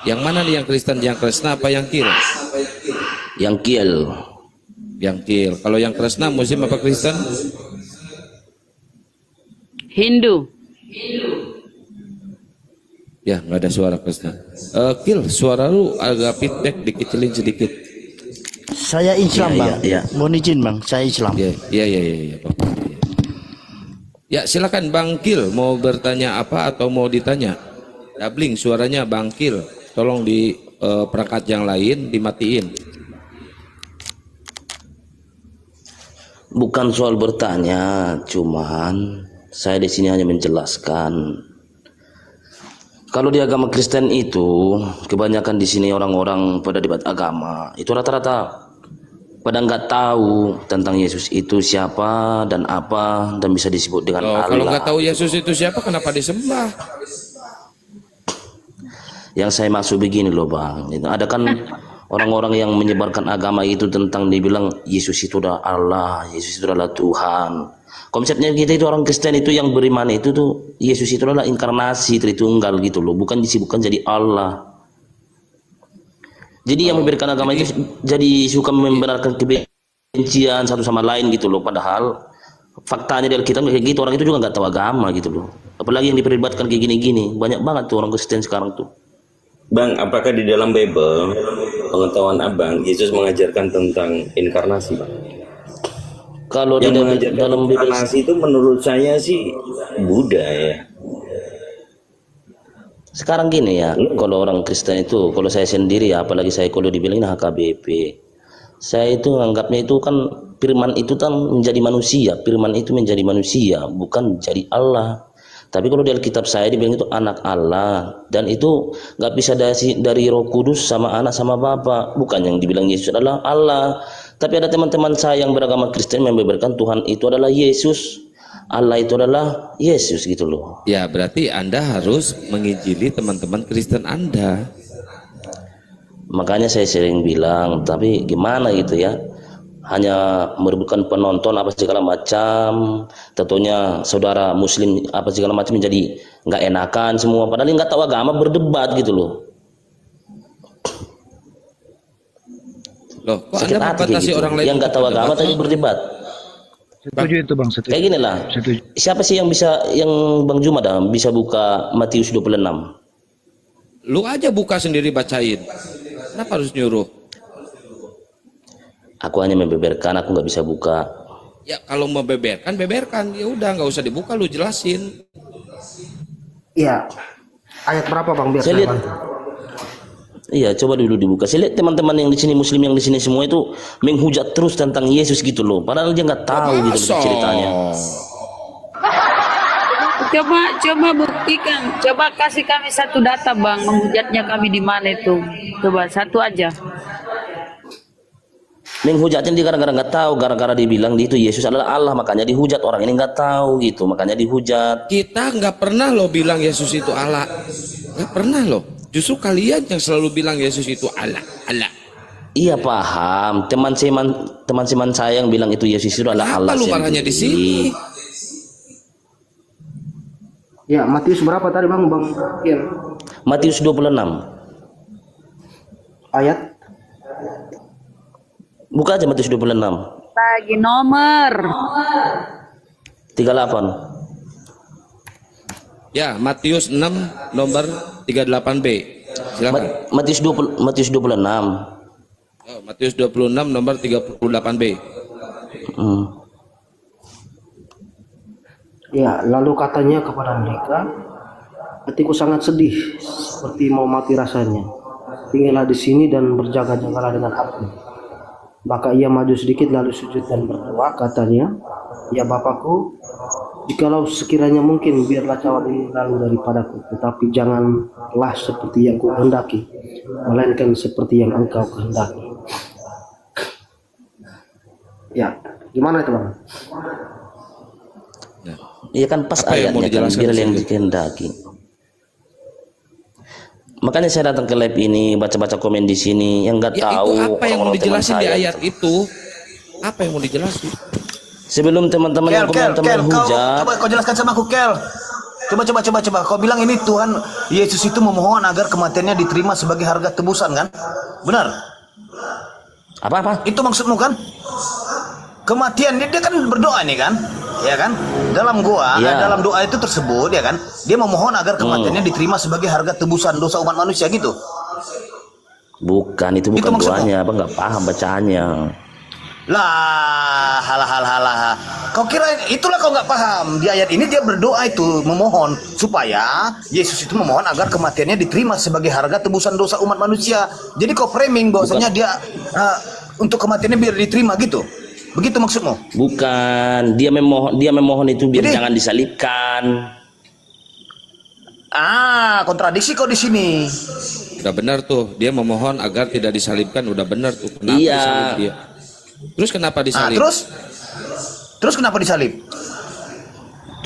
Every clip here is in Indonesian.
Yang mana nih, yang Kristen, yang Kresna apa yang Kil? Yang Kiel. Yang Kil. Kalau yang Kresna Muslim apa Kristen? Hindu. Ya, nggak ada suara Kresna. Kil, suara lu agak feedback, dikecilin sedikit. Saya Islam, Bang. Iya. Mohon izin, Bang. Saya Islam. Iya. Ya, silakan Bang Kil, mau bertanya apa atau mau ditanya? Dabling suaranya Bang Kil. Tolong di perangkat yang lain dimatiin. Bukan soal bertanya, cuman saya di sini hanya menjelaskan. Kalau di agama Kristen itu, kebanyakan di sini orang-orang pada debat agama itu rata-rata pada nggak tahu tentang Yesus itu siapa dan apa, dan bisa disebut dengan Allah. Kalau nggak tahu Yesus itu siapa, kenapa disembah? Yang saya maksud begini loh Bang, ada kan orang-orang yang menyebarkan agama itu tentang dibilang Yesus itu adalah Allah, Yesus itu adalah Tuhan. Konsepnya kita itu orang Kristen itu yang beriman itu tuh Yesus itu adalah inkarnasi Tritunggal gitu loh, bukan disibukkan jadi Allah. Jadi yang memberikan agama itu jadi suka membenarkan kebencian satu sama lain gitu loh, padahal faktanya dari kita kayak gitu, orang itu juga nggak tahu agama gitu loh. Apalagi yang diperdebatkan kayak gini-gini, banyak banget tuh orang Kristen sekarang tuh. Bang, apakah di dalam Bible pengetahuan Abang Yesus mengajarkan tentang inkarnasi, Bang? Kalau yang di mengajarkan dalam Bible itu menurut saya sih Buddha ya. Sekarang gini ya, kalau orang Kristen itu, kalau saya sendiri ya, apalagi saya kalau dibilang HKBP, saya itu menganggapnya itu kan firman itu kan menjadi manusia, firman itu menjadi manusia, bukan jadi Allah. Tapi kalau di Alkitab saya dibilang itu anak Allah, dan itu nggak bisa dari Roh Kudus sama anak sama Bapa, bukan yang dibilang Yesus adalah Allah. Tapi ada teman-teman saya yang beragama Kristen membeberkan Tuhan itu adalah Yesus, Allah itu adalah Yesus gitu loh. Ya, berarti Anda harus menginjili teman-teman Kristen Anda. Makanya saya sering bilang, tapi gimana gitu ya, hanya merebutkan penonton apa segala macam, tentunya saudara Muslim apa segala macam menjadi nggak enakan semua, padahal nggak tahu agama berdebat gitu loh. Loh, kok sakit Anda hati membatasi gitu. orang lain Yang nggak tahu agama tapi berdebat. Setuju itu Bang, setuju. Kayak gini lah. Setuju. Siapa sih yang Bang Juma dah bisa buka Matius 26? Lu aja buka sendiri bacain. Kenapa harus nyuruh? Aku hanya membeberkan, aku nggak bisa buka. Ya kalau mau beberkan, ya udah nggak usah dibuka, lu jelasin. Iya. Ayat berapa Bang biar Saya saya lihat. bantu? Iya, coba dulu dibuka. Saya lihat teman-teman yang di sini Muslim yang di sini semua itu menghujat terus tentang Yesus gitu loh. Padahal dia nggak tahu gitu loh ceritanya. Coba buktikan. Coba kasih kami satu data Bang, menghujatnya kami di mana itu. Coba satu aja. Menghujatnya dia gara-gara nggak tahu, gara-gara dibilang itu Yesus adalah Allah, makanya dihujat. Orang ini nggak tahu gitu, makanya dihujat. Kita nggak pernah loh bilang Yesus itu Allah. Nggak pernah loh. Justru kalian yang selalu bilang Yesus itu Allah. Iya paham, teman-teman saya yang bilang itu Yesus itu adalah Allah. Apa lu marahnya di sini? Ya, Matius berapa tadi Bang? Iya. Matius 26. Ayat Buka aja Matius 26. Lagi nomor 38. Ya, Matius 6 nomor 38B. Silakan. Matius 26. Oh, Matius 26 nomor 38B. ya, lalu katanya kepada mereka, hatiku sangat sedih seperti mau mati rasanya. Tinggallah di sini dan berjaga-jagalah dengan aku. Maka ia maju sedikit lalu sujud dan berdoa, katanya, ya Bapakku, jikalau sekiranya mungkin biarlah cawan ini lalu daripadaku, tetapi janganlah seperti yang kuhendaki, melainkan seperti yang Engkau kehendaki. Ya, gimana itu Bang? Iya kan pas Apa yang mau ayatnya kan, dijelaskan biar di yang sini? dikehendaki. Makanya saya datang ke live ini, baca-baca komen di sini, yang nggak Ya, tahu. itu apa yang mau orang-orang teman dijelasin di saya ayat gitu. itu? Apa yang mau dijelasin? Sebelum teman-teman yang komentar menghujat, coba kau jelaskan sama aku, Kel. Coba. Kau bilang ini Tuhan Yesus itu memohon agar kematiannya diterima sebagai harga tebusan kan? Benar? Apa? Itu maksudmu kan? Kematian dia kan berdoa nih kan? Ya kan? Dalam dalam doa itu tersebut ya kan? Dia memohon agar kematiannya diterima sebagai harga tebusan dosa umat manusia gitu. Bukan, itu bukan doanya, Abang nggak paham bacaannya. Lah, halah. Kau kira itulah kau nggak paham. Di ayat ini dia berdoa itu memohon supaya Yesus itu memohon agar kematiannya diterima sebagai harga tebusan dosa umat manusia. Jadi kau framing bahwasanya dia untuk kematiannya biar diterima gitu. Begitu maksudmu? Bukan, dia memohon itu biar jangan disalibkan. Kontradiksi kau di sini. Udah benar tuh, dia memohon agar tidak disalibkan, udah benar tuh. Kenapa disalib dia? Terus kenapa disalib? Terus kenapa disalib?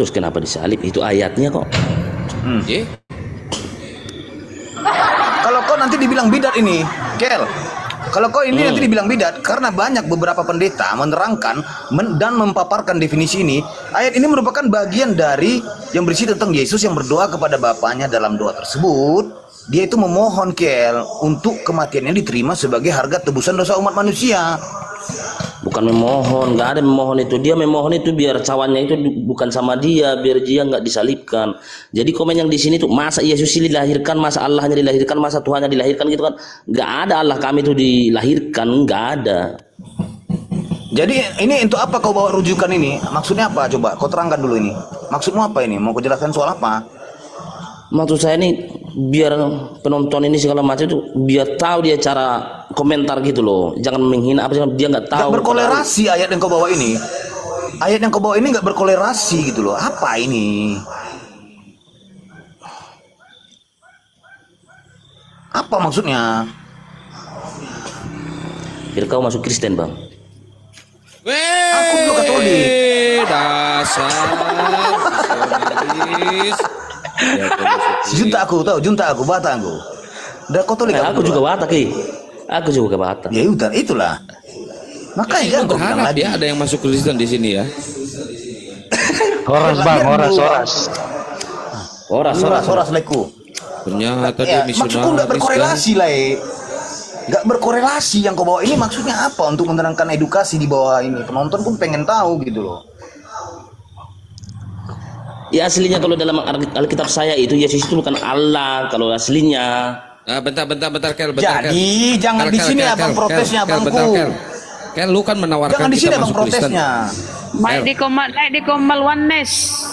Terus kenapa disalib? Itu ayatnya kok. Kalau kau nanti dibilang bidat ini, Kel. Kalau kau ini nanti dibilang bidat, karena banyak beberapa pendeta menerangkan dan mempaparkan definisi ini. Ayat ini merupakan bagian dari yang berisi tentang Yesus yang berdoa kepada Bapaknya. Dalam doa tersebut, dia itu memohon, Kel, untuk kematiannya diterima sebagai harga tebusan dosa umat manusia. Bukan memohon, nggak ada memohon itu. Dia memohon itu biar cawannya itu bukan sama dia, biar dia nggak disalibkan. Jadi komen yang di sini tuh, masa Yesus ini dilahirkan, masa Allahnya dilahirkan, masa Tuhannya dilahirkan gitu kan? Nggak ada Allah kami itu dilahirkan, nggak ada. Jadi ini untuk apa kau bawa rujukan ini? Maksudnya apa? Coba kau terangkan dulu ini. Maksudmu apa ini? Mau kau jelaskan soal apa? Maksud saya ini biar penonton ini segala macam itu biar tahu dia cara komentar gitu loh, jangan menghina apa dia nggak tahu. Gak berkolerasi ayat yang kau bawa ini. Ayat yang kau bawa ini nggak berkolerasi gitu loh. Apa ini? Apa maksudnya? Biar kau masuk Kristen, Bang. Aku dulu Katolik. Dasar nasionalis. Junta aku, Batak aku. Udah Katolik Aku juga Batak, Aku juga Batak. Ya udah, itulah. Makanya Aku berharap ya ada yang masuk Kristen di sini ya. Horas leku. Ternyata dia misionaris. Maksudku nggak berkorelasi lah, nggak berkorelasi yang kau bawa ini. Maksudnya apa? Untuk menerangkan edukasi di bawah ini. Penonton pun pengen tahu gitu loh. Ya aslinya kalau dalam Alkitab saya itu Yesus itu bukan Allah kalau aslinya. Bentar, Kel. Jadi jangan di sini abang protesnya, abangku. Kel, lu kan menawarkan jangan di sini kita abang masuk Kristen. protesnya. Naik di komal oneness.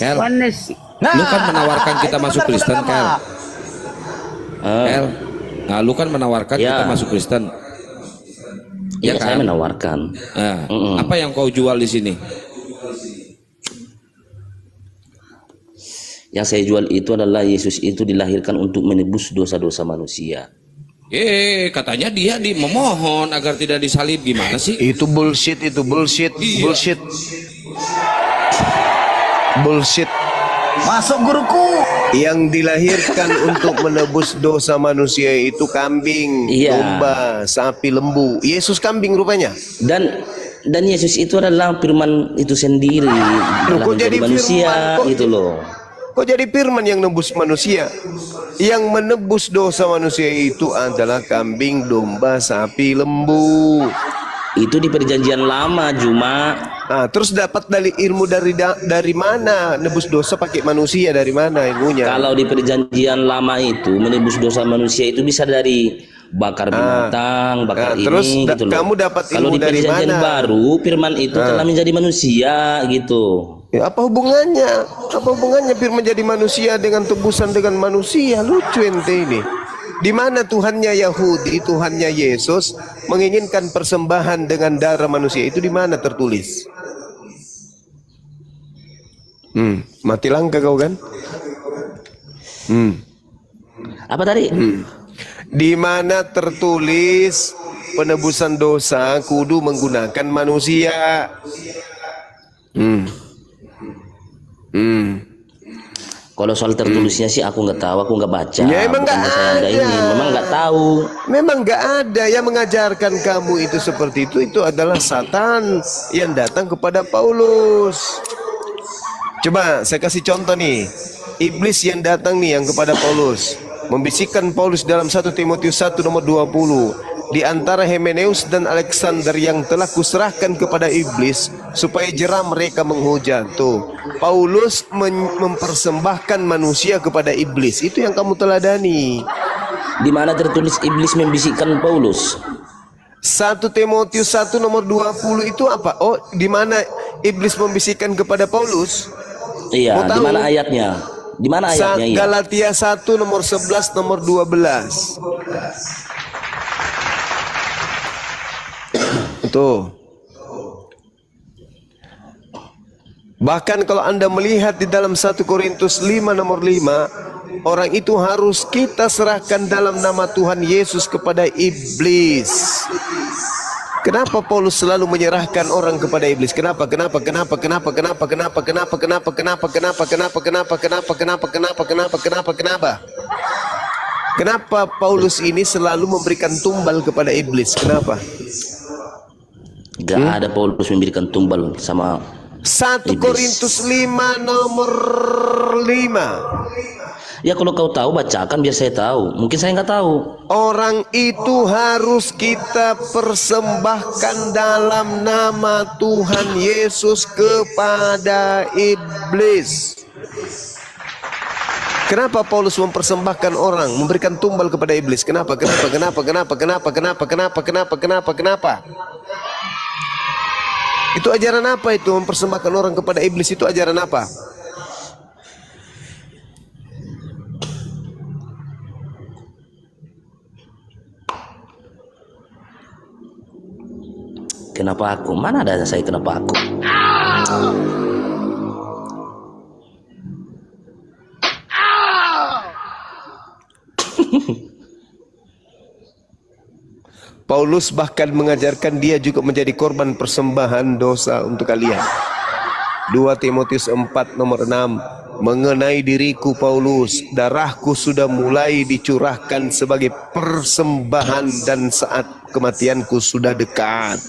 Kel, Oneness. lu kan menawarkan kita masuk Kristen, Kel. Kel, nah lu kan menawarkan kita masuk Kristen. Ya kan? Saya menawarkan. Apa yang kau jual di sini? Yang saya jual itu adalah Yesus itu dilahirkan untuk menebus dosa-dosa manusia. Katanya dia memohon agar tidak disalib, gimana sih? Itu bullshit. Masuk guruku. Yang dilahirkan untuk menebus dosa manusia itu kambing, domba, sapi, lembu. Yesus kambing rupanya. Dan Yesus itu adalah firman itu sendiri. Kok jadi manusia itu loh. Kok jadi firman yang nebus manusia? Yang menebus dosa manusia itu adalah kambing, domba, sapi, lembu. Itu di perjanjian lama, Juma. Terus dapat dari ilmu dari mana? Nebus dosa pakai manusia dari mana ilmunya? Kalau di perjanjian lama itu menebus dosa manusia itu bisa dari bakar binatang, bakar ini terus gitu loh. Kamu dapat ilmu kalau di perjanjian baru firman itu telah menjadi manusia gitu. Ya, apa hubungannya? Apa hubungannya firman jadi manusia dengan tebusan dengan manusia? Lucu ente ini. Di mana Tuhannya Yahudi, Tuhannya Yesus menginginkan persembahan dengan darah manusia, itu di mana tertulis? Mati langka kau kan? Apa tadi? Di mana tertulis penebusan dosa kudu menggunakan manusia? Kalau soal tertulisnya sih aku nggak tahu, aku nggak baca. Ya, emang nggak ada. Memang nggak tahu. Memang nggak ada yang mengajarkan kamu itu seperti itu. Itu adalah Satan yang datang kepada Paulus. Coba saya kasih contoh nih. Iblis yang datang nih yang kepada Paulus, membisikkan Paulus dalam 1 Timotius 1 nomor 20. Di antara Hymenaeus dan Alexander yang telah kuserahkan kepada iblis supaya jera mereka menghujat. Tuh, Paulus mempersembahkan manusia kepada iblis. Itu yang kamu teladani. Di mana tertulis iblis membisikkan Paulus? 1 Timotius 1 nomor 20 itu apa? Oh, di mana iblis membisikkan kepada Paulus? Iya, di mana ayatnya? Di mana ayatnya? Iya. Galatia 1 nomor 11 nomor 12. Tuh. Bahkan kalau Anda melihat di dalam 1 Korintus 5 nomor 5, orang itu harus kita serahkan dalam nama Tuhan Yesus kepada iblis. Kenapa Paulus selalu menyerahkan orang kepada iblis? Kenapa? Kenapa Paulus ini selalu memberikan tumbal kepada iblis? Kenapa? Gak ada Paulus memberikan tumbal sama 1 iblis. Korintus 5 nomor 5. Ya kalau kau tahu bacakan biar saya tahu. Mungkin saya nggak tahu. Orang itu harus kita persembahkan dalam nama Tuhan Yesus kepada iblis. Kenapa Paulus mempersembahkan orang, memberikan tumbal kepada iblis? Kenapa? Itu ajaran apa itu? Mempersembahkan orang kepada iblis itu ajaran apa? Kenapa aku? Mana ada saya kenapa aku? Paulus bahkan mengajarkan dia juga menjadi korban persembahan dosa untuk kalian. 2 Timotius 4 nomor 6. Mengenai diriku Paulus, darahku sudah mulai dicurahkan sebagai persembahan dan saat kematianku sudah dekat.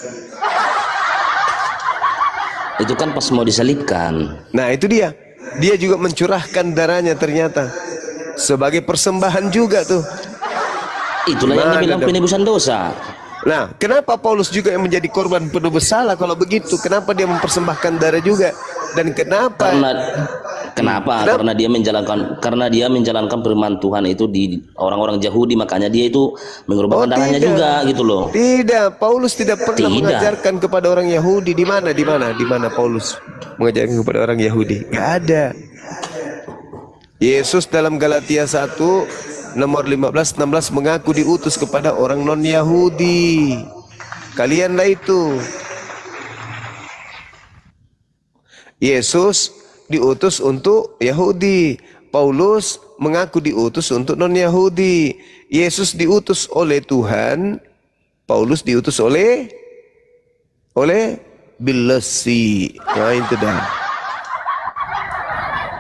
Itu kan pas mau disalibkan. Nah itu dia. Dia juga mencurahkan darahnya ternyata sebagai persembahan juga tuh. Itulah yang dibilang penebusan dosa. Nah, kenapa Paulus juga yang menjadi korban penebus salah kalau begitu? Kenapa dia mempersembahkan darah juga? Dan kenapa? Kenapa? Karena dia menjalankan firman Tuhan itu di orang-orang Yahudi, makanya dia itu mengorbankan darahnya juga gitu loh. Tidak, Paulus tidak pernah mengajarkan kepada orang Yahudi. Di mana Paulus mengajarkan kepada orang Yahudi? Gak ada. Yesus dalam Galatia 1 nomor 15-16 mengaku diutus kepada orang non-Yahudi. Kalianlah itu. Yesus diutus untuk Yahudi. Paulus mengaku diutus untuk non-Yahudi. Yesus diutus oleh Tuhan. Paulus diutus oleh Bilesi. Nah itu dah.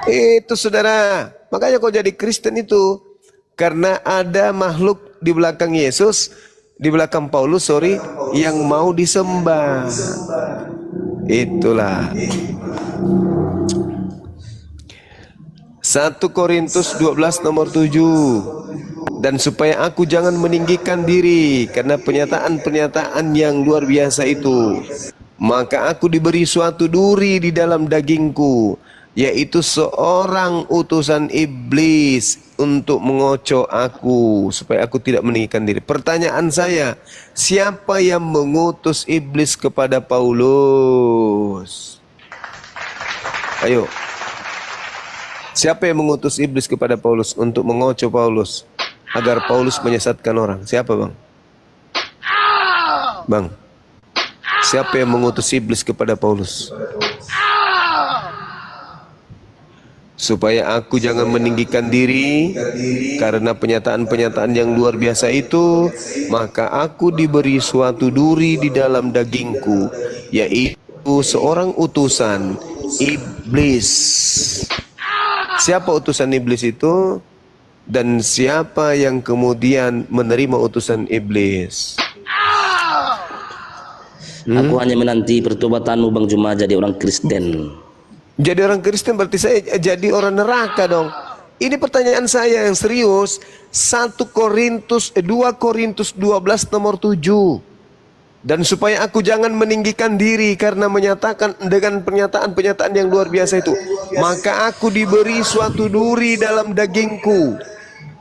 Itu saudara. Makanya kau jadi Kristen itu karena ada makhluk di belakang Yesus, di belakang Paulus, yang mau disembah. Itulah. 1 Korintus 12 nomor 7. Dan supaya aku jangan meninggikan diri karena pernyataan-pernyataan yang luar biasa itu, maka aku diberi suatu duri di dalam dagingku, yaitu seorang utusan iblis untuk mengocok aku supaya aku tidak meninggikan diri. Pertanyaan saya, siapa yang mengutus iblis kepada Paulus? Ayo. Siapa yang mengutus iblis kepada Paulus untuk mengocok Paulus agar Paulus menyesatkan orang? Siapa, Bang? Bang. Siapa yang mengutus iblis kepada Paulus? Supaya aku jangan meninggikan diri karena pernyataan-pernyataan yang luar biasa itu, maka aku diberi suatu duri di dalam dagingku, yaitu seorang utusan iblis. Siapa utusan iblis itu? Dan siapa yang kemudian menerima utusan iblis? Aku hanya menanti pertobatanmu, Bang Juma, jadi orang Kristen. Jadi orang Kristen berarti saya jadi orang neraka dong. Ini pertanyaan saya yang serius. 2 Korintus 12 nomor 7. Dan supaya aku jangan meninggikan diri karena menyatakan dengan pernyataan-pernyataan yang luar biasa itu, maka aku diberi suatu duri dalam dagingku,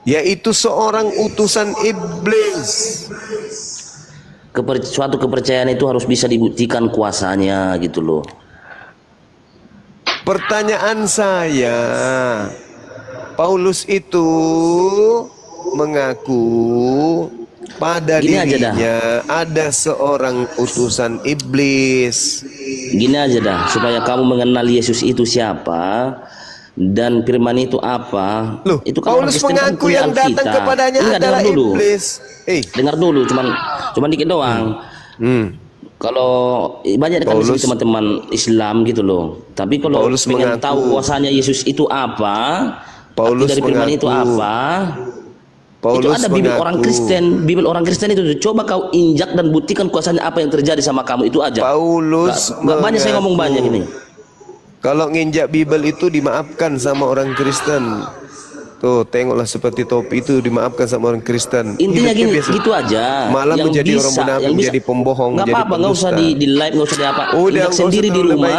yaitu seorang utusan iblis. Suatu kepercayaan itu harus bisa dibuktikan kuasanya gitu loh. Pertanyaan saya, Paulus itu mengaku pada dirinya ada seorang utusan iblis. Gini aja dah, supaya kamu mengenal Yesus itu siapa dan firman itu apa. Loh, itu kan Paulus mengaku yang datang kepadanya adalah iblis. Dengar dulu, cuman dikit doang. Kalau banyak kan teman-teman Islam gitu loh. Tapi kalau Paulus pengen tahu kuasanya Yesus itu apa, Paulus dari firman itu apa, Paulus itu ada Bibel orang Kristen. Bibel orang Kristen itu coba kau injak dan buktikan kuasanya apa yang terjadi sama kamu, itu aja. Paulus nggak banyak saya ngomong banyak ini. Kalau nginjak Bibel itu dimaafkan sama orang Kristen. Tuh, tengoklah seperti topi itu dimaafkan sama orang Kristen. Intinya gini, gitu aja. Malah yang menjadi bisa, orang munafik, menjadi pembohong, nggak jadi apa-apa, nggak usah di live, nggak usah di apa. Udah, injak sendiri di rumah,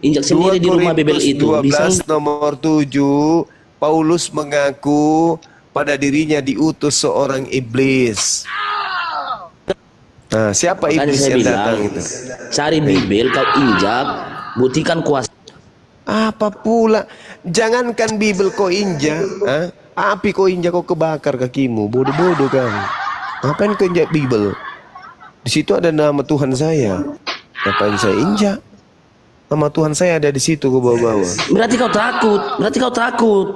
injak sendiri di rumah Bibel itu. 12 nomor 7, Paulus mengaku pada dirinya diutus seorang iblis. Nah, siapa iblis yang datang itu? Cari Bibel, kau injak, buktikan kuasa. Apa pula? Jangankan Bibel kau injak, api kau injak kau kebakar kakimu, bodoh-bodoh kan? Ngapain kau injak Bibel? Di situ ada nama Tuhan saya. Ngapain saya injak? Nama Tuhan saya ada di situ kau bawa-bawa. Berarti kau takut. Berarti kau takut.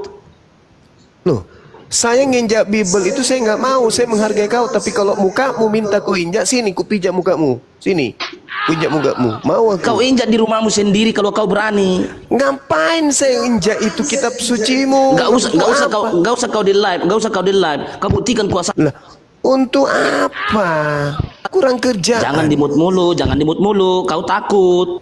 Loh, saya nginjak Bibel itu saya nggak mau. Saya menghargai kau. Tapi kalau mukamu minta kau injak, sini ku pijak mukamu. Sini. Injak mukamu, mau aku. Kau injak di rumahmu sendiri kalau kau berani. Ngapain saya injak itu kitab sucimu? Gak usah kau di live, Kau buktikan kuasa. Lah, untuk apa? Kurang kerja. Jangan dimut mulu, kau takut.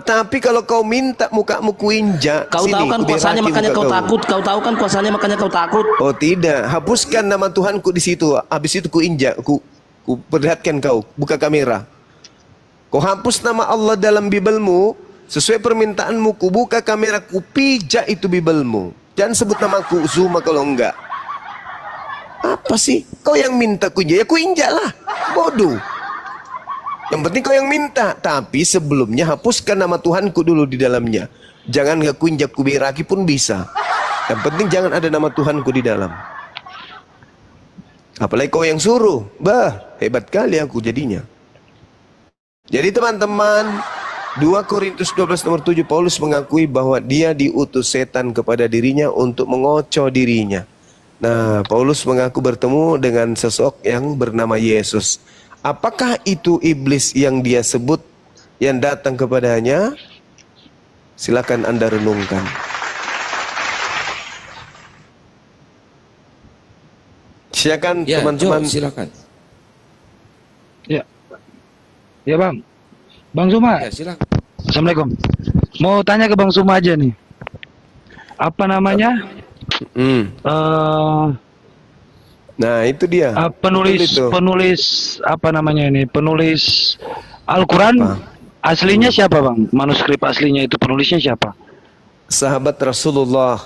Tapi kalau kau minta mukamu ku injak, kau sini, tahu kan kuasanya makanya kau takut. Kau tahu kan kuasanya makanya kau takut. Oh tidak, hapuskan nama Tuhanku di situ. Habis itu ku injak, ku perlihatkan kau, buka kamera. Kau hapus nama Allah dalam Bibelmu, sesuai permintaanmu, ku buka kamera, ku pijak itu Bibelmu. Jangan sebut namaku, Zuma kalau enggak. Apa sih? Kau yang minta ku injak, ya ku injak lah. Bodoh. Yang penting kau yang minta. Tapi sebelumnya hapuskan nama Tuhanku dulu di dalamnya. Jangan gak ku injak, ku beraki pun bisa. Yang penting jangan ada nama Tuhanku di dalam. Apalagi kau yang suruh. Bah, hebat kali aku jadinya. Jadi teman-teman, 2 Korintus 12 nomor 7, Paulus mengakui bahwa dia diutus setan kepada dirinya untuk mengocoh dirinya. Nah, Paulus mengaku bertemu dengan sosok yang bernama Yesus. Apakah itu iblis yang dia sebut yang datang kepadanya? Silakan Anda renungkan. Silakan ya, teman-teman. Silakan. Ya. Ya Bang, Bang Zuma. Ya, silakan. Assalamualaikum. Mau tanya ke Bang Zuma aja nih. Apa namanya? Nah itu dia. Penulis apa namanya ini? Penulis Al-Quran aslinya siapa Bang? Manuskrip aslinya itu penulisnya siapa? Sahabat Rasulullah.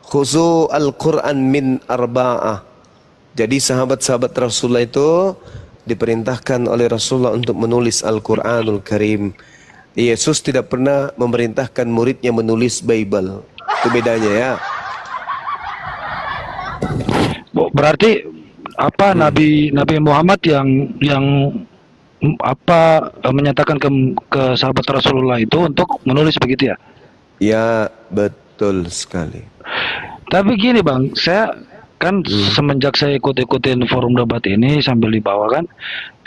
Khuzu Al-Quran min arba'ah. Jadi sahabat-sahabat Rasulullah itu diperintahkan oleh Rasulullah untuk menulis Al-Quranul Karim. Yesus tidak pernah memerintahkan muridnya menulis Bible. Itu bedanya ya. Berarti apa Nabi Muhammad yang apa menyatakan ke sahabat Rasulullah itu untuk menulis begitu ya? Ya, betul sekali. Tapi gini Bang, saya kan semenjak saya ikut-ikutin forum debat ini sambil dibawa kan,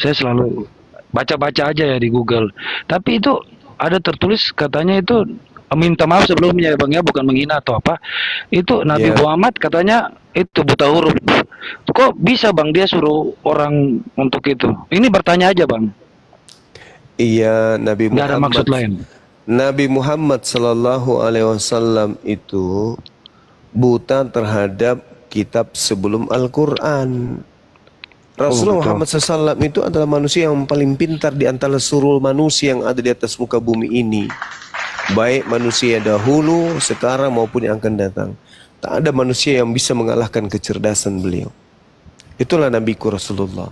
saya selalu baca-baca aja ya di Google. Tapi itu ada tertulis katanya itu, minta maaf sebelumnya Bang ya, bukan menghina atau apa. Itu Nabi Muhammad katanya itu buta huruf. Kok bisa Bang dia suruh orang untuk itu? Ini bertanya aja Bang. Iya, Nabi Muhammad. Nggak ada maksud lain. Nabi Muhammad sallallahu alaihi wasallam itu buta terhadap kitab sebelum Al-Quran. Rasulullah Muhammad SAW itu adalah manusia yang paling pintar di antara seluruh manusia yang ada di atas muka bumi ini. Baik manusia dahulu, sekarang maupun yang akan datang. Tak ada manusia yang bisa mengalahkan kecerdasan beliau. Itulah Nabiku Rasulullah.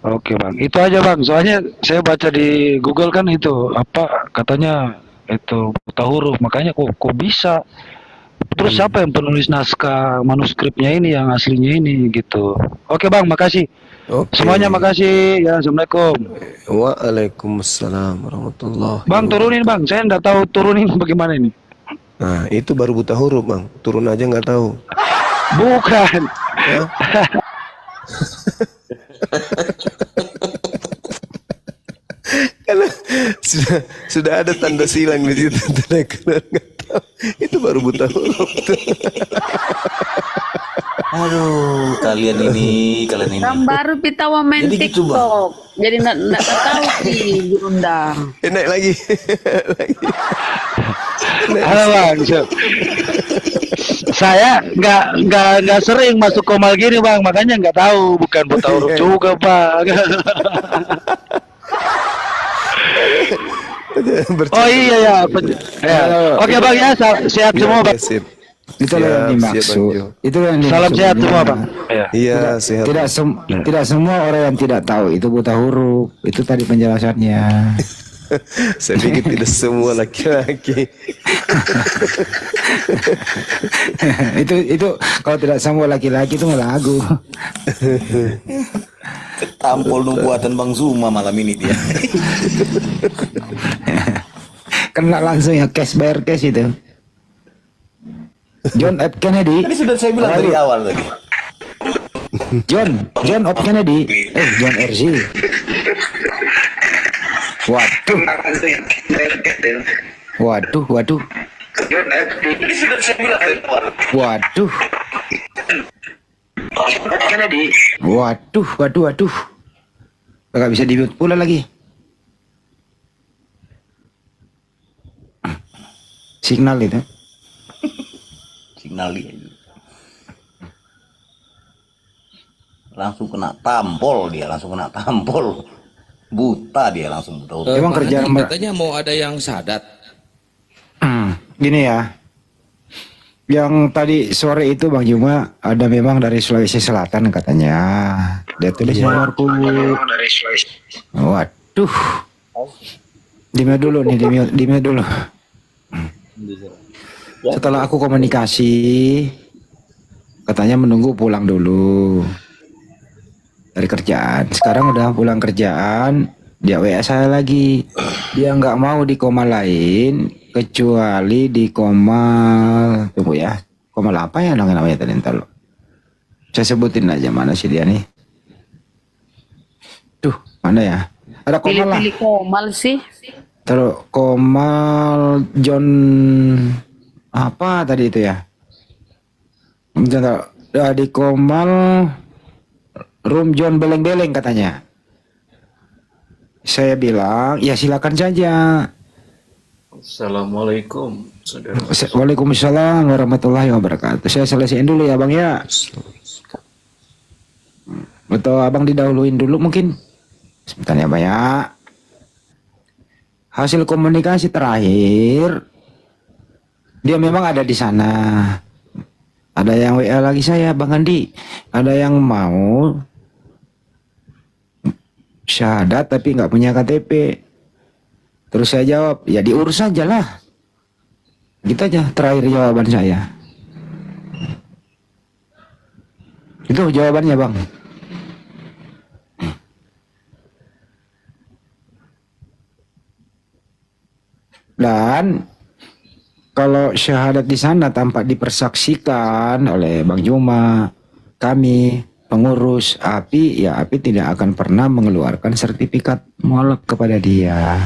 Oke bang, itu aja bang. Soalnya saya baca di Google kan itu apa katanya itu buta huruf, makanya kok bisa. Terus siapa yang penulis naskah manuskripnya ini yang aslinya ini gitu. Oke bang, makasih. Semuanya makasih ya. Assalamualaikum. Waalaikumsalam warahmatullahi. Bang turunin bang, saya nggak tahu turunin bagaimana ini. Nah itu baru buta huruf bang, turun aja nggak tahu. Bukan. Karena sudah ada tanda silang di situ, tanda nggak tahu. Itu baru buta huruf. Aduh, kalian ini. Kan baru pitawa main Jadi gitu, Bang. TikTok. Jadi nggak tahu sih diundang. Naik lagi. Halo bang, saya nggak sering masuk komal gini bang, makanya nggak tahu, bukan buta huruf juga bang. Oh iya ya. Oke bang ya, sehat semua bang. Itulah yang dimaksud. Itulah yang dimaksud. Salam sehat semua bang. Iya sehat. Tidak semua orang yang tidak tahu itu buta huruf. Itu tadi penjelasannya. Saya pikir tidak semua laki-laki. itu kalau tidak semua laki-laki itu lagu. Ketampol nubuatan Bang Zuma malam ini dia. Kena langsung ya bayar cash itu. John F. Kennedy. Ini sudah saya bilang dari awal tadi. John F. Kennedy. John R.C. Waduh. Ini sudah saya bilang dari awal. Waduh. Gak bisa di-mute pula lagi. Signal itu. Signal dia. Langsung kena tampol. Buta dia langsung buta. Emang Pak kerjaan Haji, katanya mau ada yang sadat. Gini ya. Yang tadi sore itu Bang Juma ada memang dari Sulawesi Selatan katanya. Dia tulis nomorku. Waduh. Di-mute dulu nih, di-mute dulu. Setelah aku komunikasi, katanya menunggu pulang dulu dari kerjaan. Sekarang udah pulang kerjaan, dia WA saya lagi. Dia nggak mau di koma lain kecuali di komal. Tunggu ya, komal apa ya namanya tadi, ntar lo. Saya sebutin aja mana sih dia nih. Tuh mana ya? Ada komal lah. Pilih komal sih. Terus komal John apa tadi itu ya? Di komal room John Beleng-Beleng katanya. Saya bilang ya silakan saja. Assalamualaikum saudara. Waalaikumsalam warahmatullahi wabarakatuh. Saya selesaiin dulu ya bang ya. Atau abang didahuluin dulu mungkin. Sebentar ya bang ya. Hasil komunikasi terakhir, dia memang ada di sana. Ada yang WA lagi saya, Bang Andi. Ada yang mau syahadat tapi nggak punya KTP. Terus saya jawab, ya diurus aja lah. Gitu aja terakhir jawaban saya. Itu jawabannya Bang. Dan kalau syahadat di sana tampak dipersaksikan oleh Bang Juma, kami pengurus API, ya API tidak akan pernah mengeluarkan sertifikat molek kepada dia.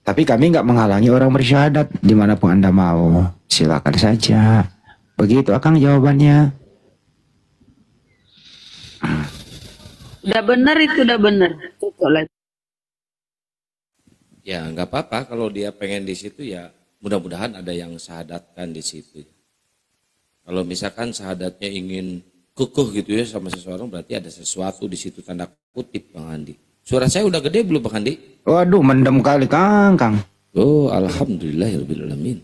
Tapi kami nggak menghalangi orang bersyahadat dimanapun Anda mau, silakan saja. Begitu Akang jawabannya. Udah bener itu, udah bener. Ya nggak apa-apa kalau dia pengen di situ ya mudah-mudahan ada yang syahadatkan di situ. Kalau misalkan syahadatnya ingin kukuh gitu ya sama seseorang berarti ada sesuatu di situ tanda kutip Bang Andi. Suara saya udah gede belum Bang Andi? Waduh, mendem kali Kang. Oh, alhamdulillahirabbil alamin.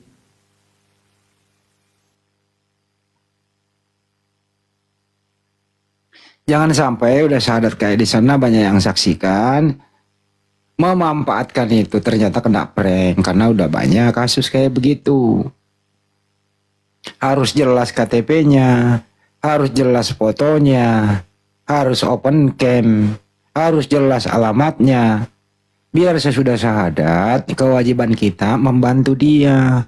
Jangan sampai udah syahadat kayak di sana banyak yang saksikan, memanfaatkan itu ternyata kena prank karena udah banyak kasus kayak begitu. Harus jelas KTP-nya, harus jelas fotonya, harus open cam, harus jelas alamatnya. Biar sesudah syahadat, kewajiban kita membantu dia.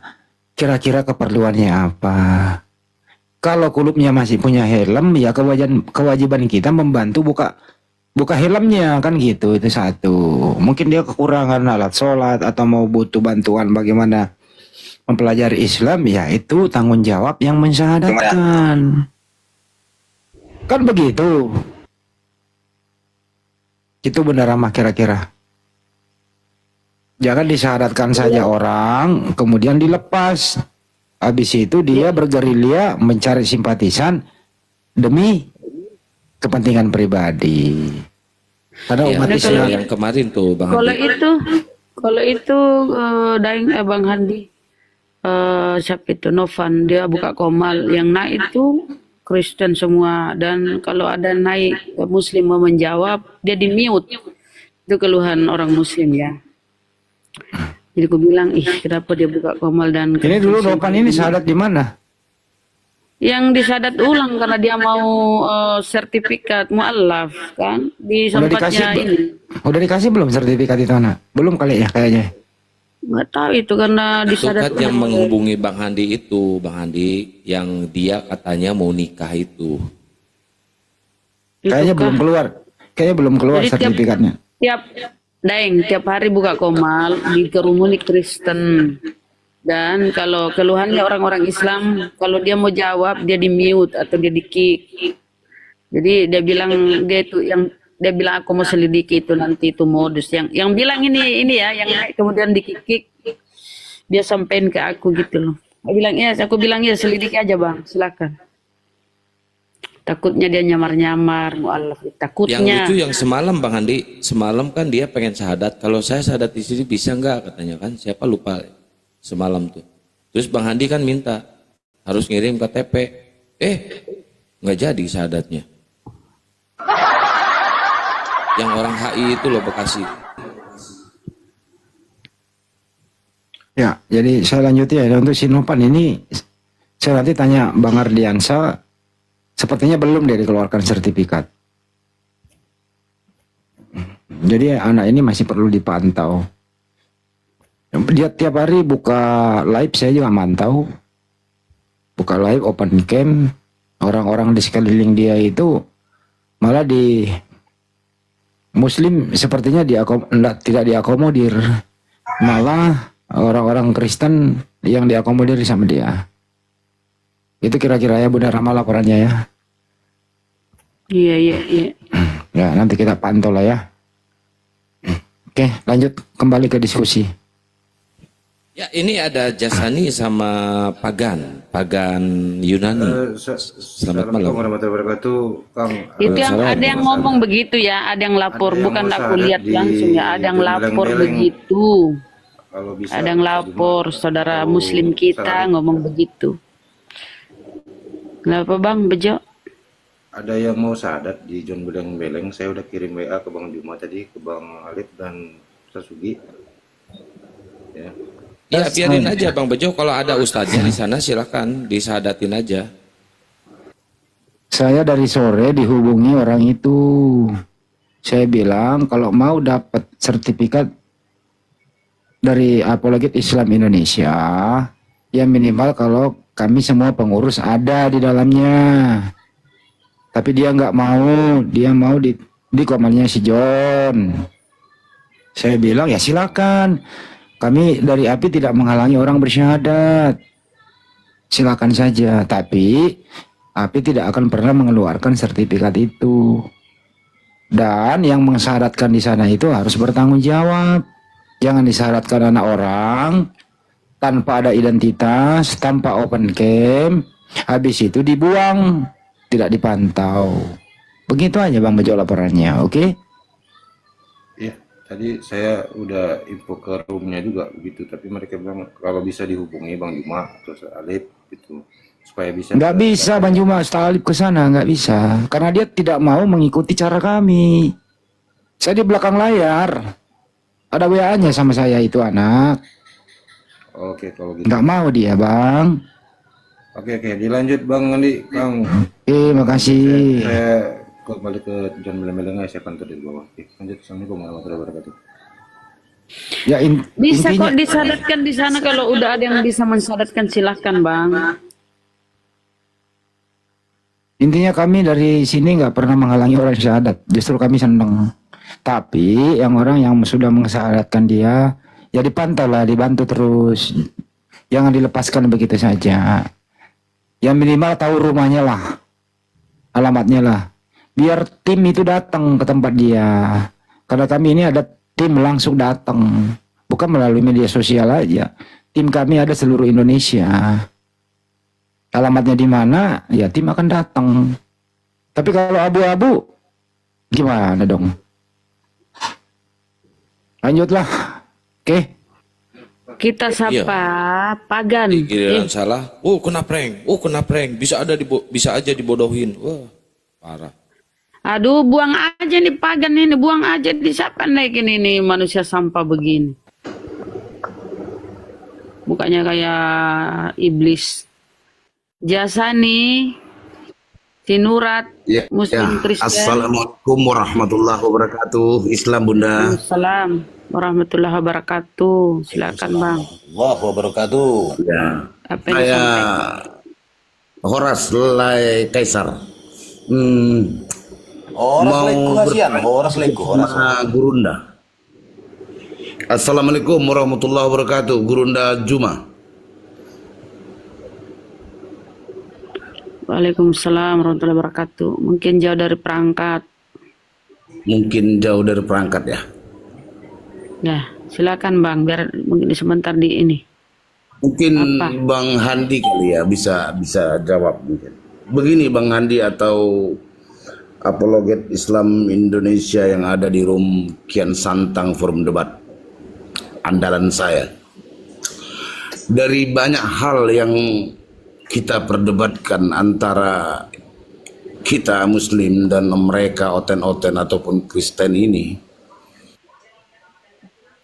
Kira-kira keperluannya apa? Kalau kulubnya masih punya helm, ya kewajiban kita membantu buka helmnya kan gitu. Itu satu. Mungkin dia kekurangan alat sholat atau mau butuh bantuan bagaimana mempelajari Islam, ya itu tanggung jawab yang mensyahadatkan. Kan begitu. Itu benar Ramah kira-kira. Jangan disyahadatkan saja orang, kemudian dilepas. Habis itu dia bergerilya mencari simpatisan demi kepentingan pribadi. Karena umat Islam yang kemarin tuh Bang Kalau Handi. kalau itu Daeng Bang Handi, siapa itu Novan dia buka komal yang naik itu Kristen semua, dan kalau ada naik Muslim mau menjawab dia di mute. Itu keluhan orang Muslim ya. Jadi aku bilang, kenapa dia buka komal dan ini dulu Novan ini syahadat di mana? Yang disadat ulang karena dia mau sertifikat mu'allaf kan di tempatnya ini. Udah dikasih belum sertifikat itu anak? Belum kali ya kayaknya. Nggak tahu itu karena disadat Itu kan yang menghubungi Bang Handi itu, Bang Handi yang dia katanya mau nikah itu. Kayaknya belum keluar. Kayaknya belum keluar Jadi sertifikatnya. tiap hari buka komal dikerumuni Kristen. Dan kalau keluhannya orang-orang Islam, kalau dia mau jawab dia di mute atau dia di kick. Jadi dia bilang dia bilang aku mau selidiki itu nanti itu modus yang bilang ini ya yang kemudian di kick dia sampein ke aku gitu loh. Aku bilang ya selidiki aja Bang, silakan. Takutnya dia nyamar-nyamar mu'allaf, takutnya. Yang lucu yang semalam Bang Handi, semalam kan dia pengen syahadat. Kalau saya syahadat di sini bisa nggak katanya kan? Siapa lupa semalam tuh. Terus Bang Handi kan minta harus ngirim KTP. Nggak jadi syahadatnya. Yang orang HI itu loh Bekasi. Ya, jadi saya lanjutin ya untuk Sinopan ini. Saya nanti tanya Bang Ardiansa. Sepertinya belum dia dikeluarkan sertifikat. Jadi anak ini masih perlu dipantau. Dia tiap hari buka live, saya juga mantau. Buka live open cam. Orang-orang di sekeliling dia itu malah di Muslim sepertinya tidak diakomodir. Malah orang-orang Kristen yang diakomodir sama dia. Itu kira-kira ya Bunda Rama laporannya ya. Iya. Ya nanti kita pantau lah ya. Oke lanjut kembali ke diskusi. Ya ini ada Jasani sama Pagan Yunani. Selamat malam. Itu yang ada yang ngomong begitu ya, ada yang lapor, bukan aku lihat langsung ya, ada yang lapor begitu. Ada yang lapor saudara Muslim kita ngomong begitu. Kenapa Bang Bejo? Ada yang mau syahadat di John Beleng, saya udah kirim WA ke Bang Juma tadi, ke Bang Alif dan Sasugi. Ya biarin aja Bang Bejo, kalau ada ustadznya di sana silakan disahadatin aja. Saya dari sore dihubungi orang itu. Saya bilang kalau mau dapat sertifikat dari Apologet Islam Indonesia, ya minimal kalau kami semua pengurus ada di dalamnya. Tapi dia nggak mau, dia mau di komalnya si John. Saya bilang ya silakan. Kami dari API tidak menghalangi orang bersyahadat. Silakan saja, tapi API tidak akan pernah mengeluarkan sertifikat itu. Dan yang mensyahadatkan di sana itu harus bertanggung jawab. Jangan disyaratkan anak orang tanpa ada identitas, tanpa open cam, habis itu dibuang, tidak dipantau. Begitu aja Bang Bejo laporannya, oke? Iya, tadi saya udah info ke roomnya juga begitu, tapi mereka bilang kalau bisa dihubungi Bang Juma terus Alif gitu supaya bisa. Nggak bisa Bang Juma, Stalip ke sana nggak bisa, karena dia tidak mau mengikuti cara kami. Saya di belakang layar, ada WA-nya sama saya itu anak. Oke, kalau gitu. Nggak mau dia Bang. Oke, dilanjut Bang Andi, Kang. Makasih. Saya kembali ke John Beleng-Beleng, saya kantor di bawah. Lanjut, Assalamualaikum warahmatullahi wabarakatuh. Ya Bisa intinya, kok disadatkan di sana, kalau udah ada yang bisa mensadatkan silahkan Bang. intinya kami dari sini nggak pernah menghalangi orang syahadat, justru kami senang. Tapi yang orang yang sudah mensyahadatkan dia, ya dipantau lah, dibantu terus. Jangan dilepaskan begitu saja. Ya minimal tahu rumahnya lah, alamatnya lah. Biar tim itu datang ke tempat dia. Karena kami ini ada tim langsung datang, bukan melalui media sosial aja. Tim kami ada seluruh Indonesia. Alamatnya di mana, ya tim akan datang. Tapi kalau abu-abu, gimana dong? Lanjutlah, oke? Kita sapa Pagan. Giliran salah, kena prank, bisa aja dibodohin. Wah, parah. Aduh, buang aja nih Pagan ini, buang aja di siapa naikin ini manusia sampah begini. Mukanya kayak iblis. Jasa nih, Sinurat, Muslim Kristen. Assalamualaikum warahmatullahi wabarakatuh. Islam Bunda. Assalamualaikum warahmatullahi wabarakatuh. Silakan Bang. Allahu wabarakatuh. Ya. Saya Horas Lai Kaisar. Horas Gurunda. Assalamualaikum warahmatullahi wabarakatuh. Gurunda Juma. Waalaikumsalam warahmatullahi wabarakatuh. Mungkin jauh dari perangkat. Mungkin jauh dari perangkat ya. Ya, silakan Bang, biar mungkin sebentar di ini. Mungkin Bang Handi kali ya bisa jawab mungkin. Begini Bang Handi atau apologet Islam Indonesia yang ada di room Kian Santang Forum Debat andalan saya. Dari banyak hal yang kita perdebatkan antara kita Muslim dan mereka oten-oten ataupun Kristen ini,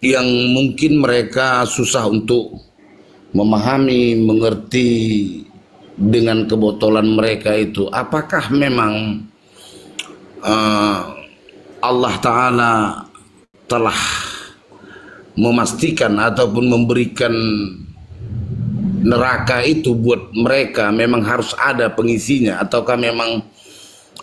yang mungkin mereka susah untuk memahami, mengerti dengan kebotolan mereka itu. Apakah memang Allah Ta'ala telah memastikan ataupun memberikan neraka itu buat mereka memang harus ada pengisinya, ataukah memang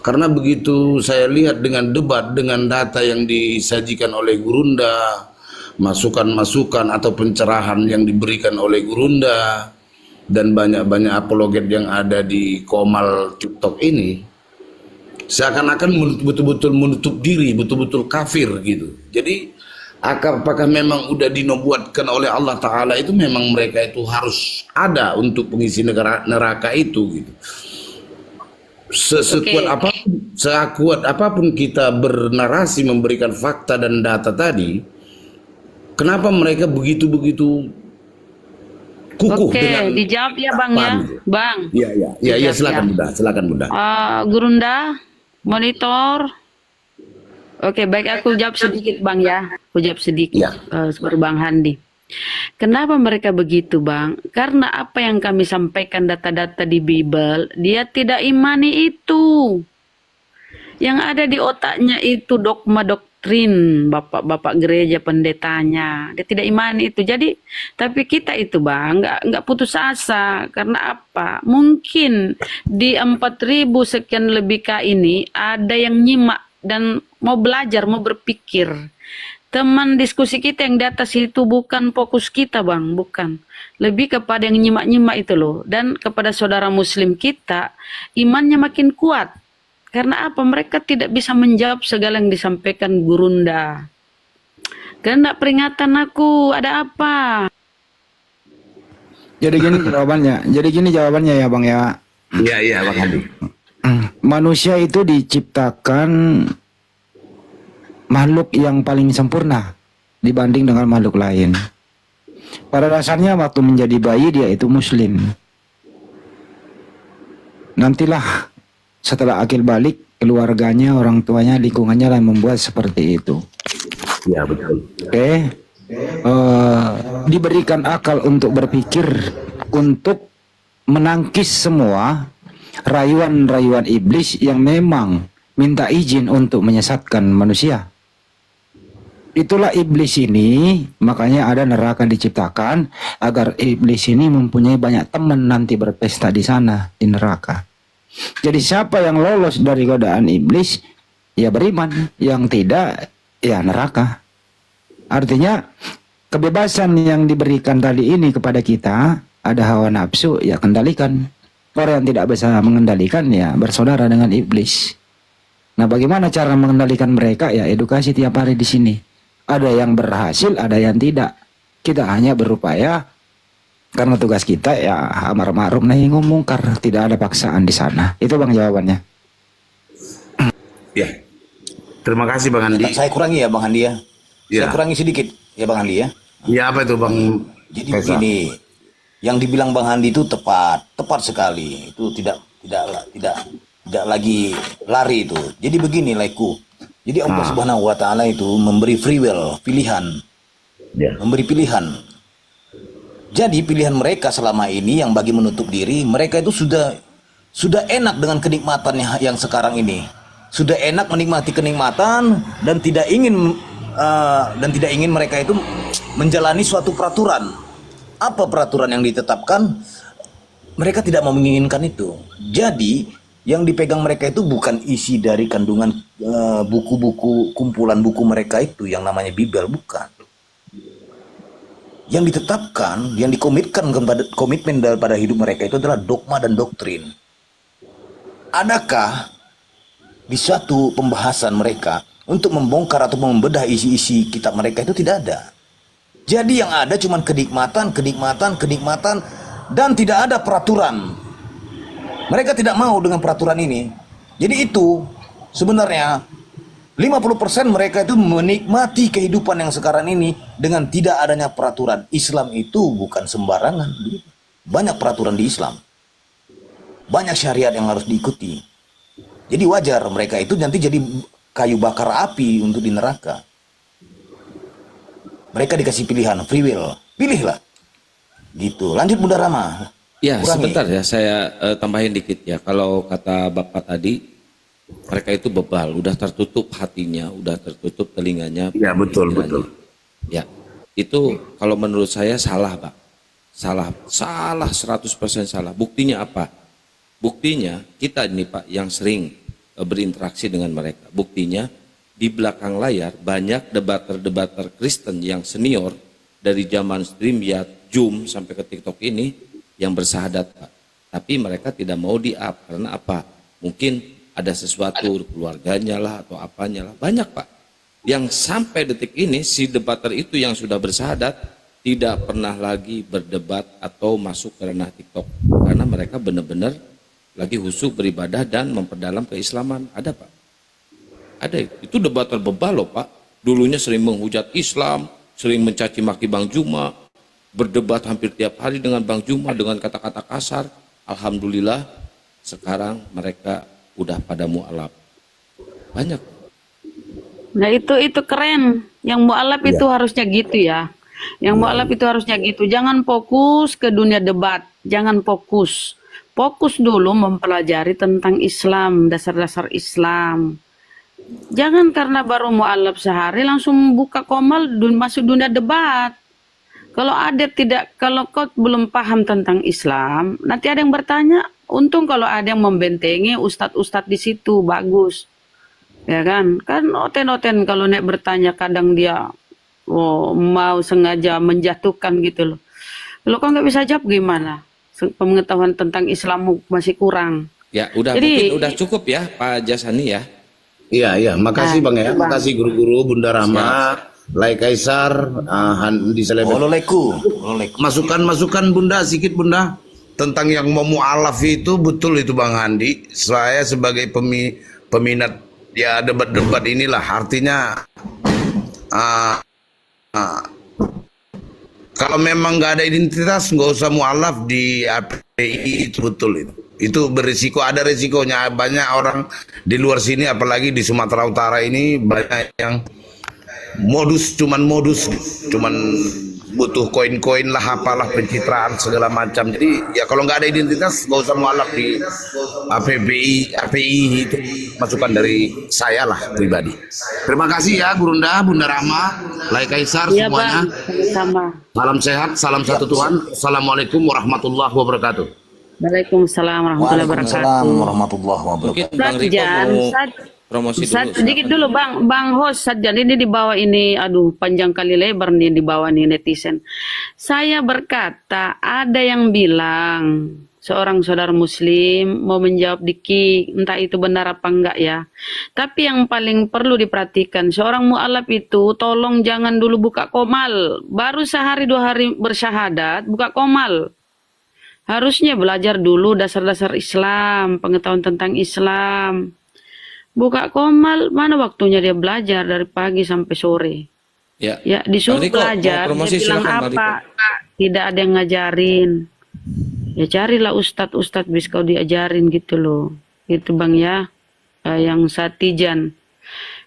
karena begitu saya lihat dengan debat, dengan data yang disajikan oleh Gurunda, masukan-masukan atau pencerahan yang diberikan oleh Gurunda dan banyak-banyak apologet yang ada di Komal TikTok ini, seakan-akan betul-betul menutup diri, betul-betul kafir gitu. Jadi apakah memang udah dinobuatkan oleh Allah Ta'ala itu memang mereka itu harus ada untuk pengisi neraka itu gitu. Sekuat apapun kita bernarasi, memberikan fakta dan data tadi, kenapa mereka begitu kukuh dengan dijawab ya Bang ya, Bang. Ya, silakan Bunda. Gurunda, monitor. Oke, baik, aku jawab sedikit Bang ya. Aku jawab sedikit seperti Bang Handi. Kenapa mereka begitu Bang? Karena apa yang kami sampaikan data-data di Bible, dia tidak imani itu. Yang ada di otaknya itu dogma doktrin bapak-bapak gereja pendetanya. Dia tidak imani itu. Jadi, tapi kita itu Bang, nggak putus asa. Karena apa? Mungkin di 4.000 sekian lebih K ini ada yang nyimak dan mau belajar, mau berpikir. Teman diskusi kita yang di atas itu bukan fokus kita Bang, bukan. Lebih kepada yang nyimak-nyimak itu loh. Dan kepada saudara muslim kita, imannya makin kuat. Karena apa? Mereka tidak bisa menjawab segala yang disampaikan Gurunda. Kena peringatan aku, ada apa? Jadi gini jawabannya ya Bang ya. Iya Bang Handi. Manusia itu diciptakan makhluk yang paling sempurna dibanding dengan makhluk lain. Pada dasarnya waktu menjadi bayi dia itu muslim. Nantilah setelah akil balik, keluarganya, orang tuanya, lingkungannya lah membuat seperti itu. Iya betul. Oke. Diberikan akal untuk berpikir, untuk menangkis semua rayuan-rayuan iblis yang memang minta izin untuk menyesatkan manusia. Itulah iblis ini, makanya ada neraka diciptakan agar iblis ini mempunyai banyak teman nanti berpesta di sana di neraka. Jadi siapa yang lolos dari godaan iblis ya beriman, yang tidak ya neraka. Artinya kebebasan yang diberikan tadi ini kepada kita, ada hawa nafsu ya kendalikan. Orang yang tidak bisa mengendalikan ya bersaudara dengan iblis. Nah, bagaimana cara mengendalikan mereka? Ya edukasi tiap hari di sini. Ada yang berhasil, ada yang tidak. Kita hanya berupaya karena tugas kita ya amar ma'ruf nahi mungkar, tidak ada paksaan di sana. Itu Bang jawabannya. Ya. Terima kasih Bang Handi. Saya kurangi ya Bang Handi ya. Ya. Saya kurangi sedikit ya Bang Handi ya. Iya, apa itu Bang? Jadi begini, yang dibilang Bang Handi itu tepat sekali. Itu tidak lagi lari itu. Jadi begini laiku. Jadi Allah Subhanahu wa taala itu memberi free will, pilihan. Ya. Memberi pilihan. Jadi pilihan mereka selama ini yang bagi menutup diri, mereka itu sudah enak dengan kenikmatan yang sekarang ini. Sudah enak menikmati kenikmatan dan tidak ingin mereka itu menjalani suatu peraturan. Apa peraturan yang ditetapkan? Mereka tidak mau menginginkan itu. Jadi yang dipegang mereka itu bukan isi dari kandungan buku-buku, kumpulan buku mereka itu yang namanya Bible, bukan. Yang ditetapkan, yang dikomitkan kepada komitmen daripada hidup mereka itu adalah dogma dan doktrin. Adakah di suatu pembahasan mereka untuk membongkar atau membedah isi-isi kitab mereka? Itu tidak ada. Jadi yang ada cuma kenikmatan dan tidak ada peraturan. Mereka tidak mau dengan peraturan ini. Jadi itu sebenarnya 50% mereka itu menikmati kehidupan yang sekarang ini dengan tidak adanya peraturan. Islam itu bukan sembarangan. Banyak peraturan di Islam. Banyak syariat yang harus diikuti. Jadi wajar mereka itu nanti jadi kayu bakar api untuk di neraka. Mereka dikasih pilihan, free will. Pilihlah. Gitu. Lanjut Bunda Rama. Ya, Kurangi. sebentar ya, saya tambahin dikit ya. Kalau kata Bapak tadi, mereka itu bebal, udah tertutup hatinya, udah tertutup telinganya. Ya, betul. Ya, itu kalau menurut saya salah, Pak. Salah 100% salah. Buktinya apa? Buktinya kita ini Pak yang sering berinteraksi dengan mereka. Buktinya di belakang layar banyak debater-debater Kristen yang senior dari zaman StreamYard, Zoom sampai ke TikTok ini yang bersahadat Pak. Tapi mereka tidak mau di-up karena apa? Mungkin ada sesuatu keluarganya lah atau apanya lah. Banyak Pak. Yang sampai detik ini si debater itu yang sudah bersahadat tidak pernah lagi berdebat atau masuk ke ranah TikTok. Karena mereka benar-benar lagi khusyuk beribadah dan memperdalam keislaman. Ada Pak. Ada. Itu debater bebal loh Pak. Dulunya sering menghujat Islam, sering mencaci maki Bang Juma, berdebat hampir tiap hari dengan Bang Juma dengan kata-kata kasar. Alhamdulillah sekarang mereka udah pada mu'alaf. Banyak. Nah itu keren. Yang mu'alaf itu harusnya gitu ya. Yang mu'alaf itu harusnya gitu. Jangan fokus ke dunia debat. Jangan fokus. Fokus dulu mempelajari tentang Islam, dasar-dasar Islam. Jangan karena baru mu'alaf sehari langsung buka komal masuk dunia debat. Kalau kau belum paham tentang Islam, nanti ada yang bertanya. Untung kalau ada yang membentengi ustadz-ustadz di situ, bagus. Ya kan? Kan oten-oten kalau nek bertanya kadang dia mau sengaja menjatuhkan gitu loh. Kalau kau nggak bisa jawab gimana? Pengetahuan tentang Islam masih kurang. Ya, mungkin udah cukup ya Pak Jasani ya. Iya, makasih Bang ya. Makasih guru-guru, Bunda Rama. Lai Kaisar, di Selebet. Masukan Bunda, sedikit Bunda, tentang yang mau mu'alaf itu, betul itu Bang Handi. Saya sebagai peminat ya debat-debat inilah, artinya kalau memang nggak ada identitas, nggak usah mu'alaf di API, itu betul itu. Itu berisiko, ada risikonya. Banyak orang di luar sini, apalagi di Sumatera Utara ini, banyak yang cuman butuh koin-koin lah, apalah, pencitraan segala macam. Jadi ya kalau nggak ada identitas, nggak usah mualaf di API itu. Masukan dari saya lah pribadi. Terima kasih ya Gurunda, Bunda Rahma, Lai Kaisar, Iya, semuanya. Bang. Sama. Salam sehat, salam satu Tuhan. Assalamualaikum warahmatullahi wabarakatuh. Waalaikumsalam warahmatullahi wabarakatuh. warahmatullahi Mungkin Bang Riko Satjan, mau promosi dulu. sedikit dulu Bang host Satjan, ini di bawah ini, aduh panjang kali lebar nih di bawah nih netizen. Saya berkata, ada yang bilang seorang saudara muslim mau menjawab di kick, entah itu benar apa enggak ya. Tapi yang paling perlu diperhatikan, seorang mu'alaf itu tolong jangan dulu buka komal. Baru sehari 2 hari bersyahadat, buka komal. Harusnya belajar dulu dasar-dasar Islam, pengetahuan tentang Islam. Buka komal, mana waktunya dia belajar dari pagi sampai sore. Ya, disuruh Bang Riko, belajar, mau promosi, dia bilang silakan, Bang apa, tidak ada yang ngajarin. Ya carilah ustadz bis kau diajarin gitu loh. Gitu Bang ya, yang Satijan.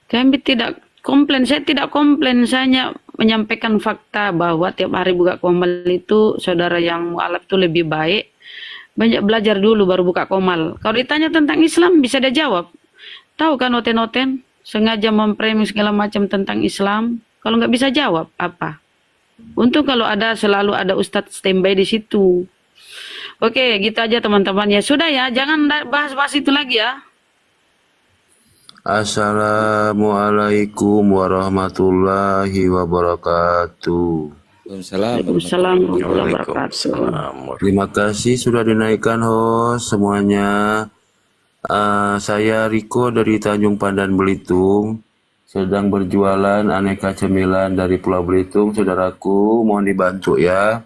Kami tidak komplain, saya tidak komplain, saya hanya menyampaikan fakta bahwa tiap hari buka komal itu, saudara yang mu'alaf itu lebih baik. Banyak belajar dulu baru buka komal. Kalau ditanya tentang Islam, bisa dia jawab. Tahu kan noten-noten, sengaja memframing segala macam tentang Islam. Kalau nggak bisa jawab, apa? Untung kalau ada, selalu ada ustadz standby di situ. Oke, gitu aja teman-teman. Ya sudah ya, jangan bahas-bahas itu lagi ya. Assalamualaikum warahmatullahi wabarakatuh. Waalaikumsalam warahmatullahi wabarakatuh. Terima kasih sudah dinaikkan host semuanya. Saya Riko dari Tanjung Pandan, Belitung. Sedang berjualan aneka cemilan dari Pulau Belitung, saudaraku. Mohon dibantu ya.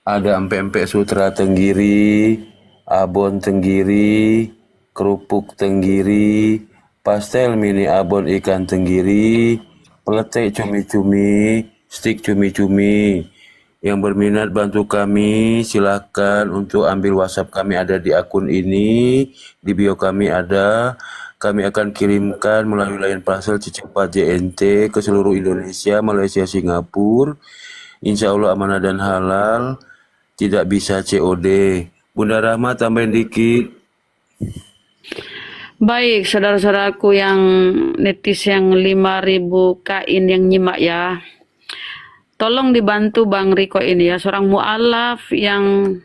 Ada empek-empek sutra tenggiri, abon tenggiri, kerupuk tenggiri, pastel mini abon ikan tenggiri, peletek cumi-cumi, stik cumi-cumi. Yang berminat bantu kami, silakan untuk ambil WhatsApp kami, ada di akun ini, di bio kami ada. Kami akan kirimkan melalui layan parcel cepat JNT ke seluruh Indonesia, Malaysia, Singapura. Insya Allah amanah dan halal, tidak bisa COD. Bunda Rahma tambahin dikit. Baik, saudara-saudaraku yang netis yang 5.000 kain yang nyimak ya. Tolong dibantu Bang Riko ini ya, seorang mu'alaf yang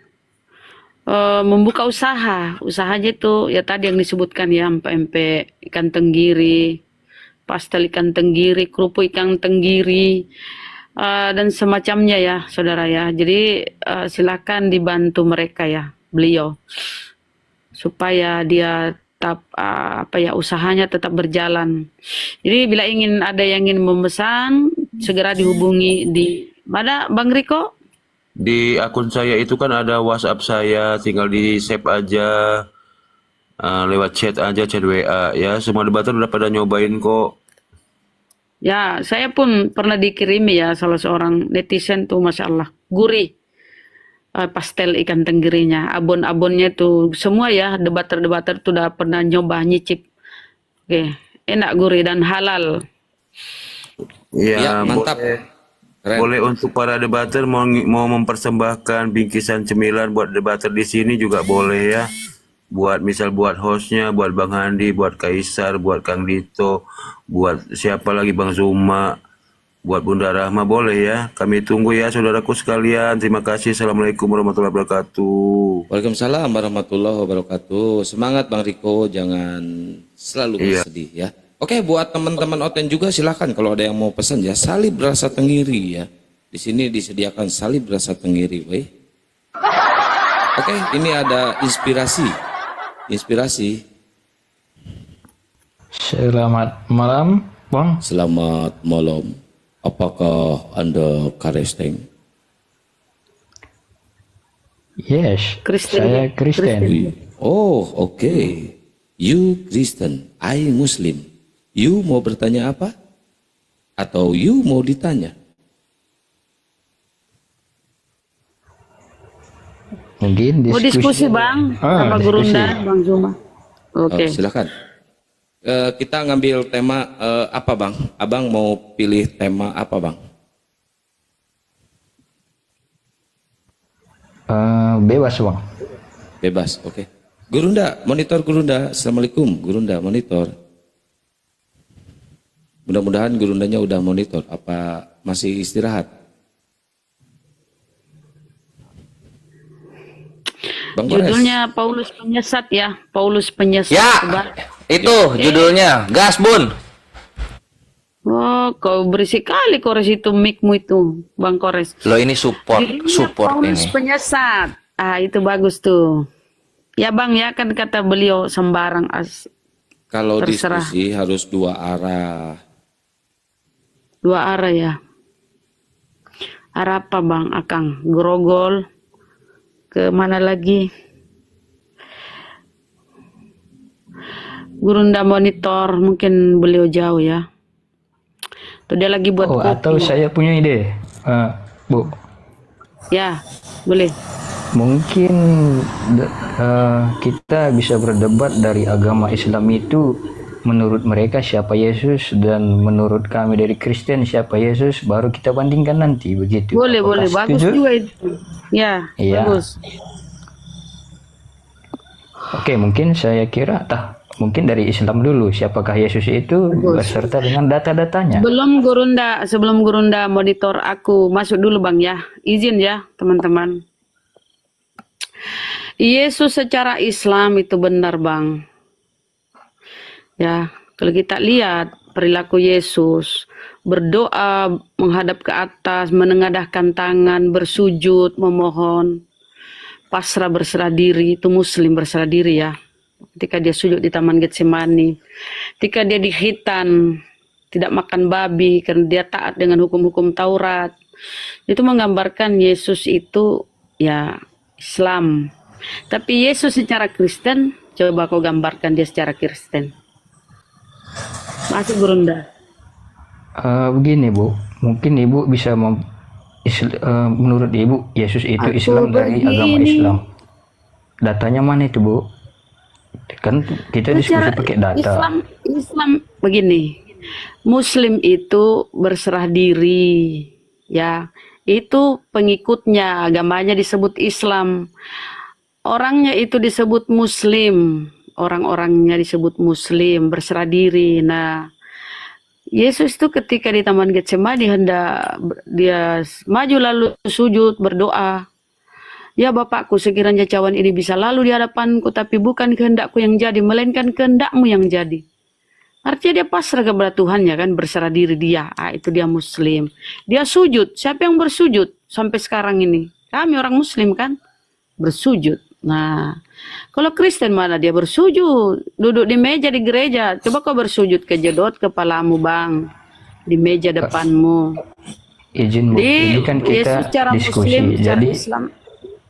membuka usahanya itu ya tadi yang disebutkan ya, empek ikan tenggiri, pastel ikan tenggiri, kerupuk ikan tenggiri, dan semacamnya ya saudara ya. Jadi silakan dibantu mereka ya, beliau, supaya dia tetap usahanya tetap berjalan. Jadi bila ada yang ingin memesan, segera dihubungi di mana Bang Riko? Di akun saya itu kan ada WhatsApp saya, tinggal di save aja, lewat chat aja, chat WA ya. Semua debater udah pada nyobain kok. Ya, saya pun pernah dikirimi ya salah seorang netizen tuh, masya Allah, gurih. Pastel ikan tenggirinya, abon-abonnya tuh semua ya, debater-debater tuh udah pernah nyoba nyicip. Oke, enak, gurih dan halal. Ya, mantap. Boleh untuk para debater mau mempersembahkan bingkisan cemilan buat debater di sini juga boleh ya. Buat buat hostnya, buat Bang Handi, buat Kaisar, buat Kang Dito, buat siapa lagi, Bang Zuma, buat Bunda Rahma boleh ya. Kami tunggu ya saudaraku sekalian. Terima kasih. Assalamualaikum warahmatullahi wabarakatuh. Waalaikumsalam warahmatullahi wabarakatuh. Semangat Bang Riko, jangan selalu bersedih ya. Oke, buat teman-teman Oten juga silahkan kalau ada yang mau pesan ya, salib rasa tenggiri ya. Di sini disediakan salib rasa tenggiri, weh. Oke, ini ada inspirasi. Selamat malam Bang. Selamat malam. Apakah Anda Kristen? Yes, Kristen. saya Kristen. Oh, oke. You Kristen, I Muslim. You mau bertanya apa? Atau you mau ditanya? Mungkin Mau diskusi Bang sama Gurunda, Bang Zuma. Oke. Silakan. Kita ngambil tema apa Bang? Abang mau pilih tema apa Bang? Bebas Bang. Bebas, oke. Gurunda, monitor Gurunda. Assalamualaikum, Gurunda, monitor. Mudah-mudahan Gurundanya udah monitor. Apa masih istirahat? Bang Judulnya Paulus Penyesat ya, Paulus Penyesat. Ya, itu judulnya. Gas Bun. Oh, kau berisik kali Kores itu mic-mu itu, Bang Kores. Lo ini support Paulus ini. Penyesat. Ah, itu bagus tuh. Ya Bang ya, kan kata beliau sembarang Kalau terserah. diskusi harus dua arah. Dua arah ya. Arah apa Bang Akang? Grogol. Ke mana lagi? Gurunda monitor, mungkin beliau jauh ya. Tuh dia lagi buat kopi. Atau saya punya ide, Bu. Ya, boleh. Mungkin kita bisa berdebat dari agama Islam itu menurut mereka siapa Yesus dan menurut kami dari Kristen siapa Yesus, baru kita bandingkan nanti begitu. Boleh, Apakah boleh. Bagus setuju? juga itu. Ya, Iya. bagus. Oke, mungkin saya kira mungkin dari Islam dulu, siapakah Yesus itu beserta dengan data-datanya. Sebelum Gurunda monitor, aku masuk dulu Bang ya. Izin ya teman-teman. Yesus secara Islam itu benar Bang. Ya, kalau kita lihat perilaku Yesus, berdoa, menghadap ke atas, menengadahkan tangan, bersujud, memohon, pasrah berserah diri, itu Muslim berserah diri ya. Ketika dia sujud di Taman Getsemani, ketika dia di khitan, tidak makan babi karena dia taat dengan hukum-hukum Taurat, itu menggambarkan Yesus itu ya Islam. Tapi Yesus secara Kristen, coba kau gambarkan dia secara Kristen. Masuk Gurunda. Begini Bu, mungkin Ibu bisa menurut Ibu Yesus itu Islam dari agama Islam. Datanya mana itu Bu? Kan kita diskusi pakai data. Islam begini, Muslim itu berserah diri, ya. Itu pengikutnya, agamanya disebut Islam. Orangnya itu disebut Muslim, orang-orangnya disebut Muslim, berserah diri. Nah, Yesus itu ketika di Taman Getsemani hendak dia maju lalu sujud berdoa. Ya Bapakku, sekiranya cawan ini bisa lalu di hadapanku, tapi bukan kehendakku yang jadi, melainkan kehendakmu yang jadi. Artinya dia pasrah kepada Tuhannya kan, berserah diri dia. Itu dia Muslim. Dia sujud. Siapa yang bersujud sampai sekarang ini? Kami orang Muslim kan bersujud. Nah, kalau Kristen mana dia bersujud, duduk di meja di gereja. Coba kau bersujud, kejedot kepalamu Bang di meja depanmu. Izin Bu, ini kan kita diskusi. Muslim, jadi Islam.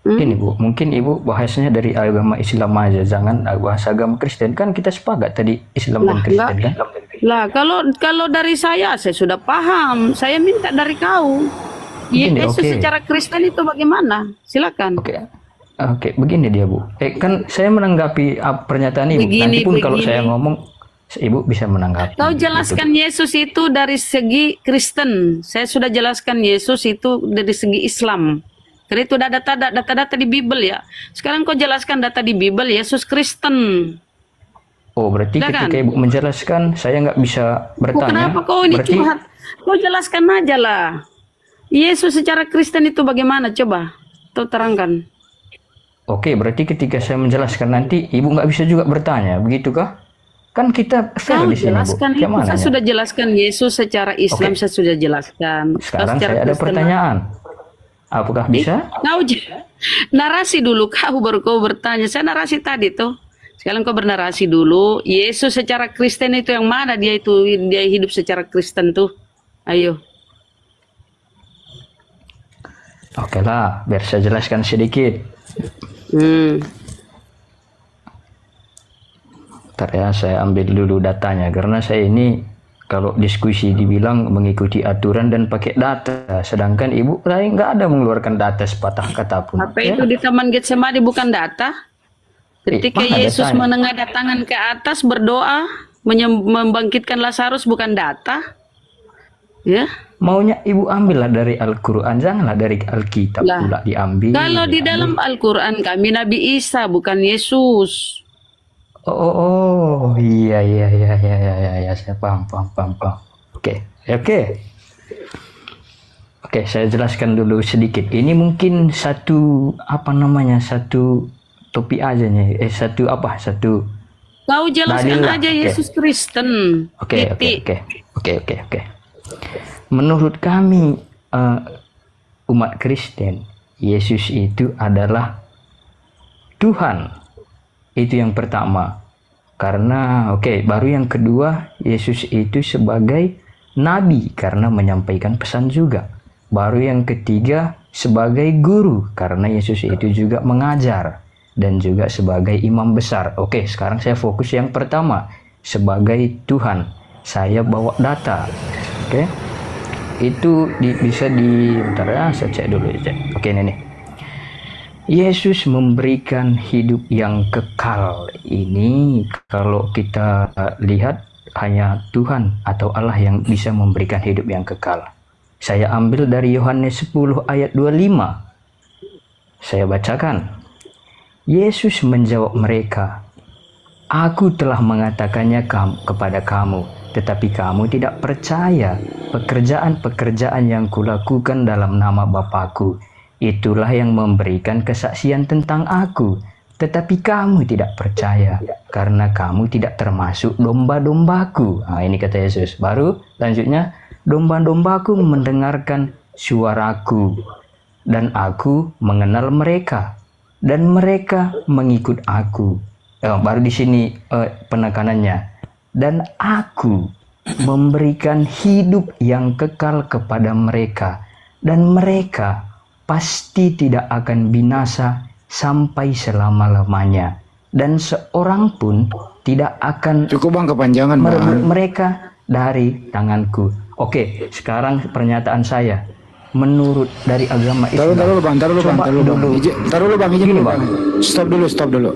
Ini Bu, mungkin Ibu bahasnya dari agama Islam aja, jangan bahas agama Kristen. Kan kita sepakat tadi Islam dan Kristen kan? Lah, kalau dari saya sudah paham. Saya minta dari kau. Yesus secara Kristen itu bagaimana? Silakan. Oke, begini dia Bu. Kan saya menanggapi pernyataan Ibu. Nanti pun kalau saya ngomong, Ibu bisa menanggapi. Kau jelaskan Yesus itu dari segi Kristen. Saya sudah jelaskan Yesus itu dari segi Islam. Karena itu ada data-data di Bible ya. Sekarang kau jelaskan data di Bible Yesus Kristen. Oh, berarti ketika Ibu menjelaskan, saya nggak bisa bertanya. Kenapa kau ini curhat? Kau jelaskan aja lah. Yesus secara Kristen itu bagaimana? Coba, kau terangkan. Oke, berarti ketika saya menjelaskan nanti, Ibu nggak bisa juga bertanya, begitukah? Kan kita fair di sini, Bu. Saya sudah jelaskan Yesus secara Islam, saya sudah jelaskan. Sekarang saya ada pertanyaan. Apakah bisa? Kau narasi dulu, kau baru kau bertanya. Saya narasi tadi tuh. Sekarang kau bernarasi dulu, Yesus secara Kristen itu yang mana? Dia hidup secara Kristen tuh. Ayo. Oke lah, biar saya jelaskan sedikit. Ntar ya, saya ambil dulu datanya, karena saya ini kalau diskusi dibilang mengikuti aturan dan pakai data, sedangkan ibu lain nggak ada mengeluarkan data sepatah kata pun. Apa itu di Taman Getsemani bukan data? Ketika mana Yesus datanya? menengadah tangan ke atas berdoa membangkitkan Lazarus bukan data, ya? Maunya ibu ambillah dari Al-Quran, janganlah dari Alkitab pula diambil. Kalau di dalam Al-Quran kami Nabi Isa bukan Yesus. Oh, iya, saya paham. Oke. Oke, saya jelaskan dulu sedikit. Ini mungkin satu topik aja nih. Satu. Kau jelaskan aja Yesus Kristen. Oke. Menurut kami umat Kristen, Yesus itu adalah Tuhan. Itu yang pertama. Karena baru yang kedua, Yesus itu sebagai nabi karena menyampaikan pesan juga. Baru yang ketiga sebagai guru karena Yesus itu juga mengajar dan juga sebagai imam besar. Oke, sekarang saya fokus yang pertama, sebagai Tuhan. Saya bawa data. Oke. Itu bisa bentar ya, saya cek dulu. Oke, ini nih. Yesus memberikan hidup yang kekal. Ini kalau kita lihat hanya Tuhan atau Allah yang bisa memberikan hidup yang kekal. Saya ambil dari Yohanes 10 ayat 25. Saya bacakan. Yesus menjawab mereka, "Aku telah mengatakannya kepada kamu, tetapi kamu tidak percaya. Pekerjaan-pekerjaan yang kulakukan dalam nama Bapa-Ku, itulah yang memberikan kesaksian tentang aku. Tetapi kamu tidak percaya, karena kamu tidak termasuk domba-dombaku." Nah, ini kata Yesus. Baru lanjutnya, "Domba-dombaku mendengarkan suaraku, dan aku mengenal mereka, dan mereka mengikut aku." Baru di sini penekanannya. "Dan aku memberikan hidup yang kekal kepada mereka, dan mereka pasti tidak akan binasa sampai selama-lamanya, dan seorang pun tidak akan merebut mereka dari tanganku." Oke, sekarang pernyataan saya menurut dari agama Islam. Taruh dulu bang, izin bang. Stop dulu.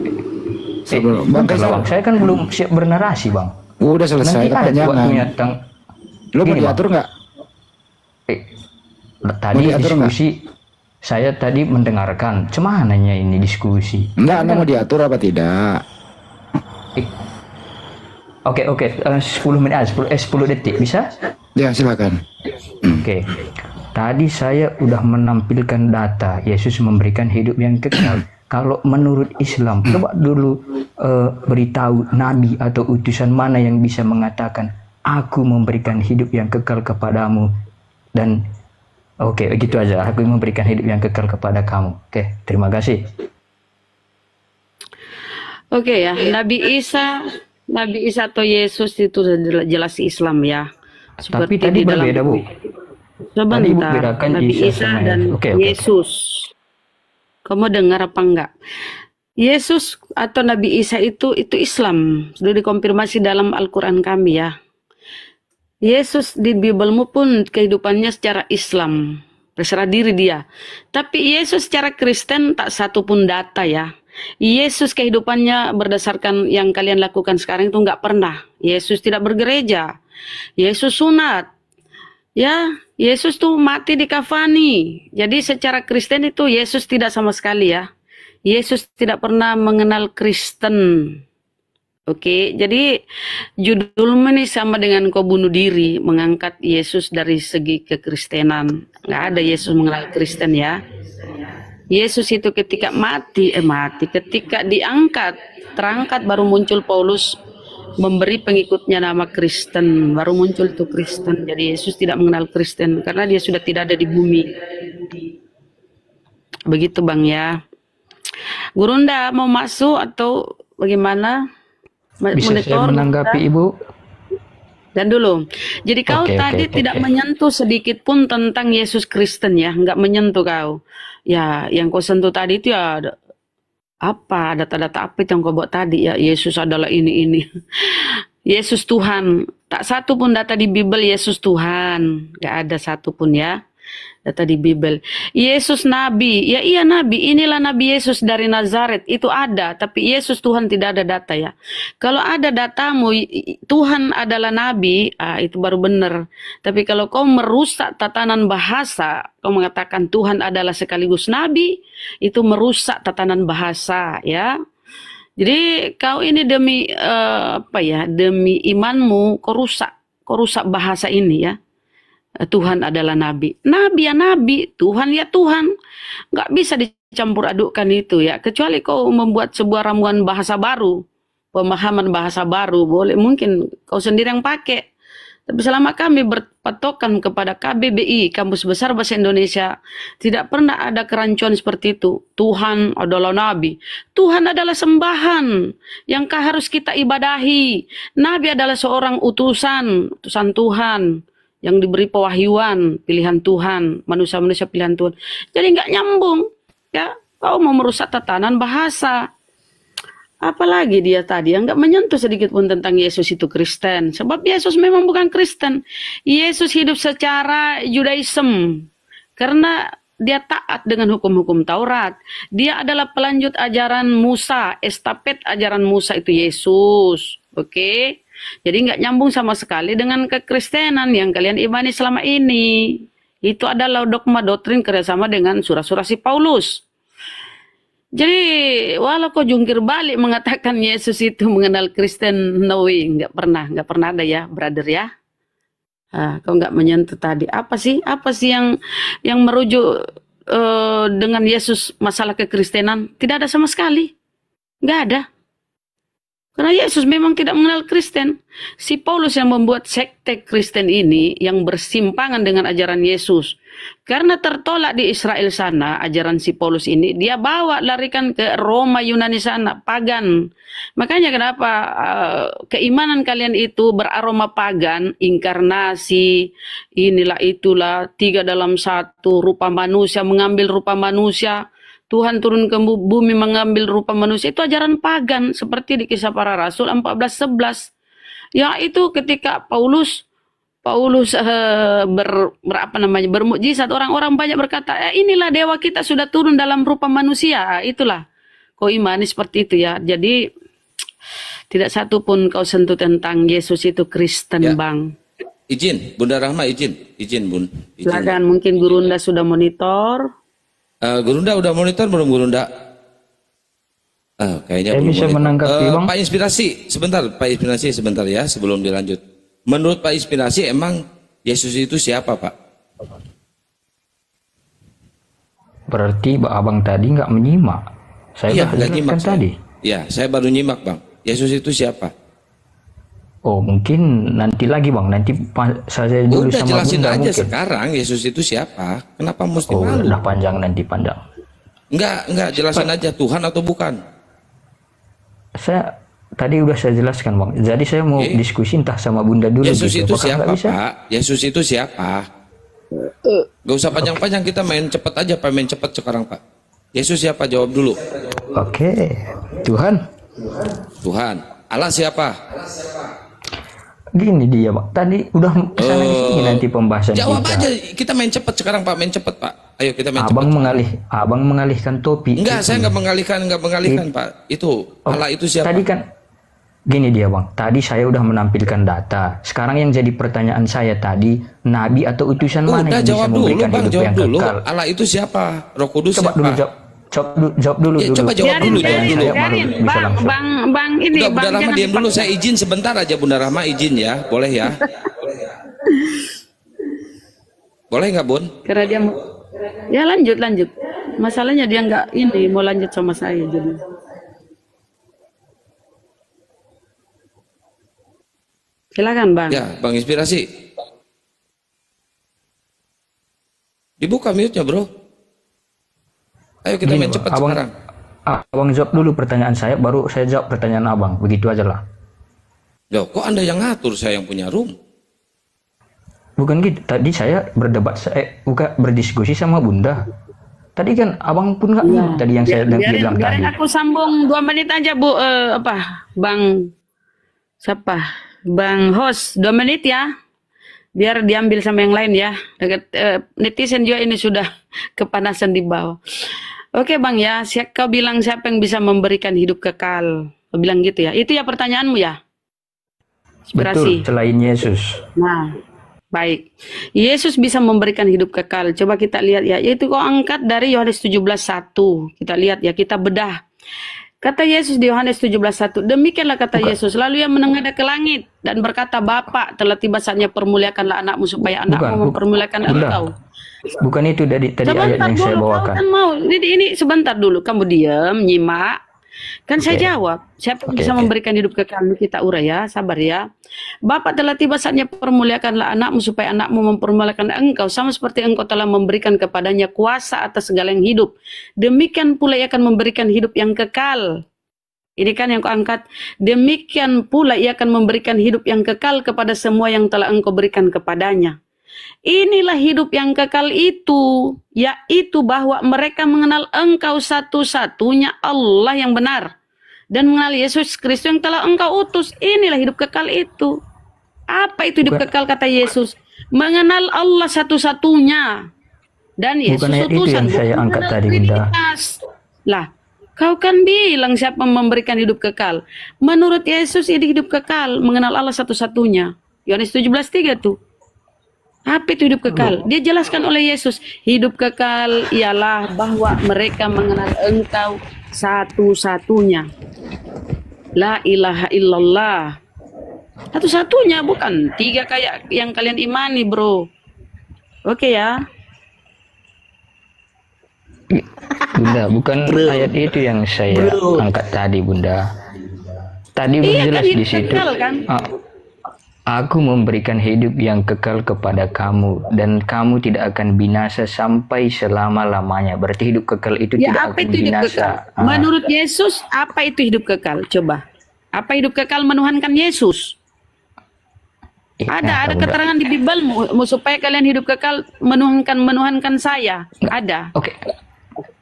Bang, saya kan belum siap bernarasi bang. Udah selesai kepanjangan. Lo mau diatur nggak? Tadi diskusi. Saya tadi mendengarkan, cumananya ini diskusi. Enggak, mau diatur apa tidak? Oke, 10 menit, 10 detik, bisa? Ya, silakan. Oke. Tadi saya udah menampilkan data, Yesus memberikan hidup yang kekal. Kalau menurut Islam, coba dulu beritahu nabi atau utusan mana yang bisa mengatakan, "Aku memberikan hidup yang kekal kepadamu." Dan oke, begitu aja. Aku memberikan hidup yang kekal kepada kamu. Oke, terima kasih. Oke ya, Nabi Isa atau Yesus itu jelas Islam ya. Tapi tadi berbeda, Bu. Sebentar, tadi Ibu bedakan Nabi Isa dan Yesus. Kamu dengar apa enggak? Yesus atau Nabi Isa itu Islam. Sudah dikonfirmasi dalam Al-Quran kami ya. Yesus di Bibelmu pun kehidupannya secara Islam, berserah diri dia. Tapi Yesus secara Kristen tak satu pun data ya. Yesus kehidupannya berdasarkan yang kalian lakukan sekarang itu nggak pernah. Yesus tidak bergereja. Yesus sunat. Ya, Yesus tuh mati di kafani. Jadi secara Kristen itu Yesus tidak sama sekali ya. Yesus tidak pernah mengenal Kristen. Oke, jadi judulmu ini sama dengan kau bunuh diri, mengangkat Yesus dari segi kekristenan. Nggak ada Yesus mengenal Kristen ya. Yesus itu ketika ketika diangkat, terangkat baru muncul Paulus memberi pengikutnya nama Kristen, baru muncul itu Kristen. Jadi Yesus tidak mengenal Kristen karena dia sudah tidak ada di bumi. Begitu Bang ya. Gurunda mau masuk atau bagaimana Bisa saya monitor menanggapi kita? Ibu? Dan dulu, jadi kau Oke, tadi oke. tidak menyentuh sedikit pun tentang Yesus Kristen ya, nggak menyentuh kau. Ya, yang kau sentuh tadi itu ya apa data-data apa itu yang kau buat tadi ya, Yesus adalah ini. Yesus Tuhan, tak satu pun data di Bible Yesus Tuhan, nggak ada satu pun ya data di Bible. Yesus Nabi, ya iya Nabi, inilah Nabi Yesus dari Nazaret, itu ada, tapi Yesus Tuhan tidak ada data ya. Kalau ada datamu, Tuhan adalah Nabi, itu baru benar. Tapi kalau kau merusak tatanan bahasa, kau mengatakan Tuhan adalah sekaligus Nabi, itu merusak tatanan bahasa ya. Jadi kau ini demi demi imanmu, kau rusak bahasa ini ya. Tuhan adalah nabi. Nabi ya nabi, Tuhan ya Tuhan. Nggak bisa dicampur adukkan itu ya. Kecuali kau membuat sebuah ramuan bahasa baru, pemahaman bahasa baru, boleh mungkin kau sendiri yang pakai. Tapi selama kami berpatokan kepada KBBI, Kampus Besar Bahasa Indonesia, tidak pernah ada kerancuan seperti itu. Tuhan adalah nabi. Tuhan adalah sembahan yang harus kita ibadahi. Nabi adalah seorang utusan Tuhan yang diberi pewahyuan, pilihan Tuhan, manusia-manusia pilihan Tuhan. Jadi nggak nyambung, ya. Kau mau merusak tatanan bahasa. Apalagi dia tadi yang nggak menyentuh sedikit pun tentang Yesus itu Kristen. Sebab Yesus memang bukan Kristen. Yesus hidup secara Judaism. Karena dia taat dengan hukum-hukum Taurat. Dia adalah pelanjut ajaran Musa, estafet ajaran Musa itu Yesus. Oke? Jadi nggak nyambung sama sekali dengan kekristenan yang kalian imani selama ini. Itu adalah dogma doktrin kerjasama dengan surah-surah si Paulus. Jadi walau kau jungkir balik mengatakan Yesus itu mengenal Kristen, no way, nggak pernah ada ya, brother ya. Kau nggak menyentuh tadi. Apa sih yang merujuk dengan Yesus masalah kekristenan? Tidak ada sama sekali, nggak ada. Karena Yesus memang tidak mengenal Kristen. Si Paulus yang membuat sekte Kristen ini yang bersimpangan dengan ajaran Yesus. Karena tertolak di Israel sana ajaran si Paulus ini, dia larikan ke Roma Yunani sana, pagan. Makanya kenapa keimanan kalian itu beraroma pagan, inkarnasi, inilah itulah, 3 dalam 1, rupa manusia, mengambil rupa manusia. Tuhan turun ke bumi mengambil rupa manusia, itu ajaran pagan seperti di Kisah Para Rasul 14:11. Ya itu ketika Paulus bermukjizat, orang-orang banyak berkata, inilah dewa kita sudah turun dalam rupa manusia. Itulah kau imani seperti itu ya. Jadi tidak satu pun kau sentuh tentang Yesus itu Kristen ya. Bang. Izin, Bunda Rahma izin Bun. Silakan, mungkin Gurunda sudah monitor. Gurunda udah monitor belum Gurunda? Kayaknya belum bisa menanggapi Bang. Pak Inspirasi sebentar ya sebelum dilanjut. Menurut Pak Inspirasi emang Yesus itu siapa Pak? Berarti Abang tadi nggak menyimak. Saya nggak nyimak tadi. Ya, saya baru nyimak Bang. Yesus itu siapa? Oh mungkin nanti lagi Bang, nanti saya dulu udah sama jelasin Bunda aja mungkin. Sekarang Yesus itu siapa? Kenapa mesti malu? Udah panjang nanti panjang. Enggak jelasin aja Tuhan atau bukan. Saya tadi udah saya jelaskan Bang. Jadi saya mau diskusi entah sama Bunda dulu. Yesus gitu. itu siapa Pak? Yesus itu siapa? Gak usah panjang-panjang, kita main cepet aja Pak, main cepet sekarang Pak. Yesus siapa? Jawab dulu. Oke. Tuhan. Allah siapa? Gini dia Pak, tadi udah kesana sini nanti pembahasan jawab kita. Aja, kita main cepet sekarang Pak, main cepet Pak. Ayo kita main Abang cepet. Abang mengalihkan topik. Enggak, saya nggak mengalihkan Pak. Itu Allah itu siapa? Tadi kan gini dia Bang, tadi saya udah menampilkan data. Sekarang yang jadi pertanyaan saya tadi, nabi atau utusan mana yang bisa memberikan hidup yang kekal? Allah itu siapa? Roh Kudus coba siapa? Dulu jawab dulu. Coba jawab dulu. Bang ini udah, Bang Bunda Rahma diam dulu, saya izin sebentar aja Bunda Rahma izin ya, boleh ya? Boleh nggak Bun? Karena dia mau, ya lanjut. Masalahnya dia nggak ini mau lanjut sama saya jadi. Silakan Bang. Ya Bang Inspirasi. Dibuka mute-nya Bro. Ayo kita main cepat sekarang. abang jawab dulu pertanyaan saya, baru saya jawab pertanyaan abang. Begitu aja lah. Loh, kok Anda yang ngatur, saya yang punya room? Bukan gitu. Tadi saya berdebat, bukan berdiskusi sama Bunda. Tadi kan abang pun nggak mute tadi yang saya bilang tadi. Biarin aku sambung 2 menit aja Bu. Bang siapa? Bang host 2 menit ya. Biar diambil sama yang lain ya. Netizen juga ini sudah kepanasan di bawah. Oke Bang ya, kau bilang siapa yang bisa memberikan hidup kekal? Kau bilang gitu ya. Itu ya pertanyaanmu ya? Inspirasi. Betul, selain Yesus. Nah, baik. Yesus bisa memberikan hidup kekal. Coba kita lihat ya. Yaitu kau angkat dari Yohanes 17:1. Kita lihat ya, kita bedah. Kata Yesus di Yohanes 17:1, demikianlah kata Yesus, lalu ia menengadah ke langit dan berkata, Bapa, telah tiba saatnya permuliakanlah anakmu supaya anakmu mempermuliakan engkau. Bukan itu tadi ayat yang saya bawakan. Kan mau. Ini sebentar dulu, kamu diam, nyimak. Kan saya jawab, siapa yang bisa memberikan hidup kekal? Kita urai ya, sabar ya. Bapa telah tiba saatnya permuliakanlah anakmu supaya anakmu mempermuliakan engkau sama seperti engkau telah memberikan kepadanya kuasa atas segala yang hidup. Demikian pula ia akan memberikan hidup yang kekal. Ini kan yang kau angkat. Demikian pula ia akan memberikan hidup yang kekal kepada semua yang telah engkau berikan kepadanya. Inilah hidup yang kekal itu, yaitu bahwa mereka mengenal engkau satu-satunya Allah yang benar dan mengenal Yesus Kristus yang telah engkau utus. Inilah hidup kekal itu. Apa itu hidup kekal kata Yesus? Mengenal Allah satu-satunya dan Yesus bukan utusan. Itu yang saya angkat tadi, Bunda. Lah, kau kan bilang siapa memberikan hidup kekal? Menurut Yesus ini hidup kekal, mengenal Allah satu-satunya. Yohanes 17:3 tuh. Apa itu hidup kekal? Dia jelaskan oleh Yesus. Hidup kekal ialah bahwa mereka mengenal engkau satu-satunya. La ilaha illallah. Satu-satunya, bukan 3 kayak yang kalian imani bro. Oke ya. Bunda, bukan ayat itu yang saya angkat tadi Bunda. Tadi jelas di situ. Kekal, kan? Aku memberikan hidup yang kekal kepada kamu dan kamu tidak akan binasa sampai selama-lamanya. Berarti hidup kekal itu tidak akan binasa. Menurut Yesus, apa itu hidup kekal? Coba. Apa hidup kekal menuhankan Yesus? Ada keterangan di Bible supaya kalian hidup kekal menuhankan saya. Ada. Oke.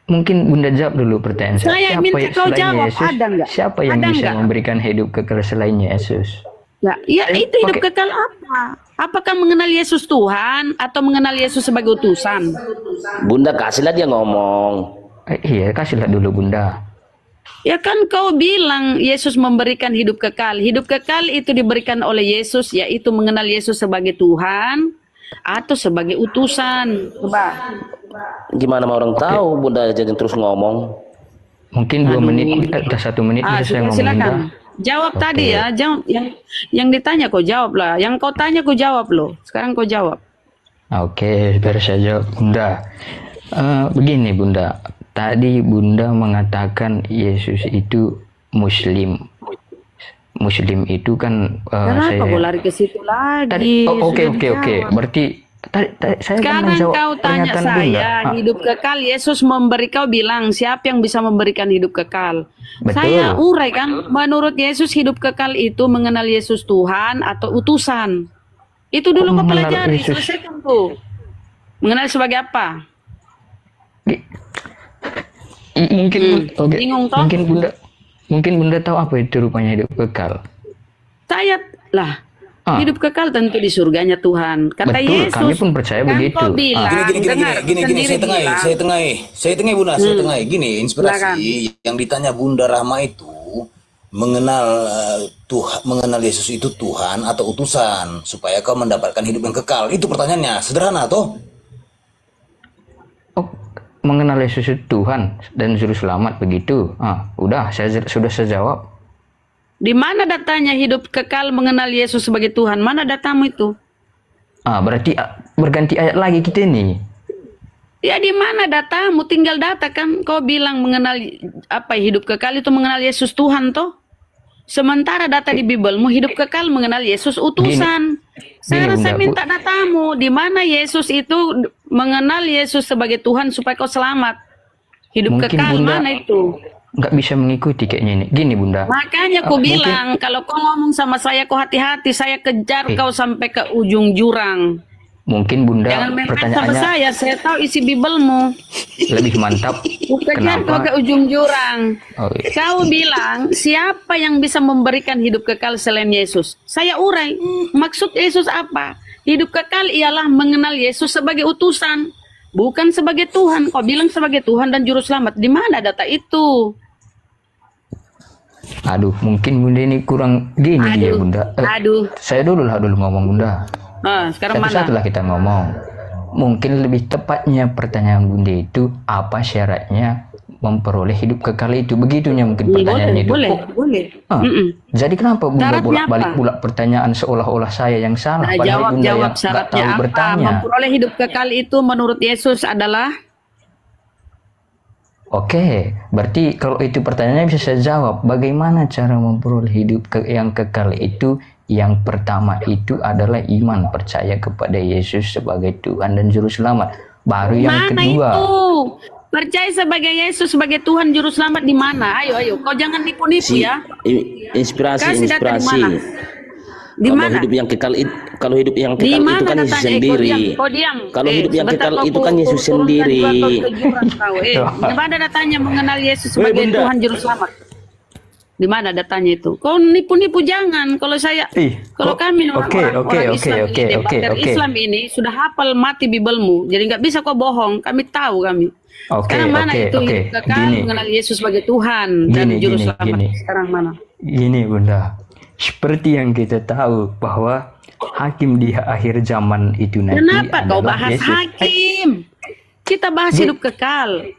Mungkin Bunda jawab dulu pertanyaan saya. Saya minta kau jawab, ada nggak? Siapa yang bisa memberikan hidup kekal selain Yesus? Ya itu hidup kekal apa? Apakah mengenal Yesus Tuhan atau mengenal Yesus sebagai utusan? Bunda kasihlah dia ngomong. Iya, kasihlah dulu Bunda. Ya kan kau bilang Yesus memberikan hidup kekal. Hidup kekal itu diberikan oleh Yesus, yaitu mengenal Yesus sebagai Tuhan atau sebagai utusan. Coba. Gimana mau orang tahu Bunda jadi terus ngomong? Mungkin 2 menit, 1 menit bisa saya ngomong. Silakan. Jawab tadi ya, jawab yang ditanya kau jawab lah, yang kau tanya kau jawab loh. Sekarang kau jawab. Oke, biar saya jawab Bunda. Begini Bunda, tadi Bunda mengatakan Yesus itu Muslim. Muslim itu kan kenapa kau lari ke situ lagi? Oke. Berarti saya sekarang kau tanya saya hidup kekal, Yesus memberi, kau bilang siapa yang bisa memberikan hidup kekal? Betul. Saya urai kan, menurut Yesus hidup kekal itu mengenal Yesus Tuhan atau utusan. Itu dulu kau pelajari, selesaikan tuh. Mengenal sebagai apa? Bingung toh? Mungkin Bunda tahu apa itu rupanya hidup kekal. Saya lah. Hidup kekal tentu di surganya Tuhan. Kata betul, Yesus. Kami pun percaya kan begitu. Gini, saya tengahi. Gini, inspirasi yang ditanya Bunda Rahma itu mengenal mengenal Yesus itu Tuhan atau utusan supaya kau mendapatkan hidup yang kekal. Itu pertanyaannya, sederhana toh? Oh, mengenal Yesus itu Tuhan dan juru selamat begitu. Udah, sudah saya jawab. Di mana datanya hidup kekal mengenal Yesus sebagai Tuhan? Mana datamu itu? Berarti berganti ayat lagi kita ini. Ya di mana datamu? Tinggal data kan. Kau bilang mengenal apa hidup kekal itu mengenal Yesus Tuhan toh? Sementara data di Bibelmu hidup kekal mengenal Yesus utusan. Sekarang saya minta datamu. Di mana Yesus itu mengenal Yesus sebagai Tuhan supaya kau selamat? Hidup kekal mana itu? nggak bisa mengikuti kayaknya ini. Gini Bunda. Makanya aku bilang, kalau kau ngomong sama saya, kau hati-hati, saya kejar kau sampai ke ujung jurang. Mungkin Bunda Jangan main sama pertanyaannya saya tahu isi Bibelmu. lebih mantap. Kejar kau ke ujung jurang. Kau bilang, siapa yang bisa memberikan hidup kekal selain Yesus? Saya urai, maksud Yesus apa? Hidup kekal ialah mengenal Yesus sebagai utusan, bukan sebagai Tuhan. Kau bilang sebagai Tuhan dan Juru Selamat. Di mana data itu? Aduh, mungkin Bunda ini kurang gini dia Bunda. Saya dulu ngomong Bunda. Sekarang mana? Satu-satulah kita ngomong. Mungkin lebih tepatnya pertanyaan Bunda itu, apa syaratnya memperoleh hidup kekal itu? Begitunya mungkin pertanyaannya itu. Boleh. Jadi kenapa Bunda Syaratnya bolak-balik apa? pula pertanyaan seolah-olah saya yang salah? Nah, Padahal Bunda jawab yang nggak syaratnya tahu apa? bertanya. Memperoleh hidup kekal itu menurut Yesus adalah? Oke, berarti kalau itu pertanyaannya bisa saya jawab. Bagaimana cara memperoleh hidup yang kekal itu? Yang pertama itu adalah iman, percaya kepada Yesus sebagai Tuhan dan Juru Selamat. Baru yang kedua. Mana itu? Percaya sebagai Yesus sebagai Tuhan Juru Selamat di mana? Ayo, kau jangan nipu-nipu ya. Inspirasi. Di mana? Hidup yang kekal itu, kalau hidup yang kekal itu kan Yesus sendiri. Kalau hidup yang kekal itu kan Yesus sendiri. Di mana datanya mengenal Yesus sebagai Tuhan Juru Selamat? Di mana datanya itu? Kau nipu-nipu jangan. Kalau saya, kalau kami orang Islam ini sudah hafal mati Bibelmu, jadi nggak bisa kau bohong. Kami tahu kami. Sekarang mana itu hidup kekal mengenal Yesus sebagai Tuhan dan Juru Selamat? Sekarang mana? Gini Bunda, seperti yang kita tahu bahwa hakim di akhir zaman itu nanti. Kenapa kau bahas Yesus. hakim? Kita bahas hidup kekal.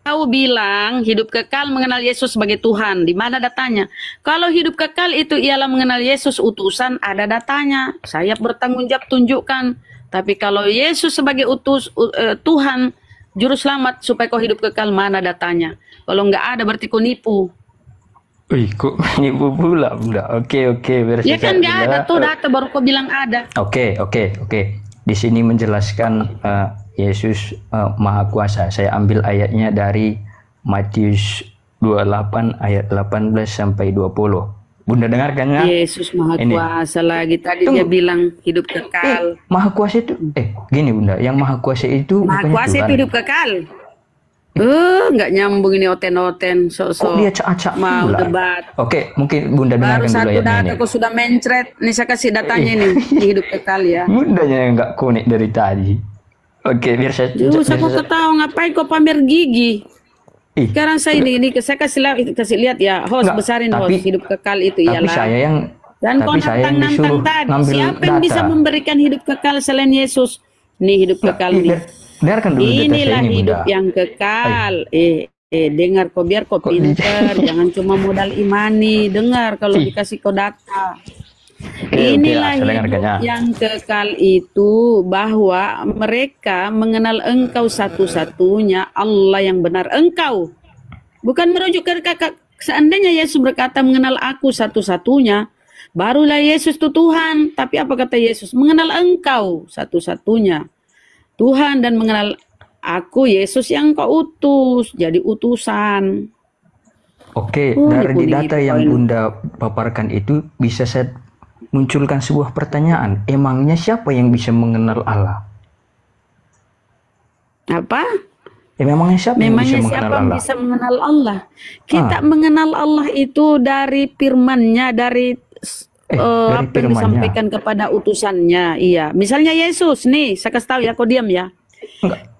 Kau bilang hidup kekal mengenal Yesus sebagai Tuhan. Di mana datanya? Kalau hidup kekal itu ialah mengenal Yesus utusan, ada datanya. Saya bertanggung jawab tunjukkan. Tapi kalau Yesus sebagai Tuhan, Juru Selamat supaya kau hidup kekal, mana datanya? Kalau nggak ada berarti kau nipu. Kok nipu pula Bunda? Oke. Ya kan nggak ada tuh data baru kau bilang ada. Oke. Di sini menjelaskan Yesus Maha Kuasa. Saya ambil ayatnya dari Matius 28 ayat 18 sampai 20. Bunda dengarkan ya? Yesus Maha Kuasa lagi. Tadi dia bilang hidup kekal. Maha Kuasa itu gini Bunda, yang Maha Kuasa itu Maha Kuasa itu hidup kekal. Nggak nyambung ini oten-oten. Kok dia acak-acak mau pula? Debat. Oke, mungkin Bunda dengarkan Baru dulu satu ayatnya data ini. aku sudah mencret. Ini saya kasih datanya nih. Hidup kekal ya. Bundanya yang nggak konek dari tadi. Oke, biar saya. Aku ketawa, ngapain kau pamer gigi? Sekarang saya ini saya kasih lihat ya, host besarin host hidup kekal itu ialah. Tapi saya yang dan kau nantang tadi siapa yang bisa memberikan hidup kekal selain Yesus? Nih hidup kekal nih. Dengarkan dulu Inilah ini, hidup Bunda. yang kekal. Dengar kau biar kau pinter, jangan cuma modal imani. Dengar kalau dikasih kau data. Inilah hidup yang kekal itu bahwa mereka mengenal Engkau satu-satunya Allah yang benar. Engkau bukan merujuk ke kakak. Seandainya Yesus berkata mengenal aku satu-satunya, barulah Yesus itu Tuhan. Tapi apa kata Yesus? Mengenal Engkau satu-satunya Tuhan dan mengenal aku Yesus yang kau utus. Jadi utusan. Oke, dari data yang Bunda paparkan itu bisa saya munculkan sebuah pertanyaan. Emangnya siapa yang bisa mengenal Allah? Apa? Memangnya siapa yang bisa mengenal Allah? Kita mengenal Allah itu dari firman-Nya, dari apa yang disampaikan kepada utusannya. Iya, misalnya Yesus nih, saya kasih tahu ya, kau diam ya.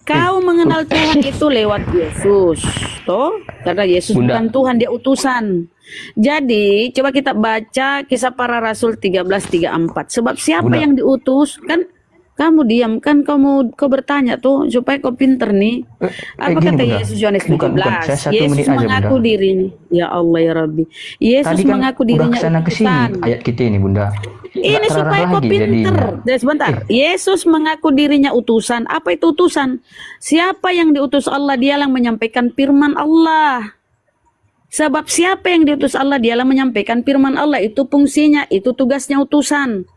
Kau mengenal Tuhan itu lewat Yesus, toh? Karena Yesus bukan Tuhan, dia utusan. Jadi coba kita baca Kisah Para Rasul 13:34. Sebab siapa yang diutus? Kan kamu diam kan, kau bertanya tuh supaya kau pinter nih. Apa kata Yesus Yohanes 17? Yesus mengaku dirinya. Ya Allah ya Rabbi. Yesus mengaku dirinya utusan. Ayat kita ini Bunda. Ini supaya kau pinter. Sebentar. Yesus mengaku dirinya utusan. Apa itu utusan? Siapa yang diutus Allah, dialah menyampaikan firman Allah. Sebab siapa yang diutus Allah, dialah menyampaikan firman Allah. Itu fungsinya, itu tugasnya utusan.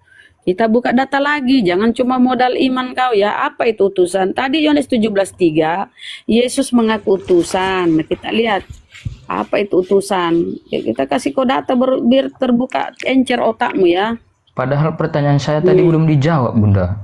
Kita buka data lagi, jangan cuma modal iman kau ya. Apa itu utusan? Tadi Yohanes 17:3, Yesus mengaku utusan. Nah, kita lihat Apa itu utusan? Ya, kita kasih kau data biar terbuka encer otakmu ya. Padahal pertanyaan saya tadi belum dijawab, Bunda.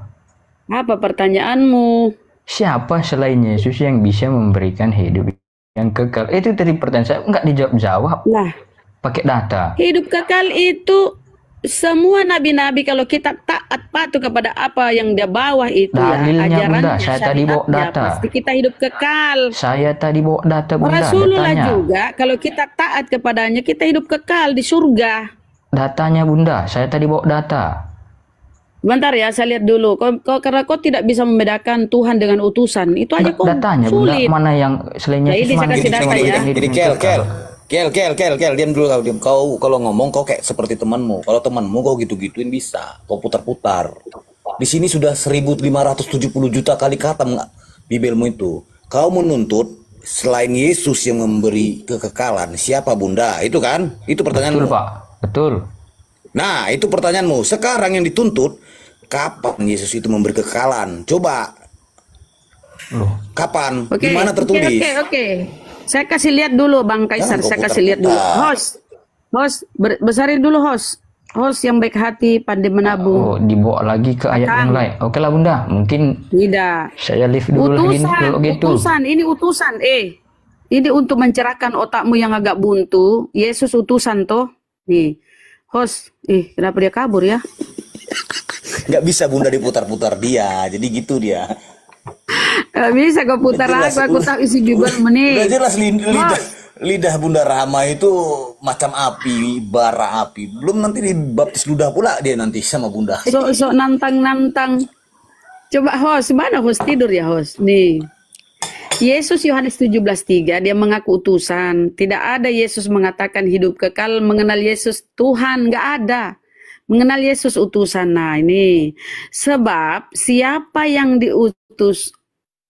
Apa pertanyaanmu? Siapa selain Yesus yang bisa memberikan hidup yang kekal? Itu tadi pertanyaan saya, nggak dijawab-jawab. Lah, pakai data. Hidup kekal itu semua nabi-nabi kalau kita taat patuh kepada apa yang dia bawa itu Dalilnya, ya, Bunda, saya tadi bawa data. Pasti kita hidup kekal. Saya tadi bawa data, Bunda, Rasulullah datanya. juga kalau kita taat kepadanya kita hidup kekal di surga. Datanya, Bunda, saya tadi bawa data. Bentar ya, saya lihat dulu. Karena kau tidak bisa membedakan Tuhan dengan utusan. Itu aja kok datanya, sulit. Bunda, mana yang selain Yesus, mana Jadi Kel, diam dulu kau. Kau kalau ngomong kau kayak seperti temanmu. Kalau temanmu kau gitu-gituin bisa. Kau putar-putar. Di sini sudah 1570 juta kali kata Bibelmu itu. Kau menuntut selain Yesus yang memberi kekekalan, siapa Bunda? Itu kan? Itu pertanyaanmu. Betul, Pak. Betul. Nah, itu pertanyaanmu. Sekarang yang dituntut, kapan Yesus itu memberi kekekalan? Coba. Kapan? Di mana tertulis? Oke. Saya kasih lihat dulu Bang Kaisar, saya kasih lihat dulu. Host, besarin dulu host. Host yang baik hati, pandai menabung. Oh, dibawa lagi ke ayat yang lain. Oke lah, Bunda, mungkin tidak. Saya lift dulu lagi kalau gitu. Ini utusan. Ini untuk mencerahkan otakmu yang agak buntu. Yesus utusan toh. Nih. Host, kenapa dia kabur ya? Nggak bisa Bunda diputar-putar dia, jadi gitu dia. Gak bisa kau putar aku tahu isi Bibel menit. Udah jelas lidah Bunda Rama itu macam api, bara api. Belum nanti dibaptis ludah pula dia nanti sama Bunda. Sok nantang. Coba host, mana host tidur ya host? Nih. Yesus Yohanes 17:3 dia mengaku utusan. Tidak ada Yesus mengatakan hidup kekal, mengenal Yesus Tuhan, nggak ada. Mengenal Yesus utusan. Nah ini sebab siapa yang diutus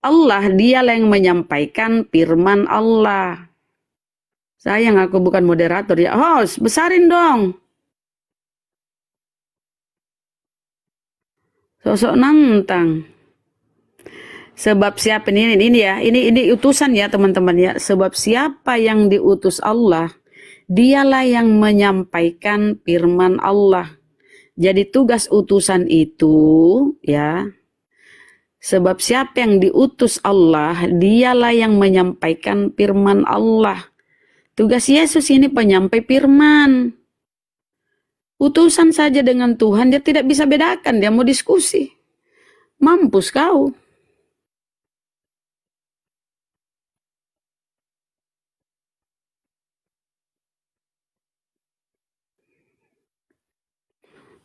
Allah, dialah yang menyampaikan firman Allah. Sayang aku bukan moderator ya. Host, besarin dong. Sosok nantang. Sebab siapa ini ya, ini utusan ya teman-teman ya. Sebab siapa yang diutus Allah, dialah yang menyampaikan firman Allah. Jadi tugas utusan itu ya. Sebab siapa yang diutus Allah, dialah yang menyampaikan firman Allah. Tugas Yesus ini penyampai firman. Utusan saja dengan Tuhan, dia tidak bisa bedakan, dia mau diskusi. Mampus kau.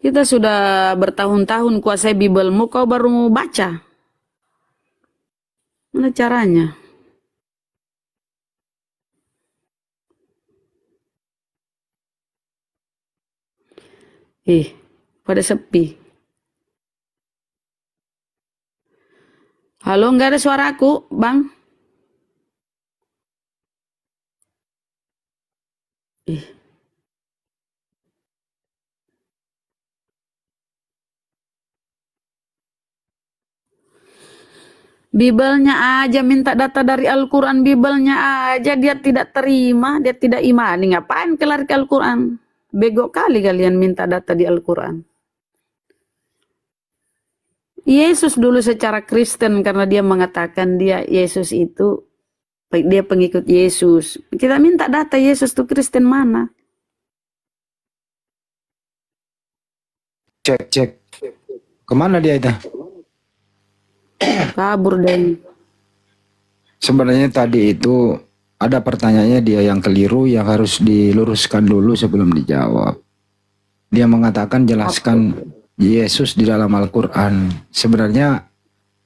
Kita sudah bertahun-tahun kuasai Bibelmu, kau baru mau baca. Mana caranya? Pada sepi. Halo, nggak ada suaraku, Bang? Bibelnya aja minta data dari Al-Quran, Bibelnya aja dia tidak terima, dia tidak imani. Ngapain kelar ke Al-Quran? Bego kali kalian minta data di Al-Quran. Yesus dulu secara Kristen karena dia mengatakan dia Yesus itu, dia pengikut Yesus. Kita minta data Yesus itu Kristen mana? Cek. Kemana dia itu? Kabur deh. Sebenarnya tadi itu ada pertanyaannya dia yang keliru yang harus diluruskan dulu sebelum dijawab. Dia mengatakan jelaskan Yesus di dalam Al-Quran. Sebenarnya